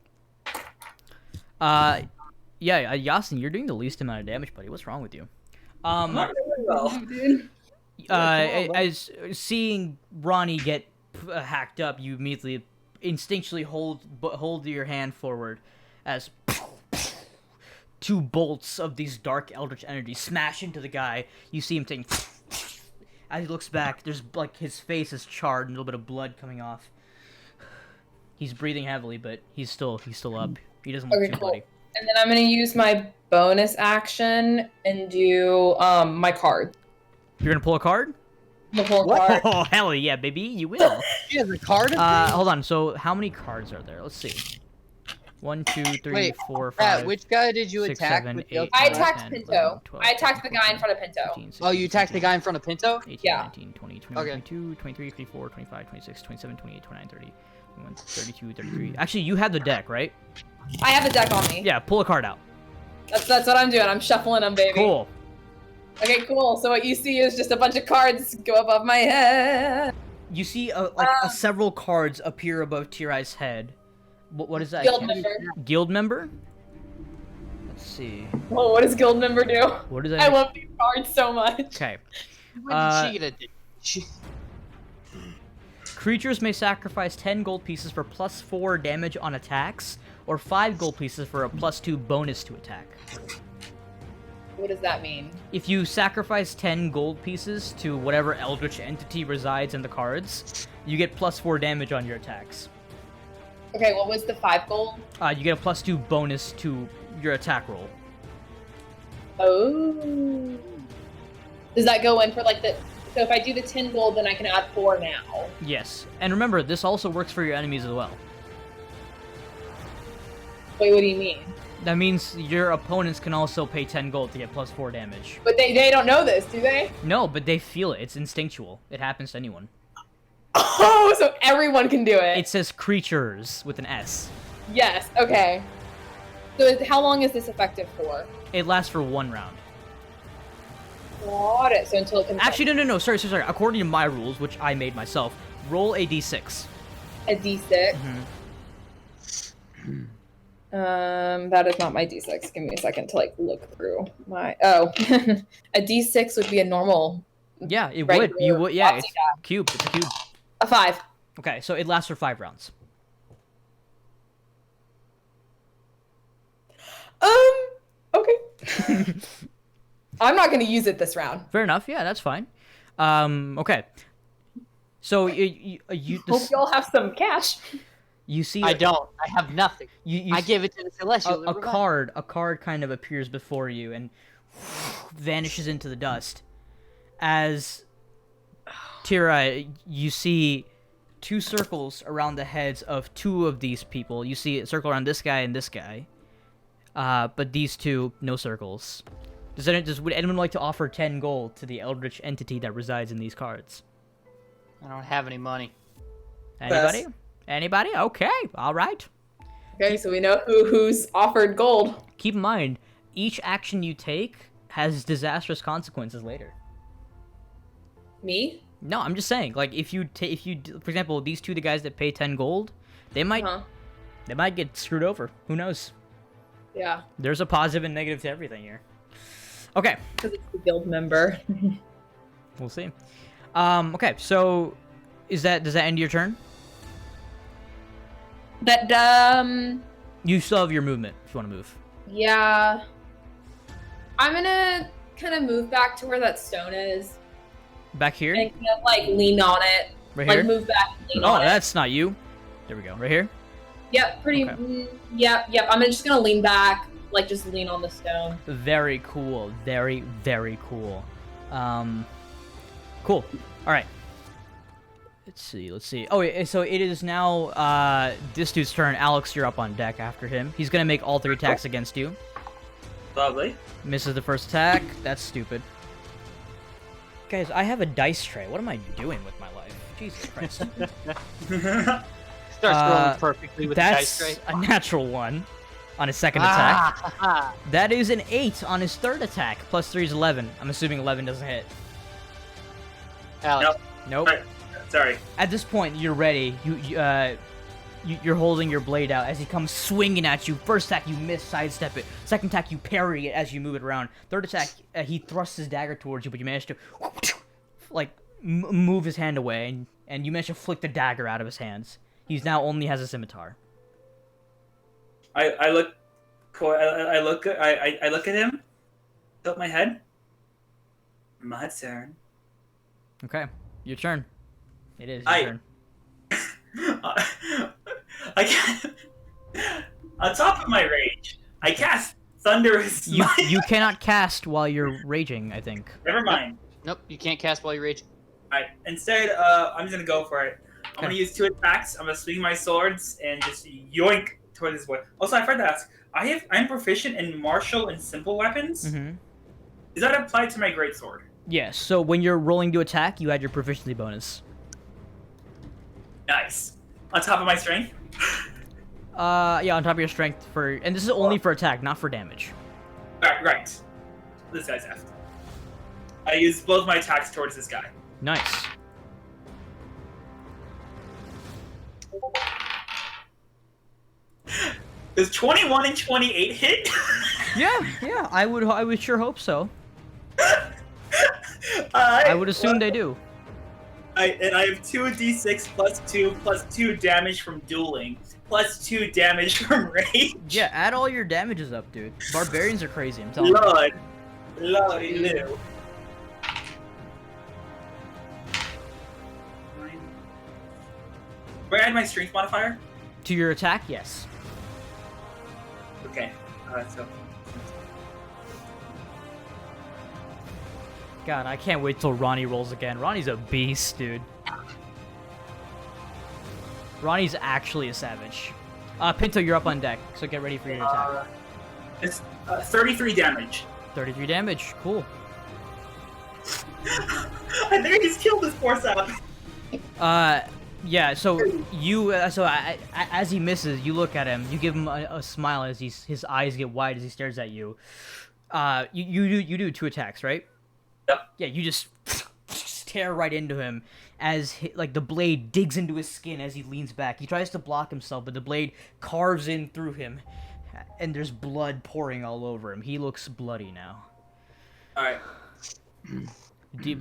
Yeah, Yasin, you're doing the least amount of damage, buddy. What's wrong with you? Not really well. Dude. As seeing Ronnie get hacked up, you immediately instinctually hold your hand forward as 2 bolts of these dark eldritch energies smash into the guy. You see him taking. As he looks back, there's like his face is charred and a little bit of blood coming off. He's breathing heavily, but he's still up. He doesn't look too bloody. And then I'm gonna use my bonus action and do my card. You're gonna pull a card? The full card. Oh, hell yeah, baby, you will. She has a card. Hold on. So how many cards are there? Let's see. 1, 2, 3, Wait, 4, 5. Pat, which guy did you 6, attack? 7, with 8, I 9, attacked 10, Pinto. 11, 12, I attacked the guy in 14, front of Pinto. 15, 16, Oh, you attacked the 17, guy in front of Pinto? 18, Yeah. 19, 20, 21, Okay. 22, 23, 24, 25, 26, 27, 28, 29, 30, 31, 32, 33. Actually, you have the deck, right? I have a deck on me. Yeah, pull a card out. That's what I'm doing. I'm shuffling them, baby. Cool. Okay, cool. So what you see is just a bunch of cards go above my head. You see several cards appear above Tirai's head. What is that? Guild member. Guild member? Let's see. Oh, what does guild member do? What does that? I love these cards so much. Okay. When did she get a? She... Creatures may sacrifice 10 gold pieces for +4 damage on attacks, or 5 gold pieces for a +2 bonus to attack. What does that mean? If you sacrifice 10 gold pieces to whatever eldritch entity resides in the cards, you get +4 damage on your attacks. Okay, what was the 5 gold? You get a +2 bonus to your attack roll. Oh. Does that go in for like the... So if I do the 10 gold, then I can add 4 now. Yes. And remember, this also works for your enemies as well. Wait, what do you mean? That means your opponents can also pay 10 gold to get +4 damage. But they don't know this, do they? No, but they feel it. It's instinctual. It happens to anyone. Oh, so everyone can do it. It says creatures with an S. Yes, okay. So how long is this effective for? It lasts for 1 round. Got it. So until it comes Actually, no. Sorry. According to my rules, which I made myself, roll a d6. a d6. That is not my d6. Give me a second to like look through my. Oh, a d6 would be a normal. Yeah, it regular would. You would. Yeah, it's Foxy die. cube. It's a cube. A 5. Okay, so it lasts for 5 rounds. Okay. I'm not gonna use it this round. Fair enough. Yeah, that's fine. Okay. So you Hope y'all have some cash. you see. I don't. I have nothing. You I give it to the Celestial. a card kind of appears before you and vanishes into the dust. As Tirai, you see 2 circles around the heads of 2 of these people. You see a circle around this guy and this guy. But these 2, no circles. Would anyone like to offer 10 gold to the eldritch entity that resides in these cards? I don't have any money. Anybody? Anybody? Okay, all right. Okay, so we know who's offered gold. Keep in mind, each action you take has disastrous consequences later. Me? No, I'm just saying, like, if you, for example, these 2, the guys that pay 10 gold, they might get screwed over. Who knows? Yeah. There's a positive and negative to everything here. Okay. Because it's the guild member. We'll see. Okay, so does that end your turn? You still have your movement if you want to move. Yeah. I'm gonna kind of move back to where that stone is. Back here? And kind of like lean on it. Right Like here? move back and lean Oh, on it. that's not you. There we go. Right here? Yep, pretty. Okay. Yep. I'm just gonna lean back, like just lean on the stone. Very cool. Very, very cool. Cool. All right. Let's see. Oh, so it is now this dude's turn. Alex, you're up on deck after him. He's gonna make all 3 attacks against you. Lovely. Misses the first attack. That's stupid. Guys, I have a dice tray. What am I doing with my life? Jesus Christ. Starts rolling perfectly with the dice That's tray. a natural 1 on his second attack. That is an 8 on his third attack. +3 is 11. I'm assuming 11 doesn't hit. Alex. Nope. Alright, sorry. At this point, you're ready. You're holding your blade out as he comes swinging at you. First attack, you miss, sidestep it. Second attack, you parry it as you move it around. Third attack, he thrusts his dagger towards you, but you manage to like move his hand away, and you manage to flick the dagger out of his hands. He's now only has a scimitar. I look, I look at him, tilt my head. My turn. Okay, your turn. It is your turn. I can't. On top of my rage, I cast Thunderous Smite. You cannot cast while you're raging, I think. Never mind. Nope, you can't cast while you rage. Alright, instead, I'm just gonna go for it. I'm Okay. gonna use 2 attacks. I'm gonna swing my swords and just yoink toward this boy. Also, I forgot to ask. I'm proficient in martial and simple weapons. Mm-hmm. Is that applied to my greatsword? Yes. So when you're rolling to attack, you add your proficiency bonus. Nice. On top of my strength. Yeah, on top of your strength and this is only for attack, not for damage. Right. This guy's effed. I use both my attacks towards this guy. Nice. Does 21 and 28 hit? Yeah. I would sure hope so. I I would assume they do. I have 2d6 plus 2 damage from dueling, plus 2 damage from rage. Yeah, add all your damages up, dude. Barbarians are crazy, I'm telling you. Lordy Lou. Do I add my strength modifier? To your attack, yes. Okay. So. God, I can't wait till Ronnie rolls again. Ronnie's a beast, dude. Ronnie's actually a savage. Pinto, you're up on deck, so get ready for your attack. It's 33 damage. 33 damage, cool. I think I just killed this poor sap. Yeah, so as he misses, you look at him, you give him a smile as his eyes get wide as he stares at you. You do 2 attacks, right? Yep. Yeah, you just stare right into him as the blade digs into his skin as he leans back. He tries to block himself, but the blade carves in through him, and there's blood pouring all over him. He looks bloody now. Alright.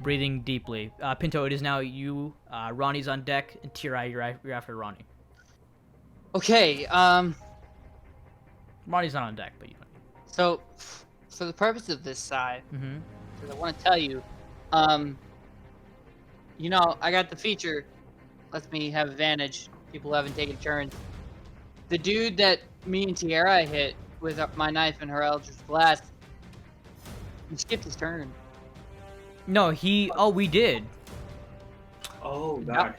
Breathing deeply. Pinto, it is now you. Ronnie's on deck, and Tirai, you're after Ronnie. Okay, Ronnie's not on deck, but you. so for the purpose of this side, Mm-hmm. because I want to tell you, you know, I got the feature, lets me have advantage. People haven't taken turns. The dude that me and Tiara hit with my knife and her Eldritch Blast, he skipped his turn. No, we did. Oh god.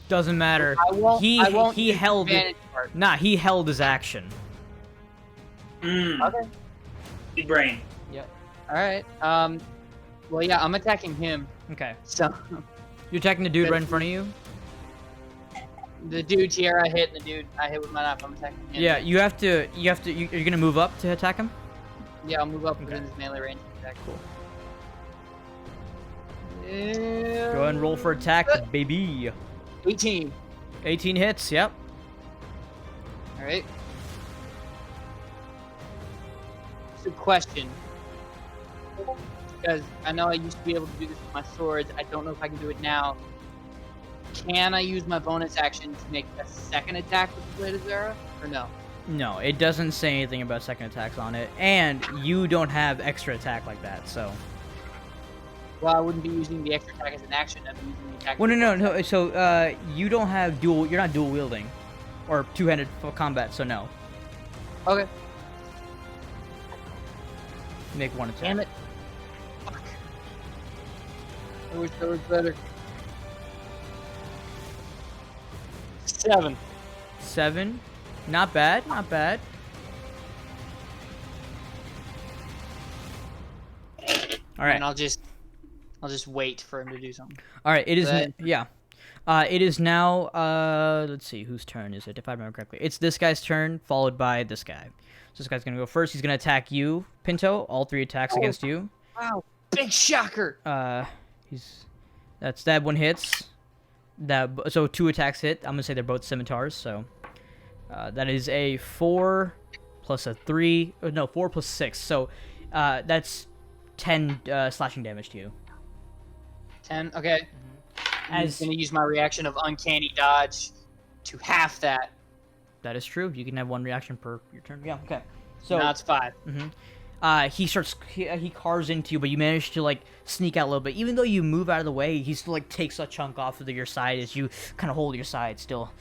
Doesn't matter. I won't. He use held the it. advantage part. Nah, he held his action. Okay. Big brain. All right. Well, yeah, I'm attacking him. Okay. So You're attacking the dude right in front of you? the dude Tiara hit, and the dude I hit with my knife, I'm attacking him. Yeah, you're gonna move up to attack him? Yeah, I'll move up Okay. within his melee range. Attack. Cool. Yeah. Go ahead and roll for attack, baby. 18. 18 hits, yep. All right. So, question. Because I know I used to be able to do this with my swords. I don't know if I can do it now. Can I use my bonus action to make a second attack with the Blade of Zera? Or no? No, it doesn't say anything about second attacks on it, and you don't have extra attack like that, so. Well, I wouldn't be using the extra attack as an action. I'd be using the attack. Well, no. So, you don't have you're not dual wielding, or two-handed for combat, so no. Okay. Make one attack. Damn it. Fuck. I wish that was better. 7. 7. Not bad, not bad. All right. And I'll just wait for him to do something. All right, it is But- yeah. It is now let's see, whose turn is it if I remember correctly. It's this guy's turn followed by this guy. So this guy's going to go first. He's going to attack you, Pinto. All 3 attacks against you. Wow. Big shocker. That one hits. So 2 attacks hit. I'm going to say they're both scimitars, so that is a 4 plus a 3. No, 4 plus 6. So that's 10 slashing damage to you. 10. Okay. I'm As gonna use my reaction of uncanny dodge to half that. That is true. You can have 1 reaction per your turn. Yeah. Okay. So Now it's 5. he carves into you, but you manage to like sneak out a little bit. Even though you move out of the way, he still like takes a chunk off of your side as you kind of hold your side still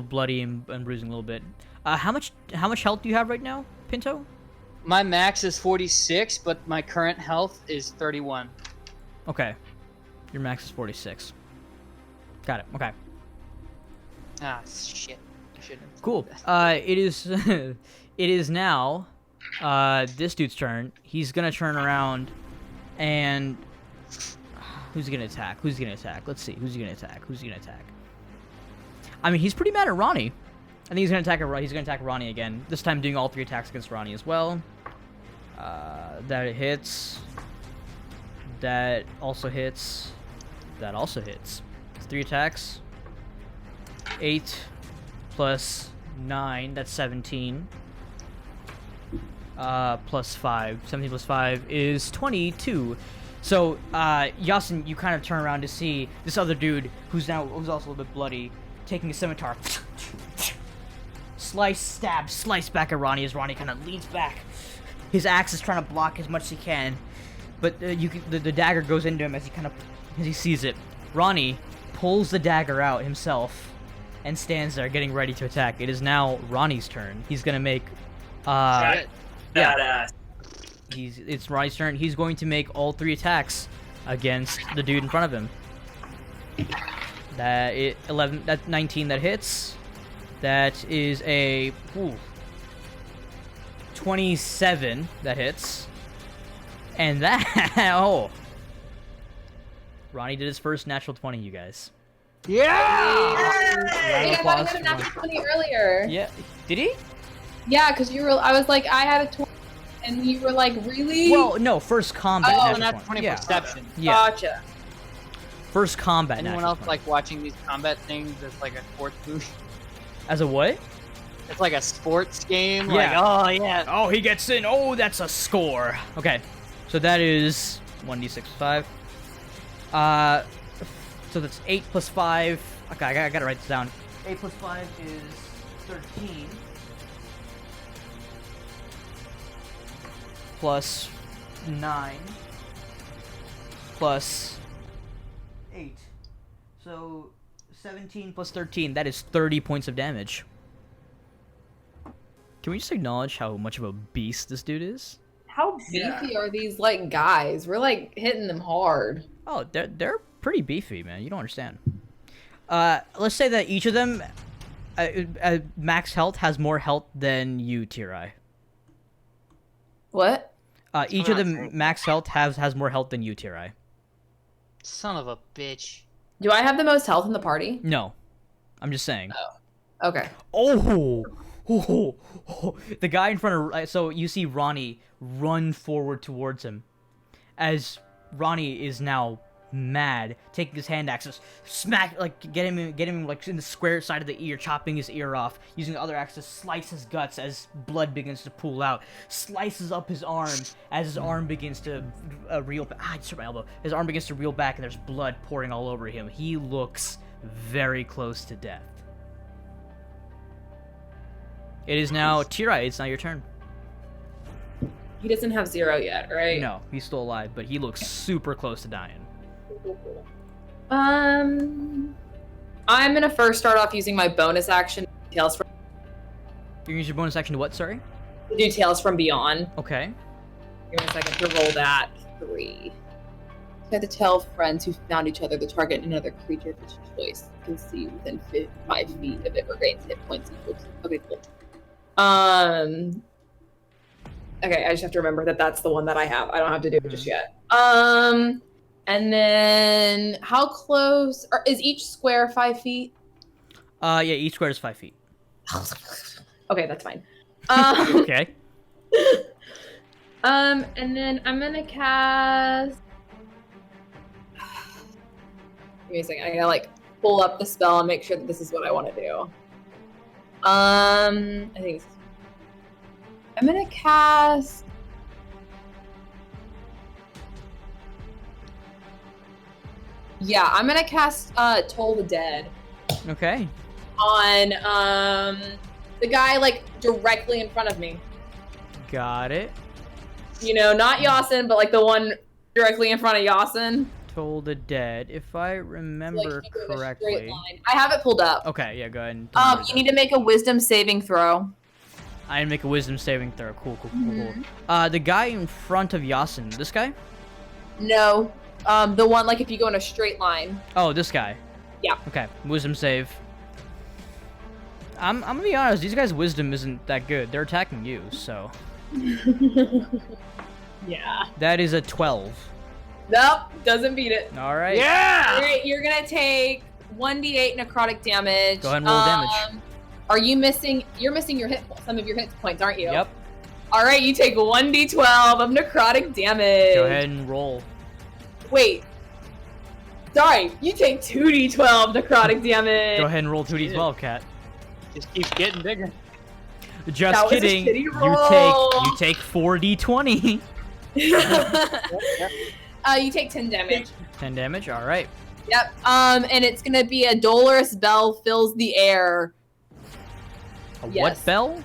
bloody and bruising a little bit. How much health do you have right now, Pinto? My max is 46, but my current health is 31. Okay. Your max is 46. Got it. Okay. Ah, shit. I shouldn't have Cool. said that. It is it is now this dude's turn. He's gonna turn around and who's he gonna attack? Let's see. Who's he gonna attack? I mean, he's pretty mad at Ronnie. I think he's gonna attack Ronnie again. This time doing all 3 attacks against Ronnie as well. That hits. That also hits. That also hits. It's 3 attacks. 8 plus 9, that's 17. Plus 5. 17 plus 5 is 22. So, Yasin, you kind of turn around to see this other dude who's also a little bit bloody, taking a scimitar. Slice back at Ronnie as Ronnie kind of leans back. His axe is trying to block as much as he can, but the dagger goes into him as he sees it. Ronnie pulls the dagger out himself and stands there getting ready to attack. It is now Ronnie's turn. He's gonna make Badass. It's Ronnie's turn. He's going to make all 3 attacks against the dude in front of him. That's 19 that hits. That is a 27 that hits. And that Ronnie did his first natural 20, you guys. Yeah! Round of I thought applause he had a for natural 20 earlier. Yeah. Did he? Yeah, because I was like, I had a 20, and you were like, really? Well, no, first combat Oh, natural not 20 Yeah. perception. Yeah. Gotcha. First combat Anyone natural else 20. like watching these combat things as like a sports movie? As a what? It's like a sports game. Yeah. Like, oh yeah. Oh, he gets in. Oh, that's a score. Okay. So that is 1d6 5. So that's 8 plus 5. Okay, I gotta write this down. 8 plus 5 is 13. Plus 9. Plus 8. So 17 plus 13. That is 30 points of damage. Can we just acknowledge how much of a beast this dude is? How beefy are these like guys? We're like hitting them hard. Oh, they're pretty beefy, man. You don't understand. Let's say that each of them, max health, has more health than you, Tirai. What? Each of them max health has more health than you, Tirai. Son of a bitch. Do I have the most health in the party? No, I'm just saying. Okay. Oh, the guy in front of so you see Ronnie run forward towards him, as Ronnie is now mad, taking his hand axe, smack, like get him like in the square side of the ear, chopping his ear off, using the other axe to slice his guts as blood begins to pool out, slices up his arm as his arm begins to reel back. I just hurt my elbow. His arm begins to reel back and there's blood pouring all over him. He looks very close to death. It is now Tirai. It's now your turn. He doesn't have 0 yet, right? No, he's still alive, but he looks super close to dying. I'm gonna first start off using my bonus action, Tales from. You're gonna use your bonus action to what? Sorry. Do Tales from Beyond. Okay. Give me a second to roll that 3. I had to tell friends who found each other the target and another creature of its choice can see within 5 feet of it regains hit points equal to. Okay, cool. Okay, I just have to remember that that's the one that I have. I don't have to do it just yet. And then how close is each square 5 feet? Yeah, each square is 5 feet. Okay, that's fine. Okay. And then I'm gonna cast. Give me a second. I gotta like pull up the spell and make sure that this is what I want to do. I think I'm gonna cast. Yeah, I'm gonna cast Toll the Dead. Okay. on the guy like directly in front of me. Got it. You know, not Yasin, but like the one directly in front of Yasin. Toll the Dead. If I remember Like, keep it in a straight correctly. line. I have it pulled up. Okay, yeah, go ahead. And tell me You need to make a wisdom saving throw. I make a wisdom saving throw. Cool. The guy in front of Yasin. This guy? No. The one like if you go in a straight line. Oh, this guy. Yeah. Okay, wisdom save. I'm gonna be honest. These guys' wisdom isn't that good. They're attacking you, so. Yeah. That is a 12. Nope, doesn't beat it. All right. Yeah. Alright, you're gonna take 1d8 necrotic damage. Go ahead and roll damage. Are you missing? You're missing your some of your hit points, aren't you? Yep. All right, you take 1d12 of necrotic damage. Go ahead and roll. Wait. Sorry, you take 2d12 necrotic damage. Go ahead and roll 2d12, Cat. Just keeps getting bigger. Just That was a kidding. shitty You roll. take 4d20. You take 10 damage. 10 damage. All right. Yep. And it's gonna be a dolorous bell fills the air. A Yes. what bell?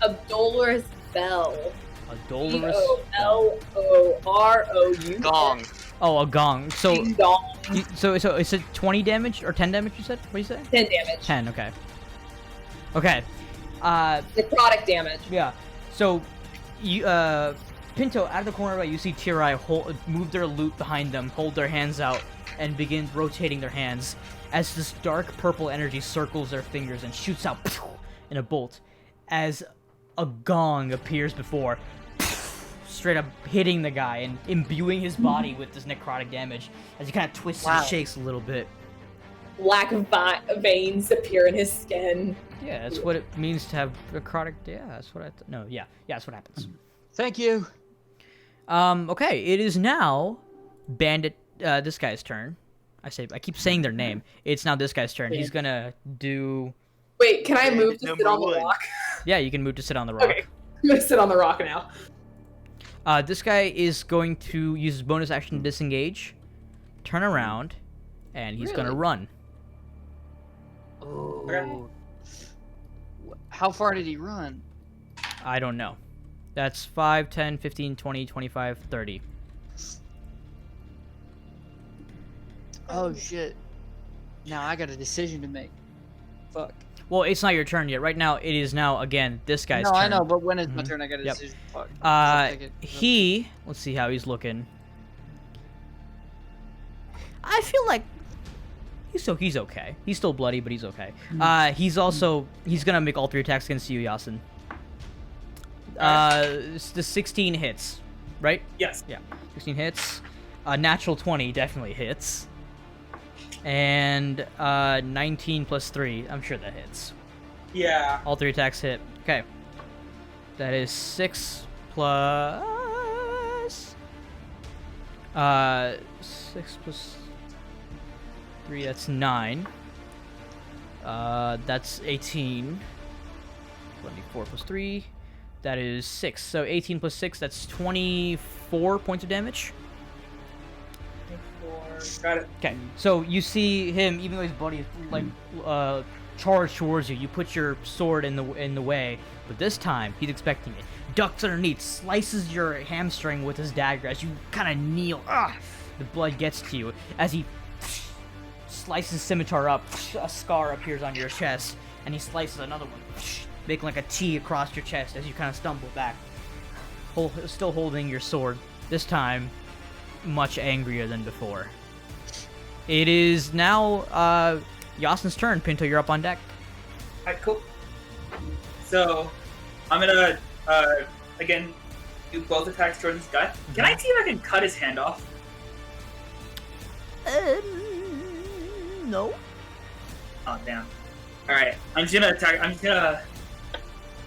A dolorous bell. A dolorous. Dolorous. Gong. Oh, a gong. So, Ding dong. so is it 20 damage or 10 damage? You said? What do you say? 10 damage. 10. Okay. Okay. Necrotic damage. Yeah. So, you Pinto, out of the corner of your eye, you see Tirai move their loot behind them, hold their hands out, and begin rotating their hands as this dark purple energy circles their fingers and shoots out in a bolt as a gong appears before, straight up hitting the guy and imbuing his body with this necrotic damage as he kind of twists and shakes a little bit. Black veins appear in his skin. Yeah, that's what it means to have necrotic. Yeah, that's what that's what happens. Thank you. Okay, it is now Bandit. This guy's turn. I keep saying their name. It's now this guy's turn. He's gonna do. Wait, can I move to sit Number on the one. rock? Yeah, you can move to sit on the rock. Okay, I'm gonna sit on the rock now. This guy is going to use his bonus action to disengage, turn around, and he's gonna Really? run. Oh. How far did he run? I don't know. That's 5, 10, 15, 20, 25, 30. Oh shit. Now I got a decision to make. Fuck. Well, it's not your turn yet. Right now, it is now, again, this guy's No, turn. I know, but when is my Mhm. turn? I got a Yep. decision. Fuck. I'll take it. Let's see how he's looking. I feel like he's okay. He's still bloody, but he's okay. He's gonna make all 3 attacks against you, Yasin. The 16 hits, right? Yes. Yeah, 16 hits. Natural 20 definitely hits. And 19 plus 3, I'm sure that hits. Yeah. All 3 attacks hit. Okay. That is 6 plus 6 plus 3, that's 9. That's 18. 24 plus 3, that is 6. So 18 plus 6, that's 24 points of damage. Got it. Okay, so you see him, even though his body is like charged towards you, you put your sword in the way, but this time he's expecting it. Ducks underneath, slices your hamstring with his dagger as you kind of kneel. The blood gets to you as he slices scimitar up. A scar appears on your chest, and he slices another one, making like a T across your chest as you kind of stumble back, still holding your sword. This time, much angrier than before. It is now Yasin's turn. Pinto, you're up on deck. Alright, cool. So, I'm gonna, again, do both attacks towards this guy. Can I see if I can cut his hand off? No. Oh, damn. Alright, I'm just gonna attack,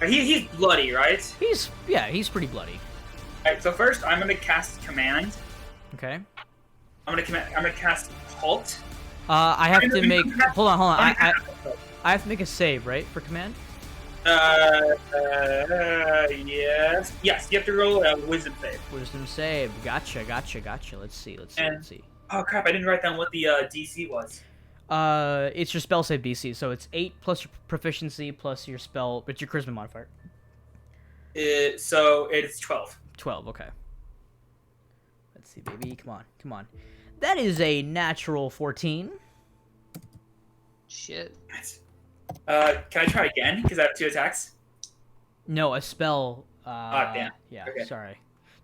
he's bloody, right? He's pretty bloody. Alright, so first, I'm gonna cast Command. Okay. I'm gonna cast Halt. I have to make. Hold on. I have to make a save, right, for command? Yes. Yes, you have to roll a Wisdom save. Wisdom save. Gotcha. Let's see. Oh crap! I didn't write down what the DC was. It's your spell save BC, so it's 8 plus your proficiency plus your spell, but your charisma modifier. So it's 12. 12, okay. Let's see, baby. Come on, come on. That is a natural 14. Shit. Can I try again? Because I have 2 attacks. No, a spell. Damn. Yeah, Okay. sorry.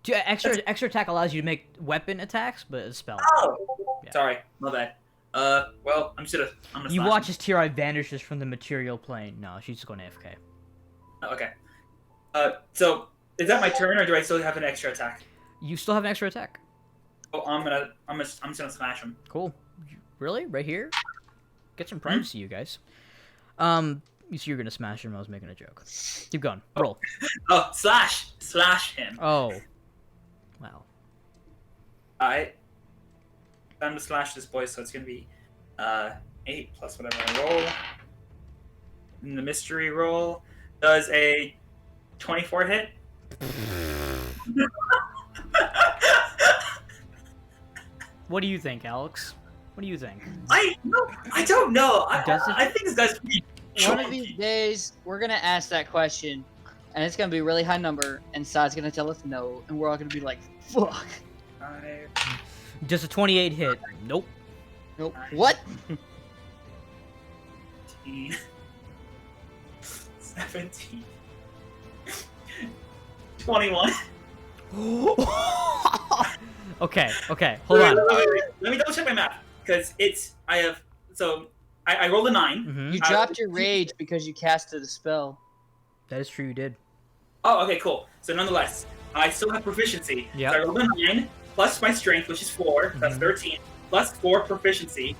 Extra attack allows you to make weapon attacks, but a spell. Oh! Yeah. Sorry, my bad. Well, I'm gonna You slash watch as Tirai vanishes from the material plane. No, she's just going AFK. Oh, okay. So is that my turn, or do I still have an extra attack? You still have an extra attack. Oh, I'm just gonna smash him. Cool. Really? Right here? Get some Hmm? privacy, you guys. You see you're gonna smash him. I was making a joke. Keep going. Roll. Oh, slash him. Oh. Wow. I'm gonna slash this boy, so it's gonna be 8 plus whatever I roll. And the mystery roll does a 24 hit. What do you think, Alex? What do you think? I don't know. Does it? I think this guy's pretty One of these days, we're gonna ask that question, and it's gonna be a really high number, and Sai's gonna tell us no, and we're all gonna be like, fuck. 5, Just a 28 hit. Nope. Nope. What? 15, 17, 21. Okay, hold on. Wait. Let me double check my math, because I rolled a 9. Mm-hmm. You dropped your rage because you casted a spell. That is true, you did. Oh, okay, cool. So nonetheless, I still have proficiency. Yep. So I rolled a 9 plus my strength, which is 4. That's Mhm. 13 plus 4 proficiency,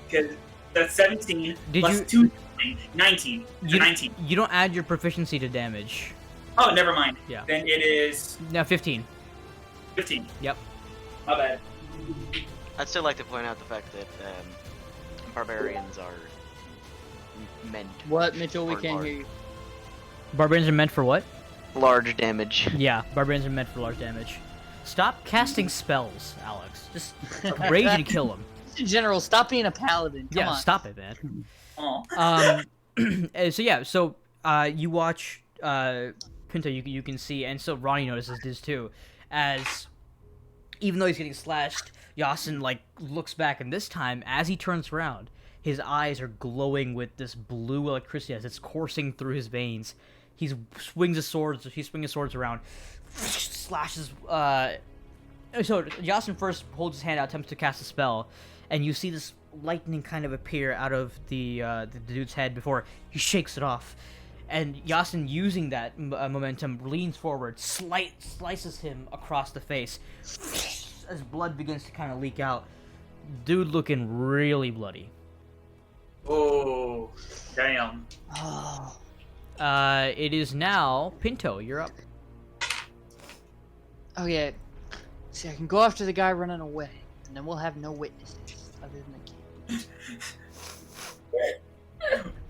because that's 17 Did plus you- 2, 19. So 19. You don't add your proficiency to damage. Oh, never mind. Yeah. Then it is No, 15. 15. Yep. My bad. I'd still like to point out the fact that barbarians are meant What, Mitchell? We for can't large- hear you. Barbarians are meant for what? large damage. Yeah, barbarians are meant for large damage. Stop casting spells, Alex. Just rage and kill them. Just in general, stop being a paladin. Come Yeah, on. stop it, man. Oh. So you watch Pinto. You can see, and so Ronnie notices this too, as even though he's getting slashed, Yasin like looks back, and this time, as he turns around, his eyes are glowing with this blue electricity as it's coursing through his veins. He swings his swords. He's swinging his swords around, slashes. So Yasin first holds his hand out, attempts to cast a spell, and you see this lightning kind of appear out of the dude's head before he shakes it off. And Yasin, using that momentum, leans forward, slices him across the face, as blood begins to kind of leak out. Dude looking really bloody. Oh, damn. Oh. It is now Pinto. You're up. Okay. See, I can go after the guy running away, and then we'll have no witnesses other than the kid.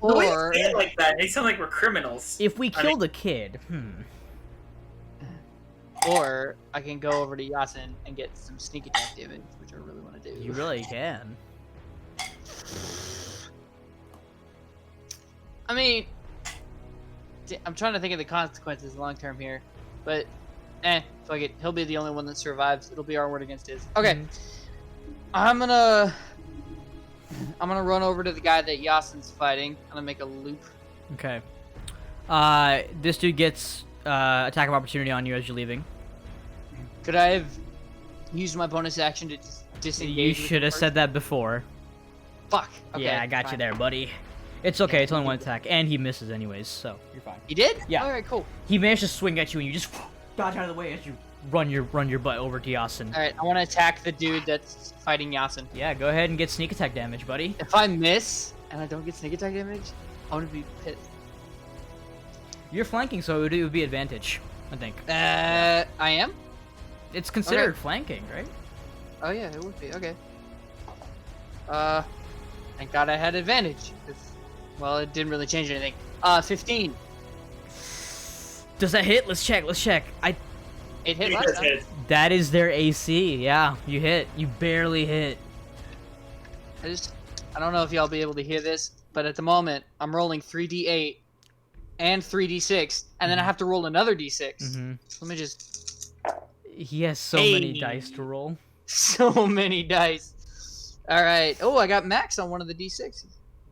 The way you Or say it like that, they sound like we're criminals. If we kill the kid, Or I can go over to Yasin and get some sneak attack damage, which I really want to do. you really can. I mean, I'm trying to think of the consequences long term here, but fuck it. He'll be the only one that survives. It'll be our word against his. Okay, I'm gonna run over to the guy that Yasin's fighting. I'm gonna make a loop. Okay. This dude gets attack of opportunity on you as you're leaving. Could I have used my bonus action to disengage? You with should him have first? said that before. Fuck. Okay, Yeah, I got you fine. there, buddy. It's okay. It's only one attack, and he misses anyways, so you're fine. You did? Yeah. All right, cool. He managed to swing at you, and you just dodge out of the way as you run your butt over to Yasin. All right, I want to attack the dude that's fighting Yasin. Yeah, go ahead and get sneak attack damage, buddy. If I miss and I don't get sneak attack damage, I'm gonna be pissed. You're flanking, so it would be advantage, I think. I am? It's considered flanking, right? Oh yeah, it would be. Okay. Thank God I had advantage. 'Cause, well, it didn't really change anything. 15. Does that hit? Let's check. It hit He last does time. hit. That is their AC. Yeah, you hit. You barely hit. I just I don't know if y'all be able to hear this, but at the moment, I'm rolling 3d8 and 3d6, and then I have to roll another d6. Mm-hmm. Let me just... He has so many dice to roll. So many dice. All right. Oh, I got max on one of the d6s.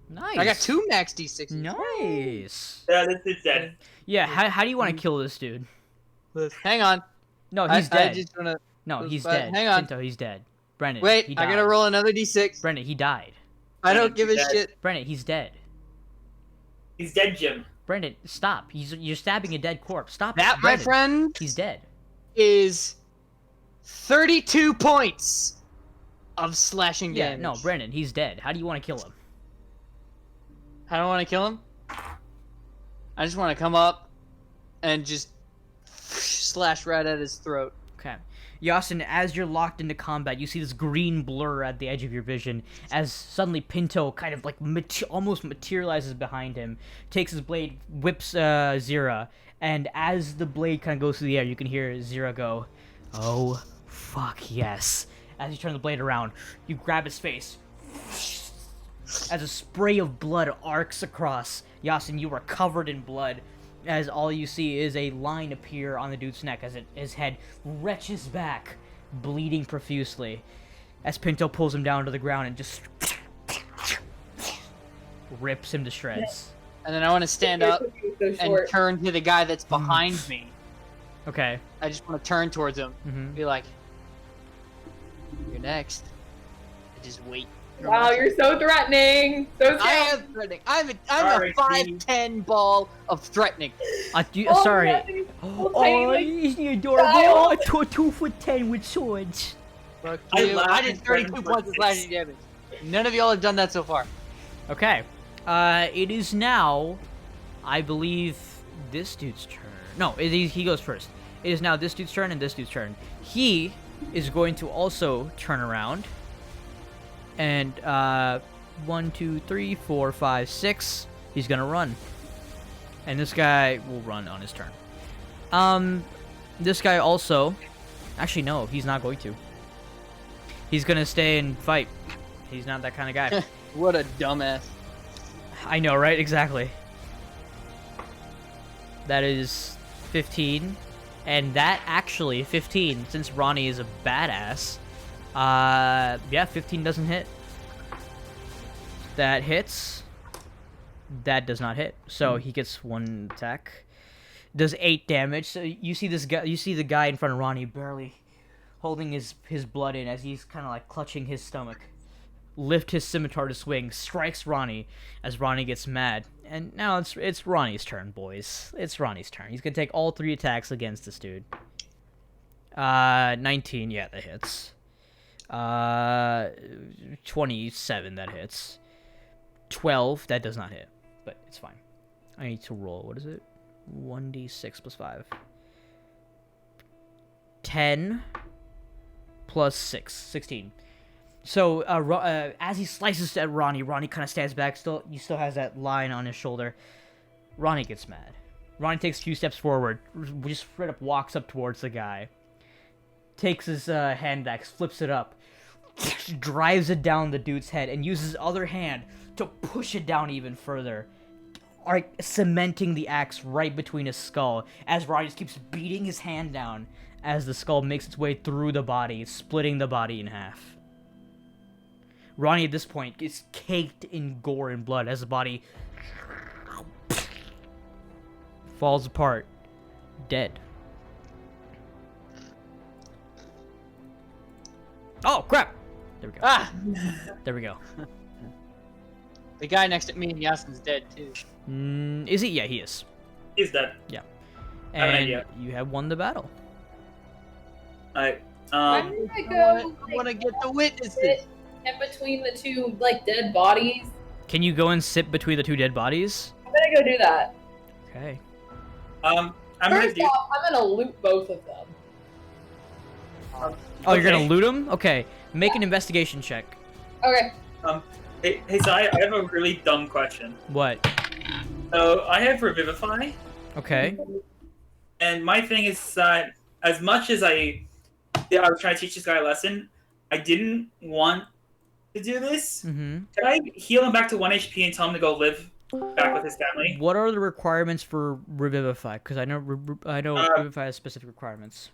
Nice. I got 2 max d6s. Nice. Yeah, this is dead. Yeah, how do you want to kill this dude? Hang on. No, he's dead. I just wanna... No, he's but dead. hang on. Pinto, he's dead. Brennan, Wait, he I died. gotta roll another d6. Brennan, he died. I don't give a Dead. shit. Brennan, he's dead. He's dead, Jim. Brendan, stop. You're stabbing a dead corpse. Stop. That, my Brendan. friend, He's dead. is 32 points of slashing Yeah, damage. no, Brendan, he's dead. How do you want to kill him? I don't want to kill him. I just want to come up and just slash right at his throat. Okay. Yasin, as you're locked into combat, you see this green blur at the edge of your vision as suddenly Pinto kind of like almost materializes behind him, takes his blade, whips Zira, and as the blade kind of goes through the air, you can hear Zira go, "Oh, fuck yes." As you turn the blade around, you grab his face. As a spray of blood arcs across, Yasin, you are covered in blood. As all you see is a line appear on the dude's neck as his head retches back, bleeding profusely. As Pinto pulls him down to the ground and just rips him to shreds. And then I want to stand up and turn to the guy that's behind me. Okay. I just want to turn towards him. Mm-hmm. Be like, "You're next." I just wait. Wow, you're so threatening. So I scary. am threatening. I'm Sorry, a 5'10" ball of threatening. Sorry. Anthony, Isn't he adorable? Child. 2'10" with swords. Fuck I you. laughed I did at 32 Brendan points of for slashing damage. None of y'all have done that so far. Okay. It is now, I believe, this dude's turn. No, he goes first. It is now this dude's turn and this dude's turn. He is going to also turn around. And, 1, 2, 3, 4, 5, 6. He's gonna run. And this guy will run on his turn. This guy also... Actually, no, he's not going to. He's gonna stay and fight. He's not that kind of guy. What a dumbass. I know, right? Exactly. That is 15. And that actually, 15, since Ronnie is a badass, yeah, 15 doesn't hit. That hits. That does not hit. So he gets one attack. Does 8 damage. So you see this guy, you see the guy in front of Ronnie barely holding his blood in as he's kind of like clutching his stomach. Lift his scimitar to swing, strikes Ronnie as Ronnie gets mad. And now it's Ronnie's turn, boys. It's Ronnie's turn. He's gonna take all 3 attacks against this dude. 19, yeah, that hits. 27, that hits. 12, that does not hit, but it's fine. I need to roll, what is it? 1d6 plus 5. 10 plus 6, 16. So, as he slices at Ronnie, Ronnie kind of stands back. He still has that line on his shoulder. Ronnie gets mad. Ronnie takes a few steps forward, just straight up walks up towards the guy. Takes his hand axe, flips it up, drives it down the dude's head, and uses his other hand to push it down even further, cementing the axe right between his skull, as Ronnie just keeps beating his hand down as the skull makes its way through the body, splitting the body in half. Ronnie, at this point, is caked in gore and blood as the body falls apart, dead. Oh, crap! There we go. Ah! There we go. The guy next to me and Yasin's dead, too. Is he? Yeah, he is. He's dead. Yeah. I have an And idea. you have won the battle. Alright. Why did I go I want to get the witnesses. sit in between the 2 like dead bodies? Can you go and sit between the 2 dead bodies? I'm gonna go do that. Okay. I'm gonna First do. off, I'm gonna loot both of them. Oh, you're gonna Okay. loot him? Okay. Make an investigation check. Okay. Hey, so I have a really dumb question. What? So I have Revivify, Okay. and my thing is that as much as I was trying to teach this guy a lesson, I didn't want to do this. Mm-hmm. Can I heal him back to 1 HP and tell him to go live back with his family? What are the requirements for Revivify? Because I know Revivify has specific requirements.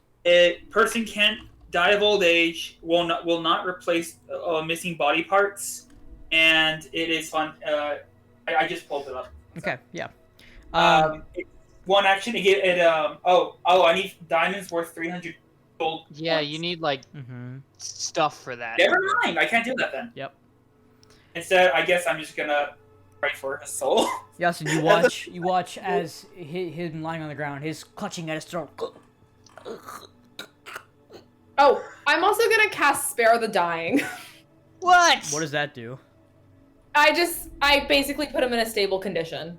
Person can't die of old age. Will not replace missing body parts, and it is fun. I just pulled it up. Okay, yeah. It's one action. I need diamonds worth 300 gold. Yeah, points. you need like stuff for that. Never mind. I can't do that then. Yep. Instead, I guess I'm just gonna pray for his soul. Yes, and you watch as him lying on the ground, his clutching at his throat. Oh, I'm also gonna cast Spare the Dying. What? What does that do? I basically put him in a stable condition.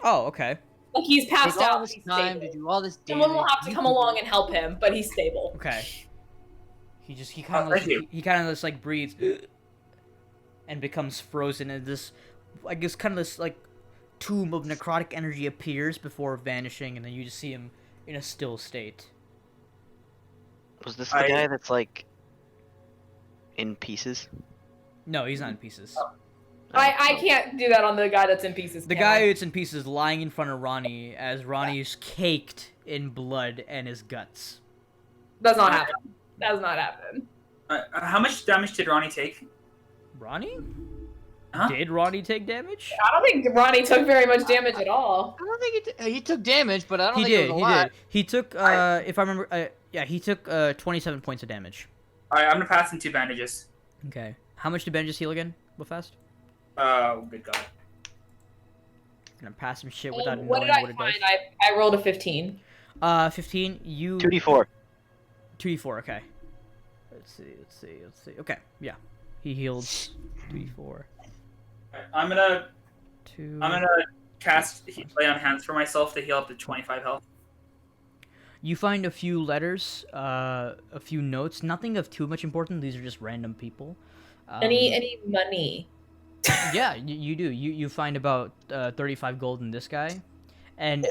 Oh, okay. Like he's passed Take all out. this He's time stable. to do all this damage. Someone will have to come along and help him, but he's stable. Okay. He kind of just like breathes and becomes frozen, and this, I guess, kind of this like tomb of necrotic energy appears before vanishing, and then you just see him in a still state. Was this the guy that's like in pieces? No, he's not in pieces. I can't do that on the guy that's in pieces. The guy that's in pieces lying in front of Ronnie as Ronnie's caked in blood and his guts. Does not happen. Does not happen. How much damage did Ronnie take? Ronnie? Huh? Did Ronnie take damage? I don't think Ronnie took very much damage at all. I don't think he took damage, but I don't He think did. it was a He lot. did. He took. If I remember, yeah, he took 27 points of damage. Alright, I'm gonna pass him 2 bandages. Okay. How much did bandages heal again? Real fast. Oh, good God. Gonna pass some shit without What knowing did I what it find? does. I rolled a 15. 15. You. 2d4. 2d4. Okay. Let's see. Okay. Yeah. He healed 2d4. I'm gonna 2. cast Lay on Hands for myself to heal up to 25 health. You find a few letters, a few notes. Nothing of too much importance. These are just random people. Any money? Yeah, you do. You find about 35 gold in this guy, and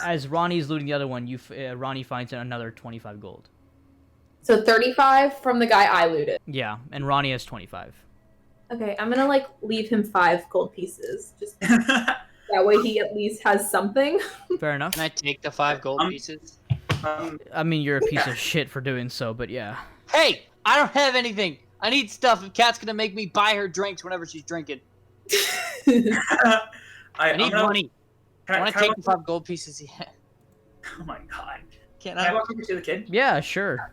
as Ronnie's looting the other one, Ronnie finds another 25 gold. So 35 from the guy I looted. Yeah, and Ronnie has 25. Okay, I'm gonna like leave him 5 gold pieces. Just that way he at least has something. Fair enough. Can I take the 5 gold pieces? I mean, you're a piece of shit for doing so, but yeah. Hey, I don't have anything. I need stuff. If Kat's gonna make me buy her drinks whenever she's drinking. I need money. I want to take the 5 gold pieces he had. Oh my God. Can Can I I? walk over to the kid? Yeah, sure.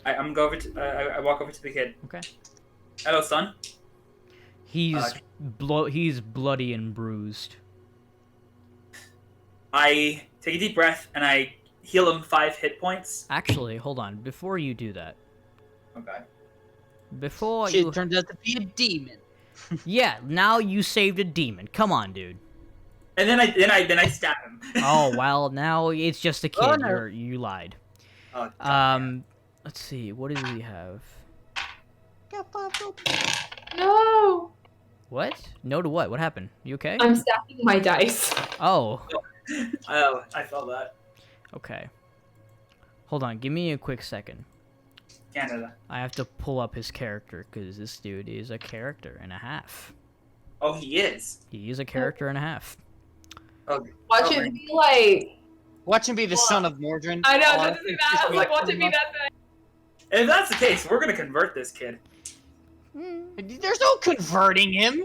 I'm go over to. I walk over to the kid. Okay. Hello, son. He's bloody and bruised. I take a deep breath and I heal him 5 hit points. Actually, hold on. Before you do that, Okay. She turns out to be a demon. Yeah, now you saved a demon. Come on, dude. And then I stab him. Oh well, now it's just a kid. Oh, no. You lied. Oh, God. Let's see. What do we have? No! What? No to what? What happened? You okay? I'm stacking my dice. Oh, Oh, I felt that. okay. Hold on. Give me a quick second. Canada. I have to pull up his character because this dude is a character and a half. Oh, he is. He is a character and a half. Oh, Watch it be like. Watch him be the son of Mordrin. I know, Oh, that's that. I was like, watch it be that thing. If that's the case, we're gonna convert this kid. There's no converting him.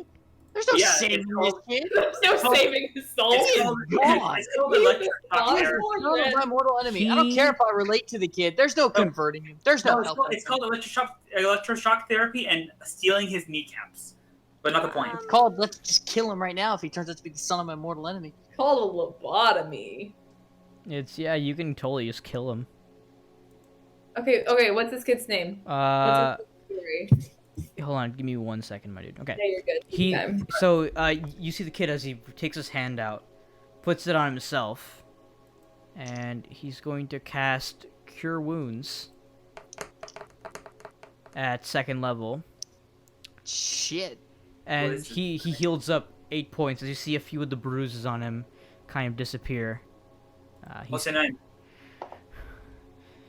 There's no Yeah, saving it's this called- kid. There's no called- saving his soul. It's called, God. it's called electric God. therapy. Son of my mortal enemy. I don't care if I relate to the kid. There's no converting him. There's no No, help. it's called electroshock therapy and stealing his kneecaps. But not the point. It's called let's just kill him right now if he turns out to be the son of my mortal enemy. Called a lobotomy. Yeah. You can totally just kill him. Okay, what's this kid's name? What's his story? Hold on. Give me 1 second, my dude. Okay. Yeah, you're good. Okay. So you see the kid as he takes his hand out, puts it on himself, and he's going to cast Cure Wounds at 2nd level, Shit. and is he heals up 8 points as you see a few of the bruises on him kind of disappear. What's your name?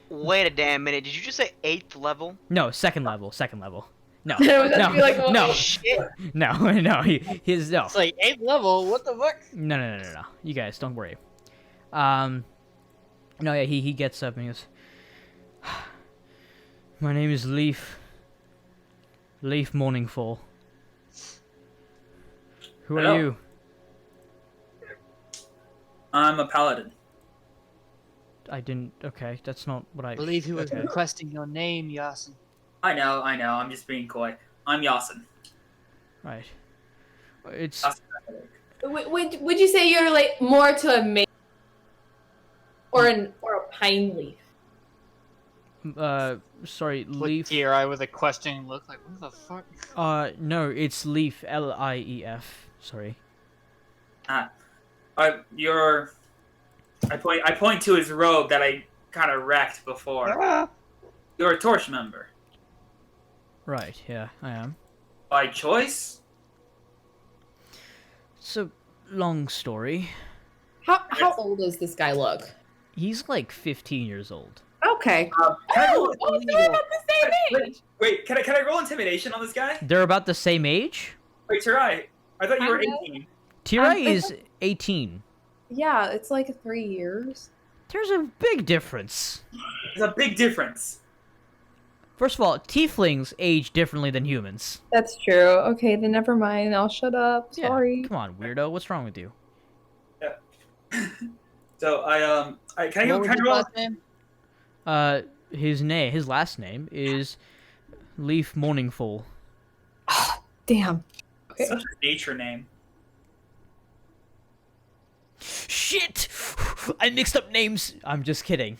Wait a damn minute. Did you just say 8th level? No, 2nd level. 2nd level. No, Would that no, be like, no, Shit. no, no. He's no. It's like 8th level. What the fuck? No. You guys, don't worry. No, yeah, he gets up and he goes, my name is Leaf. Leaf Morningfall. Who are Hello. you? I'm a paladin. I didn't. Okay, that's not what I. I believe he was okay. requesting your name, Yasin. I know. I'm just being coy. I'm Yasin. Right. It's. would you say you're like more to a maple or a pine leaf? Sorry, Look Leaf. here, I with a questioning look, like, what the fuck? No, it's Leaf. Lief. Sorry. You're. I point to his robe that I kind of wrecked before. You're a torch member. Right. Yeah, I am. By choice? So, long story. How old does this guy look? He's like 15 years old. Okay. Can I roll, Oh, so we're about the same age. wait, can I roll intimidation on this guy? They're about the same age. Wait, Tirai, I thought you were Kinda. 18. Tirai is 18. Yeah, it's like 3 years. There's a big difference. There's a big difference. First of all, tieflings age differently than humans. That's true. Okay, then never mind. I'll shut up. Yeah, Sorry. come on, weirdo. What's wrong with you? So can What was I his roll? last name? His last name is Leaf Morningfall. Damn. Such a nature name. Shit! I mixed up names. I'm just kidding.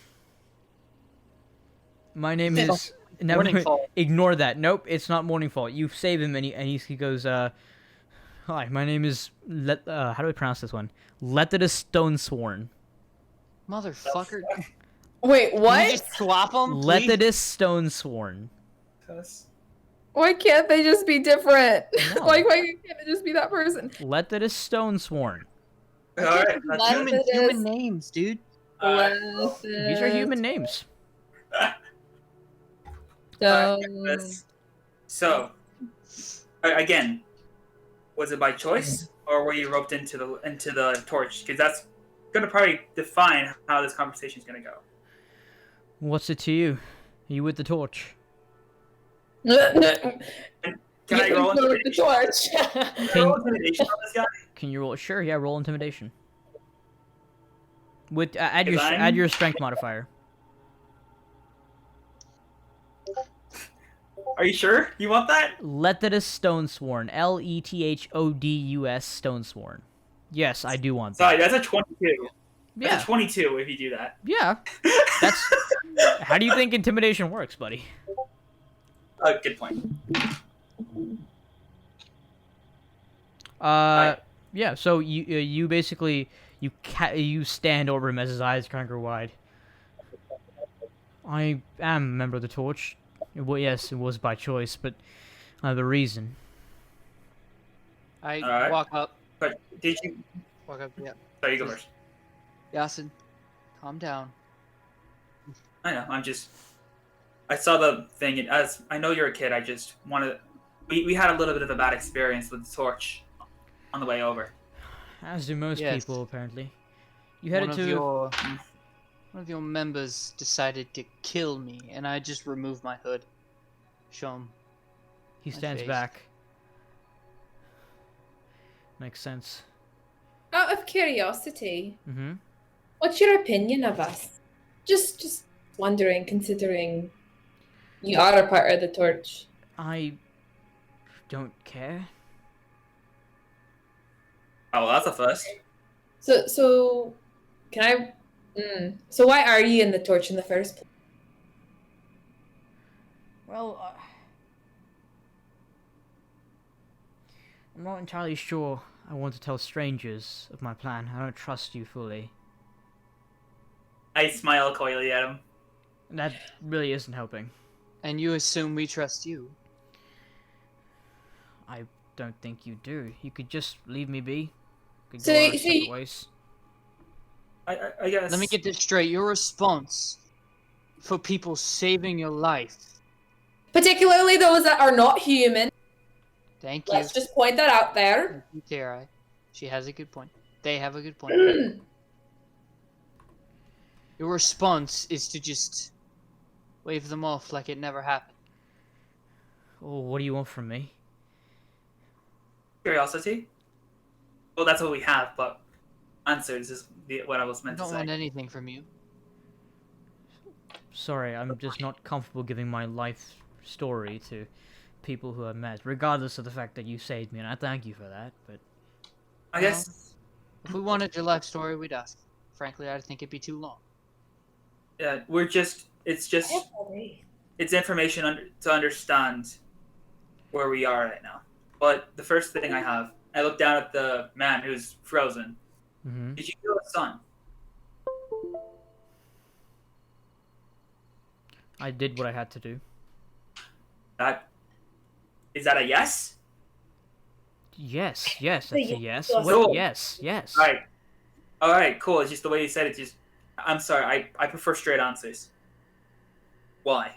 My name is. Never, Morningfall. ignore that. Nope, it's not Morningfall. You save him and he goes, Hi, my name is. How do I pronounce this one? Letidus Stonesworn. Motherfucker. Wait, Can what? you just swap them, please? Letidus Stonesworn. Why can't they just be different? No. Why can't it just be that person? Letidus Stonesworn. All right. that's good. Human names, dude. These are human names. So, again, was it by choice or were you roped into the torch? Because that's gonna probably define how this conversation is gonna go. What's it to you? Are you with the torch? Can I roll with the intimidation? torch? Can I roll intimidation on this guy? Can you roll? Sure, yeah, roll intimidation. With add Because your strength modifier. Are you sure you want that? Letidus Stonesworn. Lethodus Stonesworn. Yes, I do want that. Sorry, that's a 22. That's Yeah, a 22 if you do that. yeah. That's. How do you think intimidation works, buddy? Good point. Yeah. So you basically you stand over him as his eyes kind of go wide. I am a member of the Torch. Well, yes, it was by choice, but I have a reason. I Alright. walk up. But did you? Walk up, yeah. Sorry, you go first. Yasin, calm down. I know. I saw the thing, and as I know you're a kid, I just wanted. We had a little bit of a bad experience with the torch on the way over. As do most Yes. people, apparently. You headed to. One of your members decided to kill me, and I just removed my hood. Show him. He my stands face. back. Makes sense. Out of curiosity, Mm-hmm. what's your opinion of us? Just wondering, considering you are a part of the torch. I don't care. Oh, well, that's a first. So can I? So why are you in the torch in the first place? Well, I'm not entirely sure I want to tell strangers of my plan. I don't trust you fully. I smile coyly at him. That really isn't helping. And you assume we trust you. I don't think you do. You could just leave me be. Could So- go our so separate you- ways. I guess. Let me get this straight. Your response for people saving your life Particularly those that are not human. Thank you. Let's just point that out there. Thank you, Terai. She has a good point. They have a good point. Your response is to just wave them off like it never happened. Oh, what do you want from me? Curiosity? Well, that's what we have, but answers is what I was I meant to don't say. want anything from you. Sorry, I'm just not comfortable giving my life story to people who I've met, regardless of the fact that you saved me, and I thank you for that, but... I guess, If we wanted your life story, we'd ask. Frankly, I think it'd be too long. yeah, it's information to understand where we are right now. But the first thing I look down at the man who's frozen. Mm-hmm. Did you kill his son? I did what I had to do. Is that a yes? Yes, that's a yes. Yes. What? Yes. All right, cool. It's just the way you said it. I'm sorry. I prefer straight answers. Why?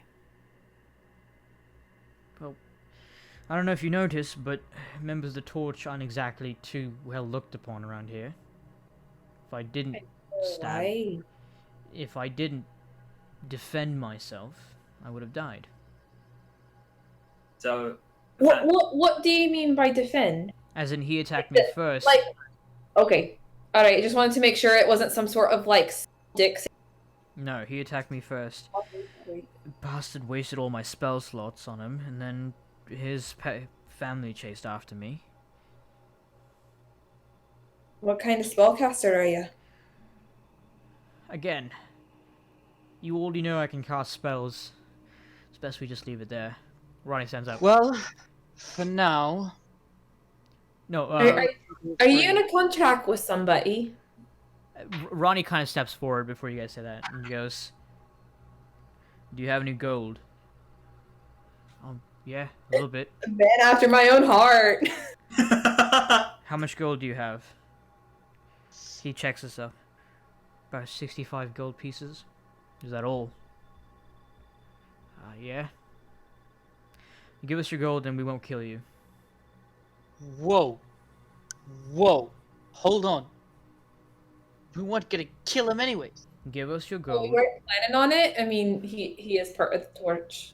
I don't know if you noticed, but members of the Torch aren't exactly too well looked upon around here. If I didn't stab, Why? if I didn't defend myself, I would have died. So What do you mean by defend? As in, he attacked me first. Like, okay, all right. Just wanted to make sure it wasn't some sort of like dick. No, he attacked me first. Bastard wasted all my spell slots on him, and then his family chased after me. What kind of spellcaster are you? Again, you already know I can cast spells. It's best we just leave it there. Ronnie stands up. Well, for now... No, Are you in a contract with somebody? Ronnie kind of steps forward before you guys say that, and he goes, "Do you have any gold?" Yeah, a little bit. A man after my own heart. How much gold do you have? He checks this up. About 65 gold pieces. Is that all? Yeah. Give us your gold and we won't kill you. Whoa. Hold on. We weren't gonna kill him anyways. Give us your We gold. weren't planning on it. I mean, he is part of the Torch.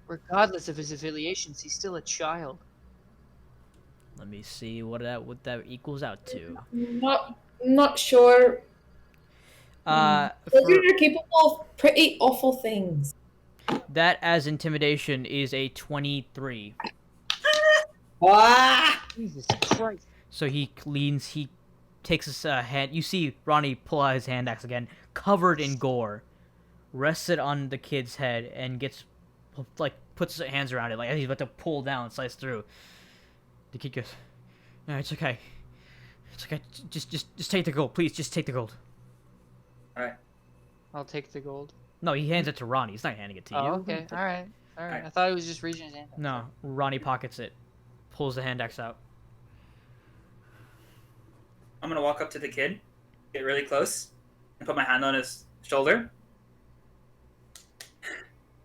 Regardless of his affiliations, he's still a child. Let me see what that equals out to. Not sure. Children For are capable of pretty awful things. that as intimidation is a 23. Jesus Christ. So he leans, he takes his hand. You see Ronnie pull out his hand axe again, covered in gore, rests it on the kid's head, and puts his hands around it, like he's about to pull down, slice through. The kid goes, "No, it's okay. It's okay. Just take the gold, please. Just take the gold." All right. I'll take the gold. No, he hands it to Ronnie. He's not handing it to you. Oh, okay. Alright. I thought he was just reaching his hand. No, Ronnie pockets it, pulls the hand axe out. I'm gonna walk up to the kid, get really close, and put my hand on his shoulder.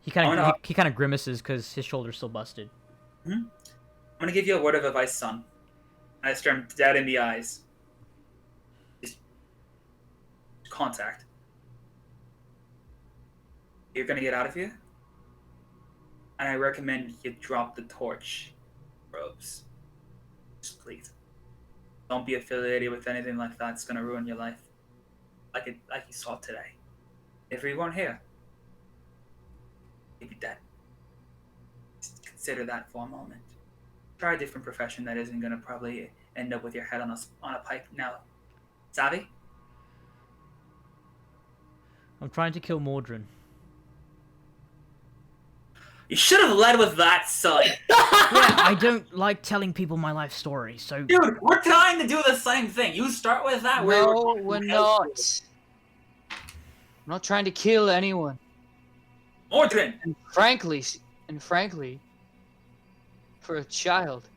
He kind of grimaces because his shoulder's still busted. I'm gonna give you a word of advice, son. I stare him dead in the eyes. Just contact. You're gonna get out of here, and I recommend you drop the torch robes. Just please. Don't be affiliated with anything like that. It's gonna ruin your life. Like you saw today. If we weren't here, you'd be dead. Just consider that for a moment. Try a different profession that isn't gonna probably end up with your head on a pipe now. Savvy? I'm trying to kill Mordrin. You should have led with that, son. Yeah, I don't like telling people my life story, so... Dude, we're trying to do the same thing. You start with that. No, we're not. I'm not trying to kill anyone. Mordrin! And frankly, for a child,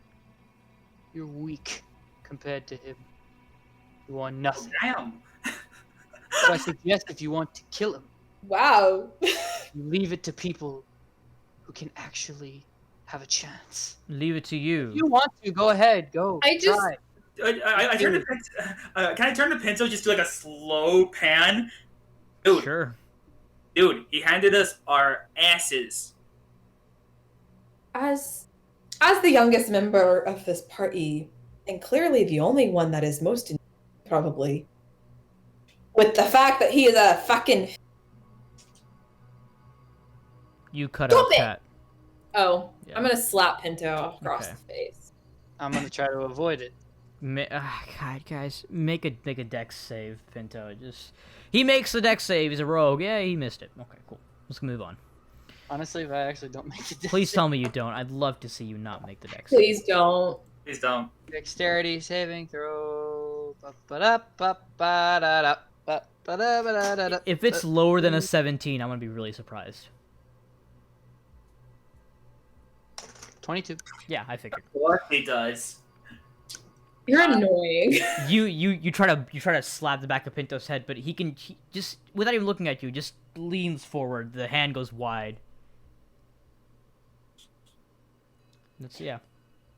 you're weak compared to him. You are nothing. Damn. So I suggest if you want to kill him, Wow. you leave it to people who can actually have a chance. Leave it to you. If you want to, go ahead. Go. I just- try. I turn to Pinto. Can I turn to Pinto just do like a slow pan? Dude, Sure. dude, he handed us our asses. As the youngest member of this party, and clearly the only one that is most probably, with the fact that he is a fucking You cut Stop out it! Cat. oh, Yeah. I'm gonna slap Pinto across Okay. the face. I'm gonna try to avoid it. God, guys, make a dex save, Pinto. He makes the dex save. He's a rogue. Yeah, he missed it. Okay, cool. Let's move on. Honestly, if I actually don't make it, Please tell me you don't. I'd love to see you not make the dex save. Please don't. Please don't. Dexterity saving throw. Ba-ba-da-ba-ba-da-da. Ba-ba-da-ba-da-da. If it's lower than a 17, I'm gonna be really surprised. 22. Yeah, I figured. What he does. You're annoying. You try to slap the back of Pinto's head, but he just without even looking at you, just leans forward. The hand goes wide. Yeah.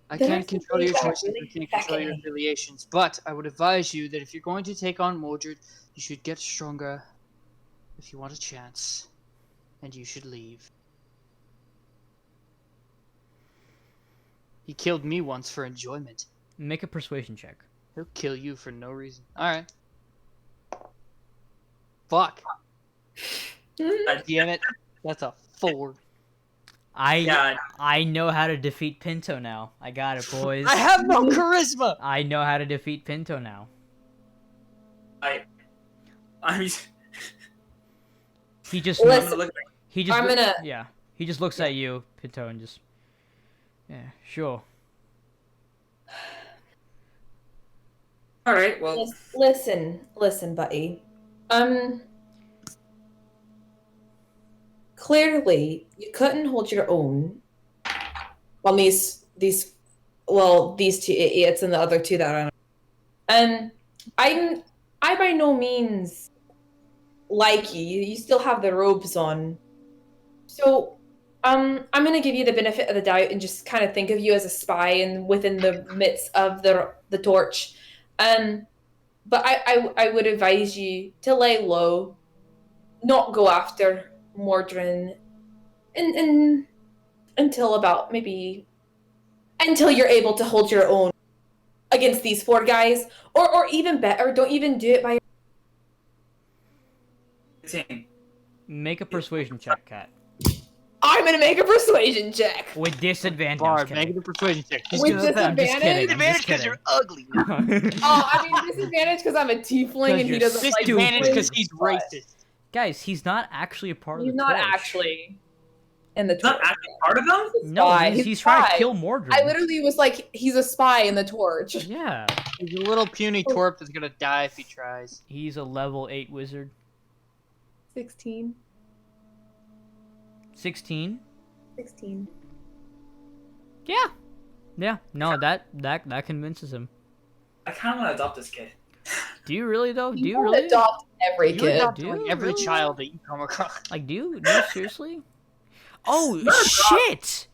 I There can't are some control your things that are choices, really I can't control your beckoning. affiliations, but I would advise you that if you're going to take on Mordred, you should get stronger if you want a chance, and you should leave. He killed me once for enjoyment. Make a persuasion check. He'll kill you for no reason. Alright. Fuck. Damn it. That's a 4. Yeah. I know how to defeat Pinto now. I got it, boys. I have no charisma! I know how to defeat Pinto now. I'm just, He just I'm Listen, gonna look. he just I'm gonna- yeah. He just looks at you, Pinto, and just yeah, sure. All right. Well, Listen, buddy. Clearly, you couldn't hold your own on these two idiots and the other two that are. And I by no means like you. You still have the robes on. So, I'm gonna give you the benefit of the doubt and just kind of think of you as a spy and within the midst of the torch. But I would advise you to lay low, not go after Mordrin, and until you're able to hold your own against these 4 guys, or even better, don't even do it by. team. Make a persuasion check, Cat. I'm gonna make a persuasion check. With disadvantage. Barb, kidding. make it a persuasion check. With I'm just kidding. disadvantage? I'm just Advantage because kidding. you're ugly. Oh, I mean disadvantage because I'm a tiefling and he you're doesn't like. Disadvantage stupid. because he's But racist. Guys, he's not actually a part of He's the not torch. actually in the It's not torch. actually part of them. No, spy. he's trying to spy. kill Mordred. I literally was like, he's a spy in the torch. Yeah. He's a little puny twerp that's gonna die if he tries. He's a level 8 wizard. 16. 16. 16. Yeah. Yeah. No, that convinces him. I kind of want to adopt this kid. Do you really though? Do you don't really? adopt every You kid. adopt do like you every really? child that you come across. Like, do you seriously? Oh shit!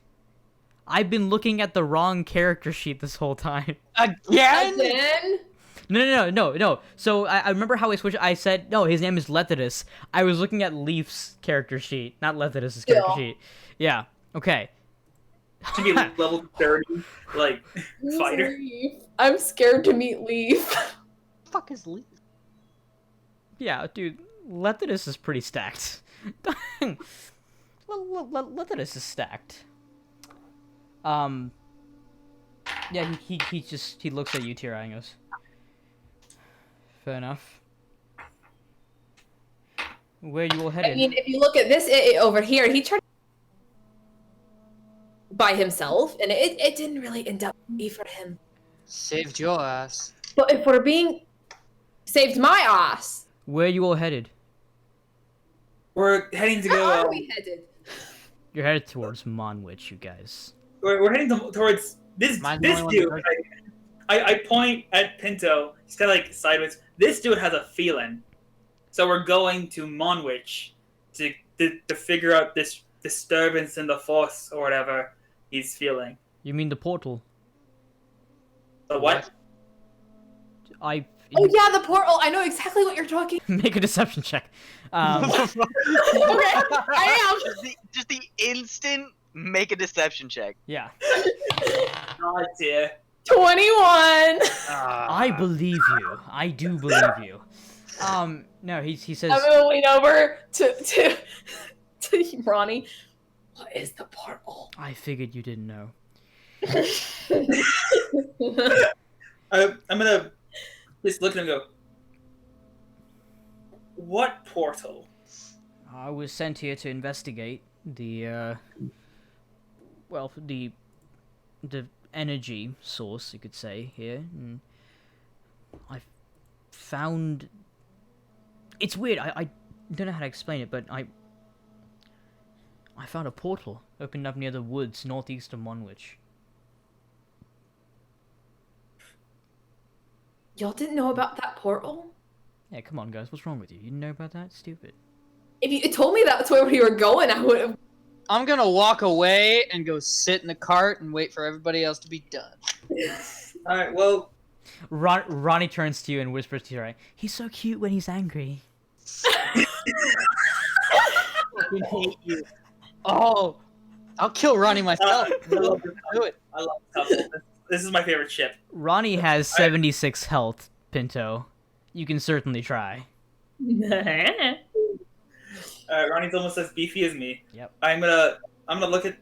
I've been looking at the wrong character sheet this whole time. Again? Again? No. So I remember how I switched. I said no. His name is Lethodus. I was looking at Leaf's character sheet, not Lethodus's character Yeah. sheet. Yeah. Okay. To be level 30, like Who's fighter. Leaf? I'm scared to meet Leaf. Fuck is Lee? Yeah, dude. Lethodus is pretty stacked. Lethodus is stacked. Yeah, he looks at you, Tira, and goes, fair enough. Where you all headed? I mean, if you look at this over here, he tried by himself, and it didn't really end up be for him. Saved your ass. But if we're being saved my ass, Where you all headed? We're heading to where go. are we headed? You're headed towards Monwich, you guys. We're heading towards this Mine's the this only dude. one I point at Pinto. He's kind of like sideways. This dude has a feeling, so we're going to Monwich to figure out this disturbance in the force or whatever he's feeling. You mean the portal? The what? I Oh yeah, the portal. I know exactly what you're talking. make a deception check. Okay, I Just the instant make a deception check. Yeah. Oh dear. am. 21. I believe you. I do believe you. No, he says. I'm gonna lean over to Ronnie. What is the portal? I figured you didn't know. I'm gonna just look at him and go, what portal? I was sent here to investigate the the energy source, you could say, here, and I found. It's weird. I don't know how to explain it, but I found a portal opened up near the woods northeast of Monwich. Y'all didn't know about that portal? Yeah, come on, guys. What's wrong with you? You didn't know about that? Stupid. If you told me that's where we were going, I would have. I'm gonna walk away and go sit in the cart and wait for everybody else to be done. Alright, well, Ronnie turns to you and whispers to you, right? He's so cute when he's angry. I fucking hate you. Oh, I'll kill Ronnie myself. Do it. I love couple. This is my favorite ship. Ronnie has 76 health, Pinto. You can certainly try. Ronnie's almost as beefy as me. Yep. I'm gonna look at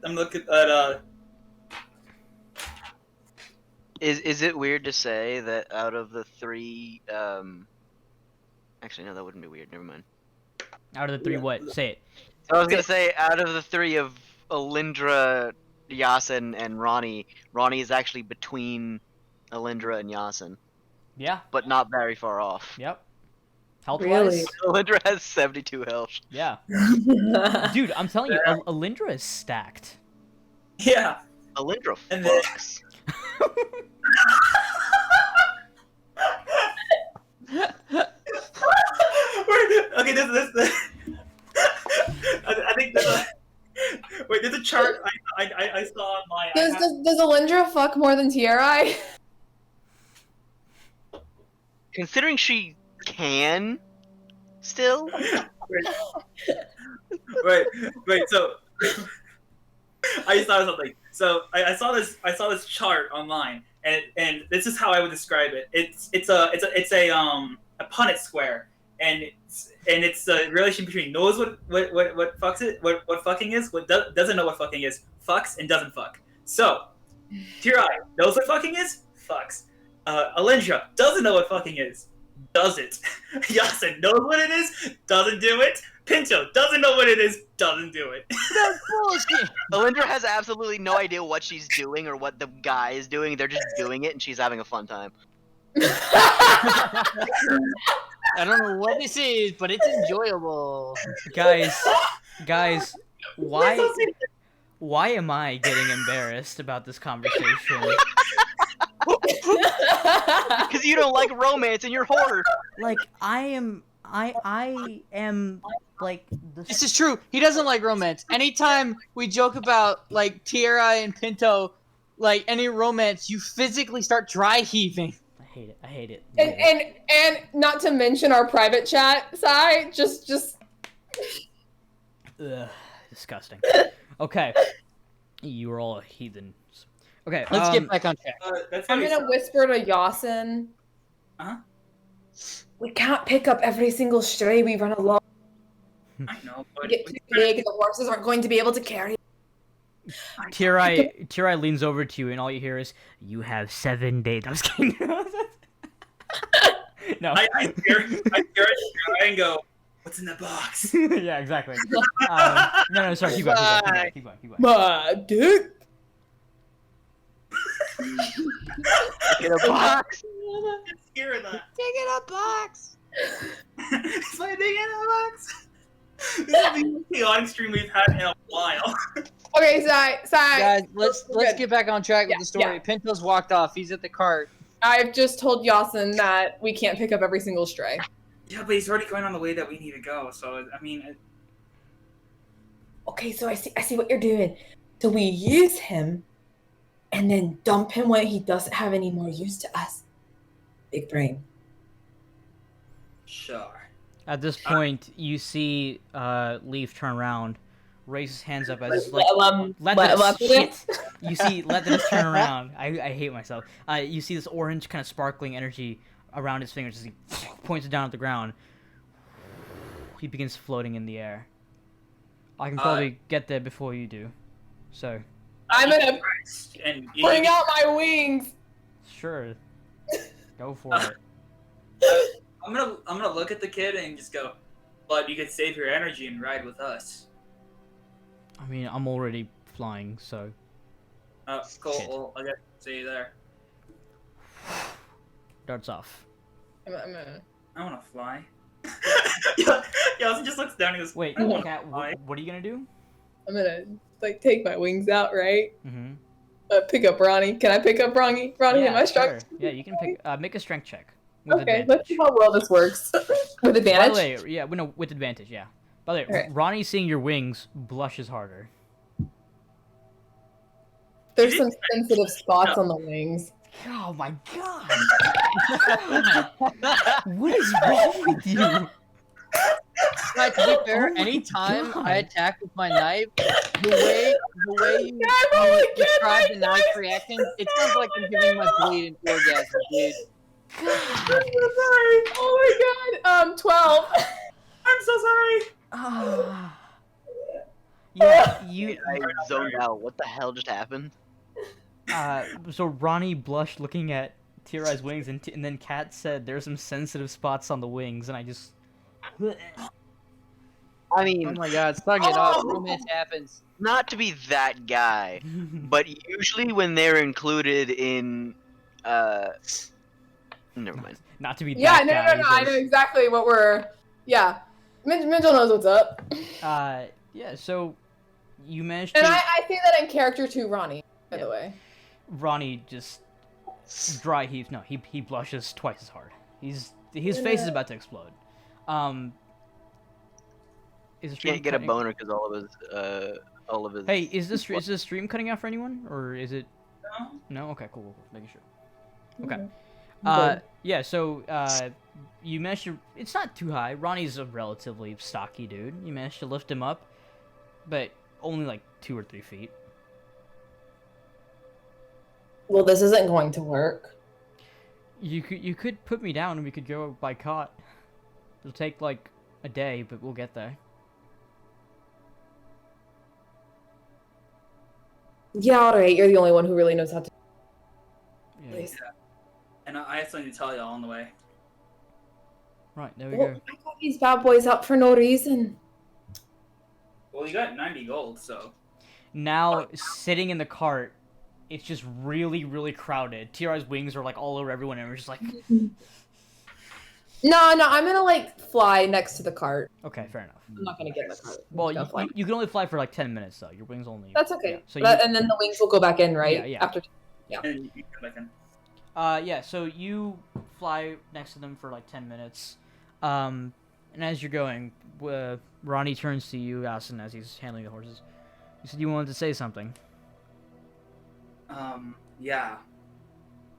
Is it weird to say that out of the three, actually no, that wouldn't be weird. Never mind. Out of the three, what? Say it. I was gonna say out of the three of Alyndra, Yasin, and Ronnie is actually between Alyndra and Yasin, Yeah. but not very far off. Yep. Health Really? wise. Alyndra has 72 health. Yeah. Dude, I'm telling you, Alyndra is stacked. yeah. Alyndra And then- fucks. Okay, this I think there's a wait. There's a chart I saw online. Does Alyndra fuck more than Tiarai? Considering she can still. Wait. So I saw something. So I saw this chart online, and this is how I would describe it. It's a Punnett square, and it's a relation between knows what fucks it, what fucking is, what doesn't know what fucking is, fucks and doesn't fuck. So Tirai knows what fucking is, fucks. Alyndra doesn't know what fucking is, does it. Yasin knows what it is, doesn't do it. Pinto doesn't know what it is, doesn't do it. That's bullshit. Alyndra has absolutely no idea what she's doing or what the guy is doing. They're just doing it, and she's having a fun time. I don't know what this is, but it's enjoyable. Guys, why am I getting embarrassed about this conversation? Because you don't like romance and you're horror. Like, I am like the This is true. He doesn't like romance. Anytime we joke about like Tiara and Pinto, like any romance, you physically start dry heaving. I hate it. and not to mention our private chat side, just Ugh, disgusting. Okay, you are all heathens. Okay, Let's get back on track. That's I'm gonna gonna whisper to Yasin. Uh-huh. We can't pick up every single stray we run along. I know, We but get too big, the horses aren't going to be able to carry. Tirai leans over to you, and all you hear is, "You have 7 days." I was kidding. No. I stare at Tirai and go, "What's in the box?" Yeah, exactly. No, sorry. Keep going. My dick. Get a box. Hear that? Dig in a box. It's my thing in the box. This is the most chaotic stream we've had in a while. Okay, Sai. Guys, let's Good. get back on track with the story. Yeah. Pinto's walked off. He's at the cart. I've just told Yasin that we can't pick up every single stray. Yeah, but he's already going on the way that we need to go. So I mean, Okay, so I see what you're doing. So we use him and then dump him when he doesn't have any more use to us. Big brain. Sure. At this point, you see Leaf turn around, raise his hands up as like shit. You see Let's turn around. I hate myself. You see this orange kind of sparkling energy around his fingers as he points it down at the ground. He begins floating in the air. I can probably get there before you do. So. I'm gonna And bring out my wings. Sure. Go for it. I'm gonna look at the kid and just go, but you could save your energy and ride with us. I mean, I'm already flying, so. Cool. Shit. Well, I guess see you there. Darts off. I'm gonna... I wanna fly. Yeltsin just looks down and goes, Wait, I wanna Cat, fly. what are you gonna do? I'm gonna like take my wings out, right? Mm-hmm. Pick up Ronnie. Can I pick up Ronnie? Ronnie, am I strong? Sure. Yeah, you can pick. Make a strength check. With Okay, advantage. let's see how well this works. With advantage? By the way, yeah, no, with advantage, yeah. By the way, Alright. Ronnie seeing your wings blushes harder. There's some sensitive spots on the wings. Oh my god! What is wrong with you? Right, to be fair, Oh my anytime God. I attack with my knife, the way you describe the knife reaction, it sounds like I'm giving my blade an orgasm, dude. I'm so sorry. Oh my god. 12. I'm so sorry. Ah. Yeah, you. I zoned out. What the hell just happened? So Ronnie blushed looking at Tierai's wings, and then Kat said there's some sensitive spots on the wings, and I just. I mean, Oh my god, suck it up. Romance happens. not to be that guy, but usually when they're included in, never mind. Not to be Yeah, that no, guy. no, no. I know exactly what we're. Yeah. Mitchell knows what's up. Yeah, so you managed to. And I say that in character to Ronnie, by the way. Ronnie just dry heaves. No, he blushes twice as hard. His face is about to explode. Is the stream Can't get a cutting- boner because all of his. Hey, is the stream cutting out for anyone, or is it? No. No. Okay. Cool. Making sure. Okay. Good. Yeah. So you managed to. It's not too high. Ronnie's a relatively stocky dude. You managed to lift him up, but only like 2 or 3 feet. Well, this isn't going to work. You could put me down and we could go by cot. It'll take like a day, but we'll get there. Yeah, alright. You're the only one who really knows how to. Yeah. Please. And I have something to tell you on the way. Right. There we Well, go. I got these bad boys out for no reason. Well, you got 90 gold, so. Now sitting in the cart, it's just really, really crowded. Tierai's wings are like all over everyone, and we're just like, No, I'm gonna like fly next to the cart. okay, fair enough. I'm not gonna get in the cart. Well, I'm gonna fly. you can only fly for like 10 minutes though. Your wings only. That's okay. Yeah. So And then the wings will go back in, right? Yeah. After. And you come back in. Yeah. So you fly next to them for like 10 minutes, and as you're going, Ronnie turns to you, Asin, as he's handling the horses. He said you wanted to say something. Yeah.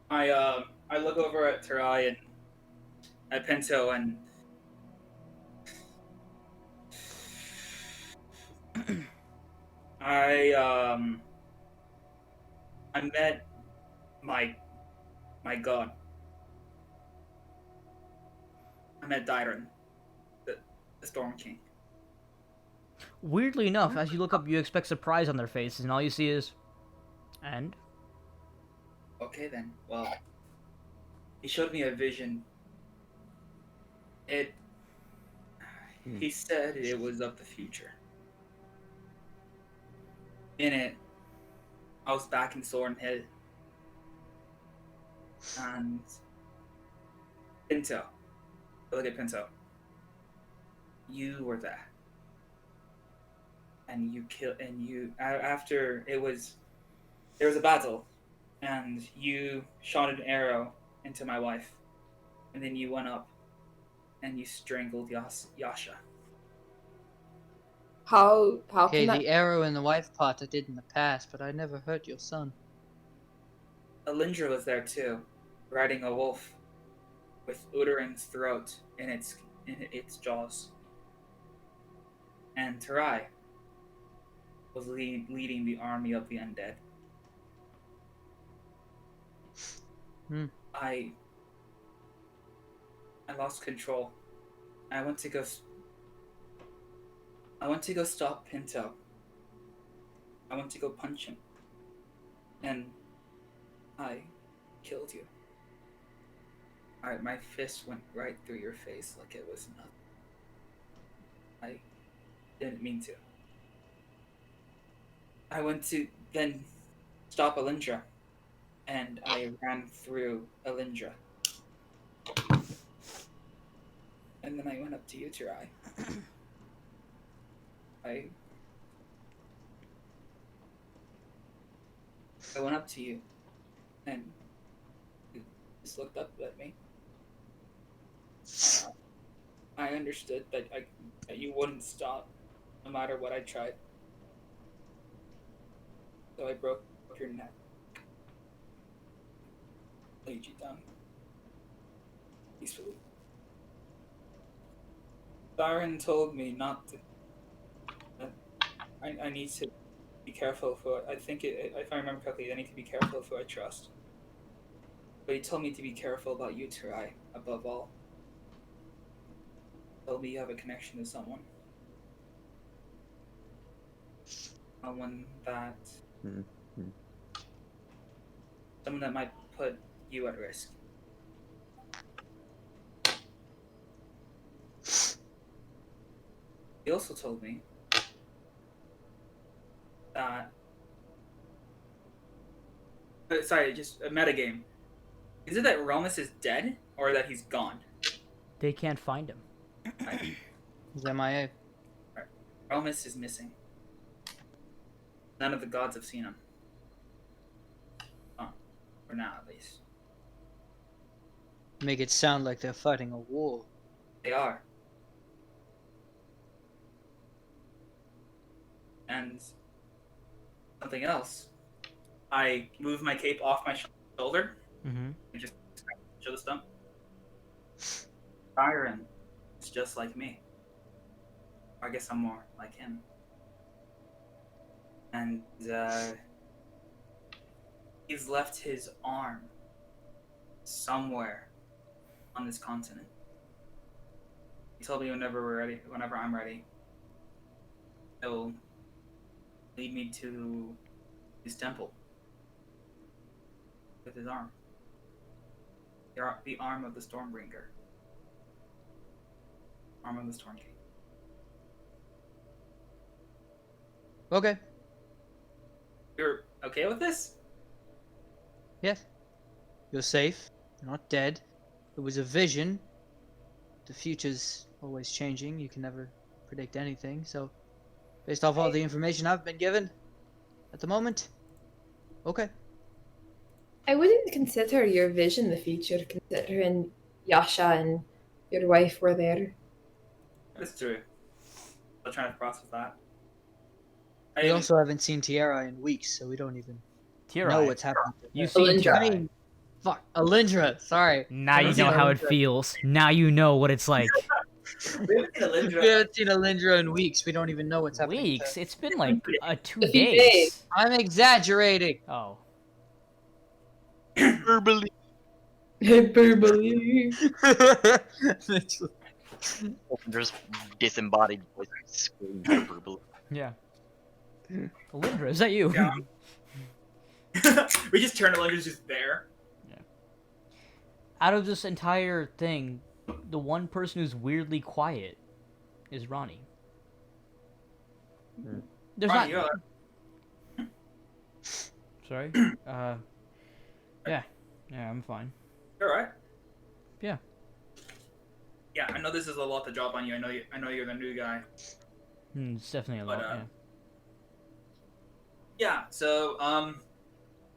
I look over at Terai and at Pinto and I met my god. I met Dyron, the Storm King. Weirdly enough, as you look up, you expect surprise on their faces, and all you see is, and. Okay then. Well, he showed me a vision. He said it was of the future. In it, I was back in Soren Hill. And Pinto. Look at Pinto. You were there. And you killed, and you, after there was a battle, and you shot an arrow into my wife, and then you went up and you strangled Yasha. How Okay, can that? the arrow in the wife pot I did in the past, but I never hurt your son. Alyndra was there too, riding a wolf with Utering's throat in its jaws. And Tarai was leading the army of the undead. Hmm. I lost control. I went to go stop Pinto. I went to go punch him. And I killed you. My fist went right through your face like it was nothing. I didn't mean to. I went to then stop Alyndra, and I ran through Alyndra. And then I went up to you, Tarai. I went up to you, and you just looked up at me. I understood that you wouldn't stop, no matter what I tried. So I broke your neck, laid you down peacefully. Siren told me not to. I need to be careful for. I think if I remember correctly, I need to be careful of who I trust. But he told me to be careful about you, Tarai, above all. Told me you have a connection to someone. Someone that. Someone that might put you at risk. He also told me that. Sorry, just a metagame. Is it that Romus is dead or that he's gone? They can't find him. He's MIA. Romus is missing. None of the gods have seen him. Oh, for now at least. Make it sound like they're fighting a war. They are. And something else. I move my cape off my shoulder Mm-hmm. and just show the stump. Byron is just like me. Or I guess I'm more like him. And he's left his arm somewhere on this continent. He told me whenever I'm ready, he'll lead me to his temple with his arm. The arm of the Stormbringer. Arm of the Storm King. Okay. You're okay with this? Yes. You're safe. You're not dead. It was a vision. The future's always changing. You can never predict anything. So, based off all the information I've been given at the moment, okay. I wouldn't consider your vision the future, considering Yasha and your wife were there. That's true. I'm trying to process that. We also haven't seen Tiara in weeks, so we don't even know Tirai. what's happening. You've seen Alyndra. I Tirai. mean, fuck, Alyndra. Sorry. Now you know how it feels. Now you know what it's like. We haven't seen Alyndra. We haven't seen Alyndra in weeks. We don't even know what's happening. Weeks? It's been like 2 A few days. days. I'm exaggerating. Oh. Verbally. Hyperbole. There's disembodied voice screaming hyperbole. Yeah. Alyndra, is that you? Yeah. We just turn Alyndra's just there. Out of this entire thing, the one person who's weirdly quiet is Ronnie. There's Ronnie, not. you're Sorry. Yeah. Yeah, I'm fine. alright. Yeah. Yeah, I know this is a lot to drop on you. I know you're the new guy. It's definitely a lot. But, Yeah. Yeah, so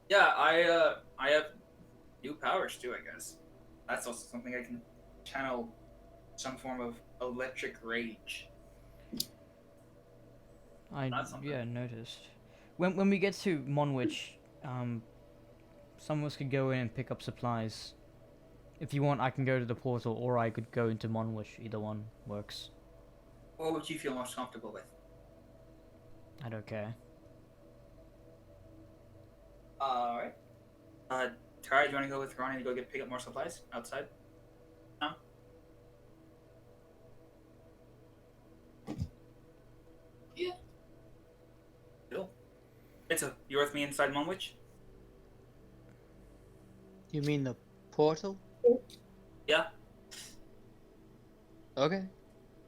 yeah, I have new powers too, I guess. That's also something I can channel some form of electric rage. That's something. yeah, noticed. When we get to Monwich, some of us could go in and pick up supplies. If you want, I can go to the portal, or I could go into Monwich. Either one works. What would you feel most comfortable with? I don't care. Alright. Tara, do you want to go with Ronnie to go pick up more supplies outside? No? Yeah. Cool. Pinto, you with me inside Monwich? You mean the portal? Yeah. Okay.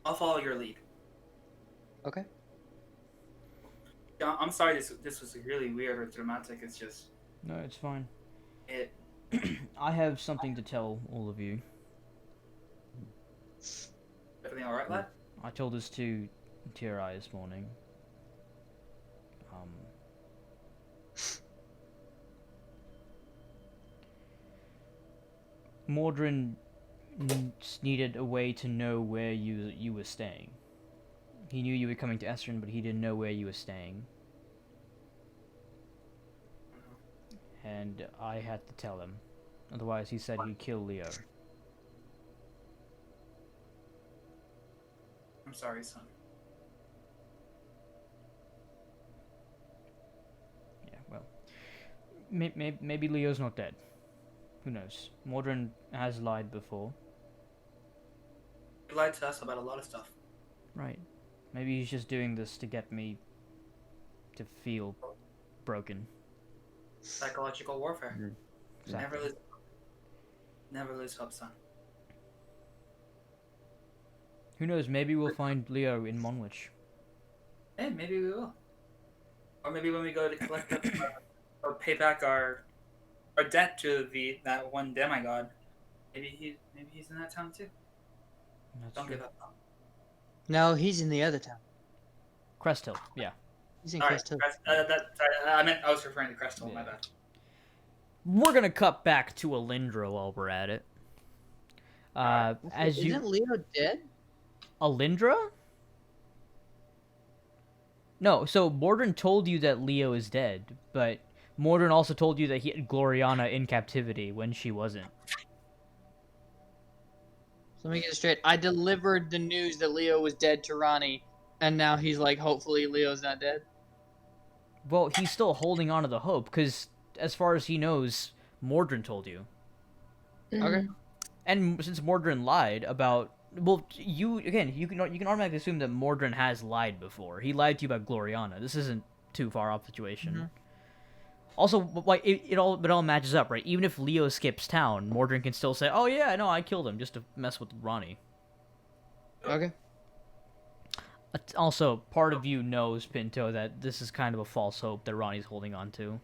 I'll follow your lead. Okay. Yeah, I'm sorry this was really weird or dramatic. It's just No, it's fine. it. I have something to tell all of you. Everything all right, lad? I told this to Tirai this morning. Mordrin needed a way to know where you were staying. He knew you were coming to Esrin, but he didn't know where you were staying. And I had to tell him. Otherwise, he said he'd kill Leo. I'm sorry, son. Yeah, well, maybe Leo's not dead. Who knows? Mordrin has lied before. He lied to us about a lot of stuff. Right. Maybe he's just doing this to get me to feel broken. Psychological warfare. Exactly. Never lose hope, son. Who knows? Maybe we'll find Leo in Monwich. Hey, maybe we will. Or maybe when we go to collect up, or pay back our debt to that one demigod, maybe he's in that town too. That's Don't true. give up. No, he's in the other town. Cresthill, yeah. He's in All right, Cresthill. I was referring to Cresthill. My Yeah. bad. We're gonna cut back to Alyndra while we're at it. Isn't Leo dead? Alyndra? No, so Mordrin told you that Leo is dead, but Mordrin also told you that he had Gloriana in captivity when she wasn't. So let me get it straight. I delivered the news that Leo was dead to Ronnie, and now he's like, hopefully Leo's not dead. Well, he's still holding on to the hope, because as far as he knows, Mordrin told you. Okay. And since Mordrin lied about... Well, you can automatically assume that Mordrin has lied before. He lied to you about Gloriana. This isn't too far off situation. Mm-hmm. Also, like it all matches up, right? Even if Leo skips town, Mordrin can still say, "Oh yeah, no, I killed him just to mess with Ronnie." Okay. Also, part of you knows, Pinto, that this is kind of a false hope that Ronnie's holding on to.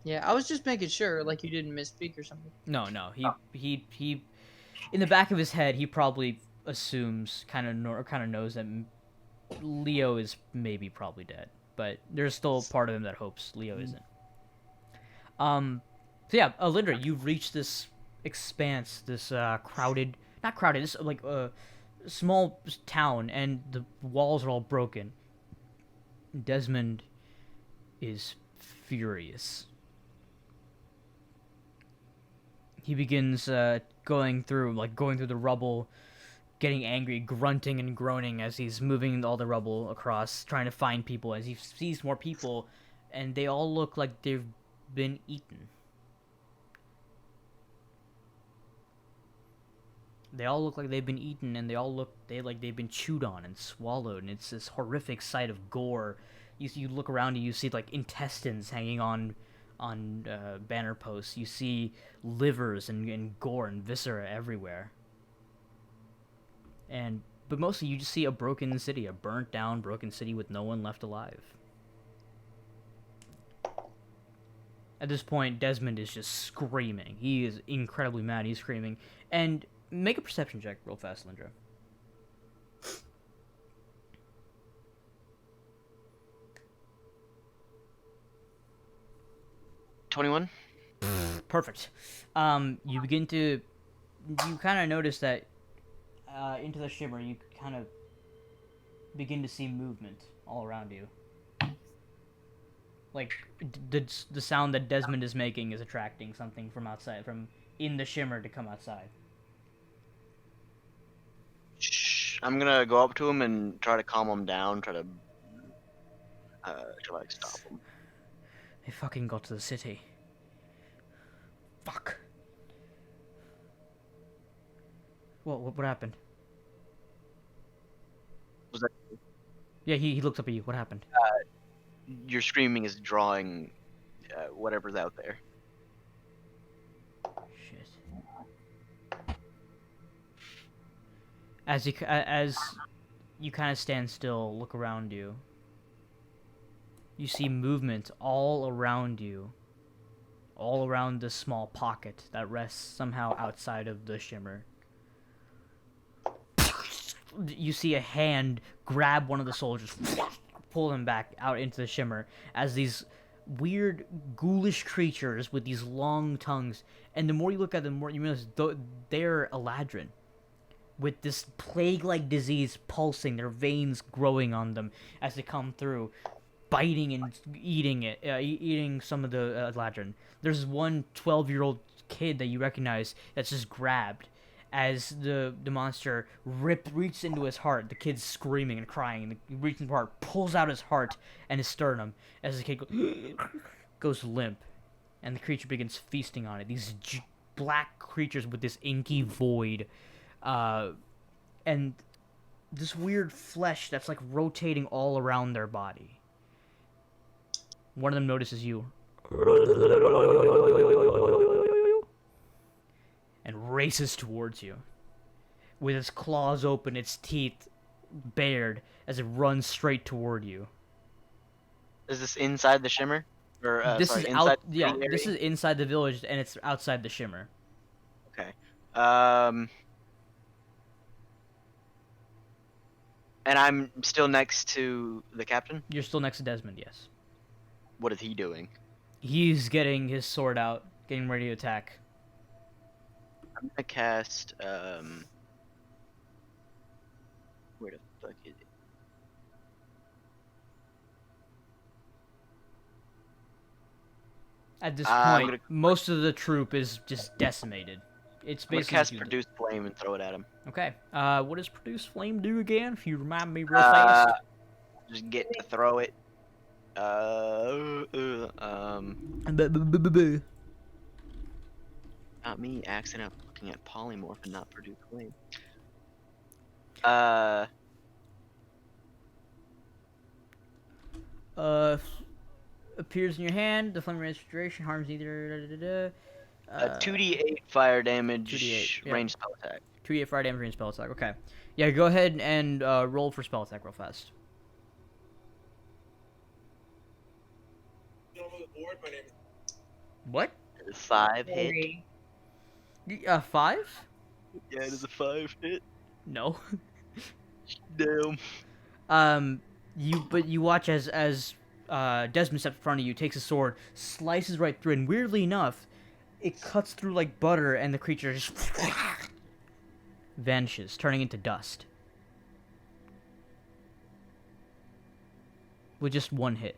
Yeah, I was just making sure, like you didn't misspeak or something. No, he in the back of his head, he probably assumes, kind of knows that Leo is probably dead, but there's still part of him that hopes Leo isn't. So yeah, Alyndra, you've reached this expanse, this not crowded, this like small town, and the walls are all broken. Desmond is furious. He begins going through the rubble, getting angry, grunting and groaning as he's moving all the rubble across, trying to find people. As he sees more people, and they all look like they've been eaten. They all look like they've been eaten, and they've been chewed on and swallowed, and it's this horrific sight of gore. You look around and you see like intestines hanging on banner posts. You see livers and gore and viscera everywhere. But mostly you just see a broken city, a burnt down, broken city with no one left alive. At this point, Desmond is just screaming. He is incredibly mad. He's screaming. And make a perception check real fast, Alyndra. $21. Perfect. You kind of notice that into the shimmer, you kind of begin to see movement. all around you. Like the sound that Desmond is making is attracting something from outside, from in the shimmer to come outside. Shh. I'm gonna go up to him and try to calm him down. Try to like stop him. They fucking got to the city. Fuck. What happened? Was that Yeah, he looked up at you. What happened? your screaming is drawing whatever's out there? Shit. As you kind of stand still, look around you. You see movement all around you. All around this small pocket that rests somehow outside of the shimmer. You see a hand grab one of the soldiers, pull him back out into the shimmer as these weird, ghoulish creatures with these long tongues. And the more you look at them, the more you realize they're Alyndra, with this plague-like disease pulsing, their veins growing on them as they come through, biting and eating some of the Alyndra. There's one 12-year-old kid that you recognize that's just grabbed as the monster reaches into his heart. The kid's screaming and crying, and he reaches into his heart, pulls out his heart and his sternum as the kid goes limp, and the creature begins feasting on it. These black creatures with this inky void, and this weird flesh that's like rotating all around their body. One of them notices you and races towards you with its claws open, its teeth bared as it runs straight toward you. Is this inside the shimmer? Or This sorry, is inside out. the Yeah, area? this is inside the village, and it's outside the shimmer. Okay. And I'm still next to the captain. You're still next to Desmond. Yes. What is he doing? He's getting his sword out, getting ready to attack. I'm gonna cast where the fuck is it? At this I'm point, most of the troop is just decimated. It's I'm gonna basically cast Produce Flame and throw it at him. Okay. What does Produce Flame do again? If you remind me real fast. Just get to throw it. Not me accidentally looking at polymorph and not Produce Flame. Appears in your hand. The flame restoration harms either. 2d8 fire damage, 2d8, yeah. range spell attack. 2d8 fire damage and spell attack. Okay. Yeah, go ahead and roll for spell attack real fast. What? 5 hit. 5? Yeah, it is a 5 hit. No. Damn. You watch as Desmond steps in front of you, takes a sword, slices right through, and weirdly enough, it cuts through like butter, and the creature just vanishes, turning into dust. With just one hit.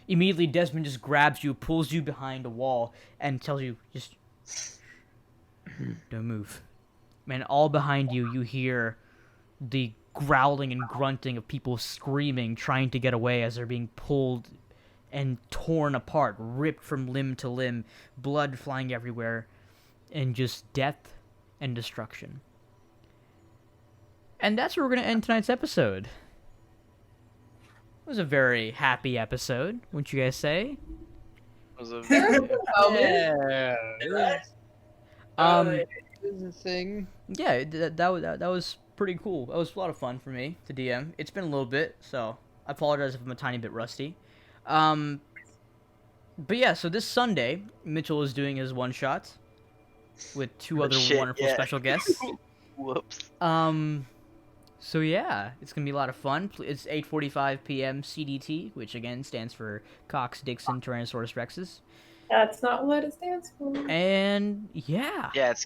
Immediately, Desmond just grabs you, pulls you behind a wall, and tells you, just don't move. Man, all behind you, you hear the growling and grunting of people screaming, trying to get away as they're being pulled and torn apart, ripped from limb to limb, blood flying everywhere, and just death and destruction. And that's where we're going to end tonight's episode. It was a very happy episode, wouldn't you guys say? It was a Yeah. Is a thing. Yeah, that was pretty cool. That was a lot of fun for me to DM. It's been a little bit, so I apologize if I'm a tiny bit rusty. But yeah, so this Sunday, Mitchell is doing his one-shot with two other wonderful special guests. Whoops. So yeah, it's gonna be a lot of fun. It's 8:45 p.m. CDT, which again stands for Cox, Dixon, Tyrannosaurus Rexes. That's not what it stands for. And yeah. Yeah, it's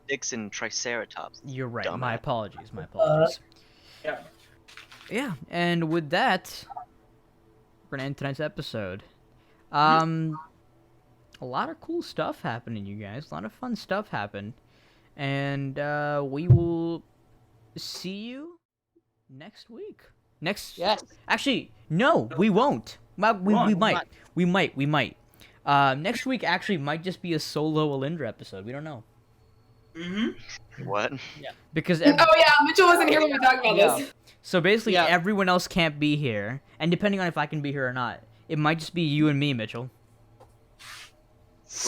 dicks and triceratops. You're right. Dumbass. My apologies. My apologies. Yeah. Yeah, and with that, we're gonna end tonight's episode. A lot of cool stuff happening, you guys. A lot of fun stuff happened, and we will see you next week. Yes. Actually, no, we won't. We might. Next week actually might just be a solo Alyndra episode. We don't know. What? Because Oh yeah, Mitchell wasn't here when we talked about Yeah. this. so basically Yeah. everyone else can't be here, and depending on if I can be here or not, it might just be you and me, Mitchell.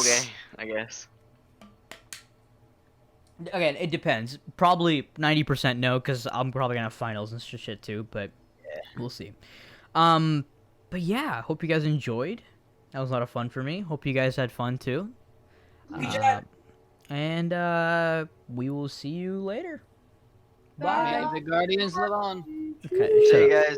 Okay, I guess. Again, it depends. Probably 90% no, because I'm probably gonna have finals and shit too. But we'll see. But yeah, hope you guys enjoyed. That was a lot of fun for me. Hope you guys had fun too. And we will see you later. Bye. May the Guardians live on. Okay, See shut you up. guys.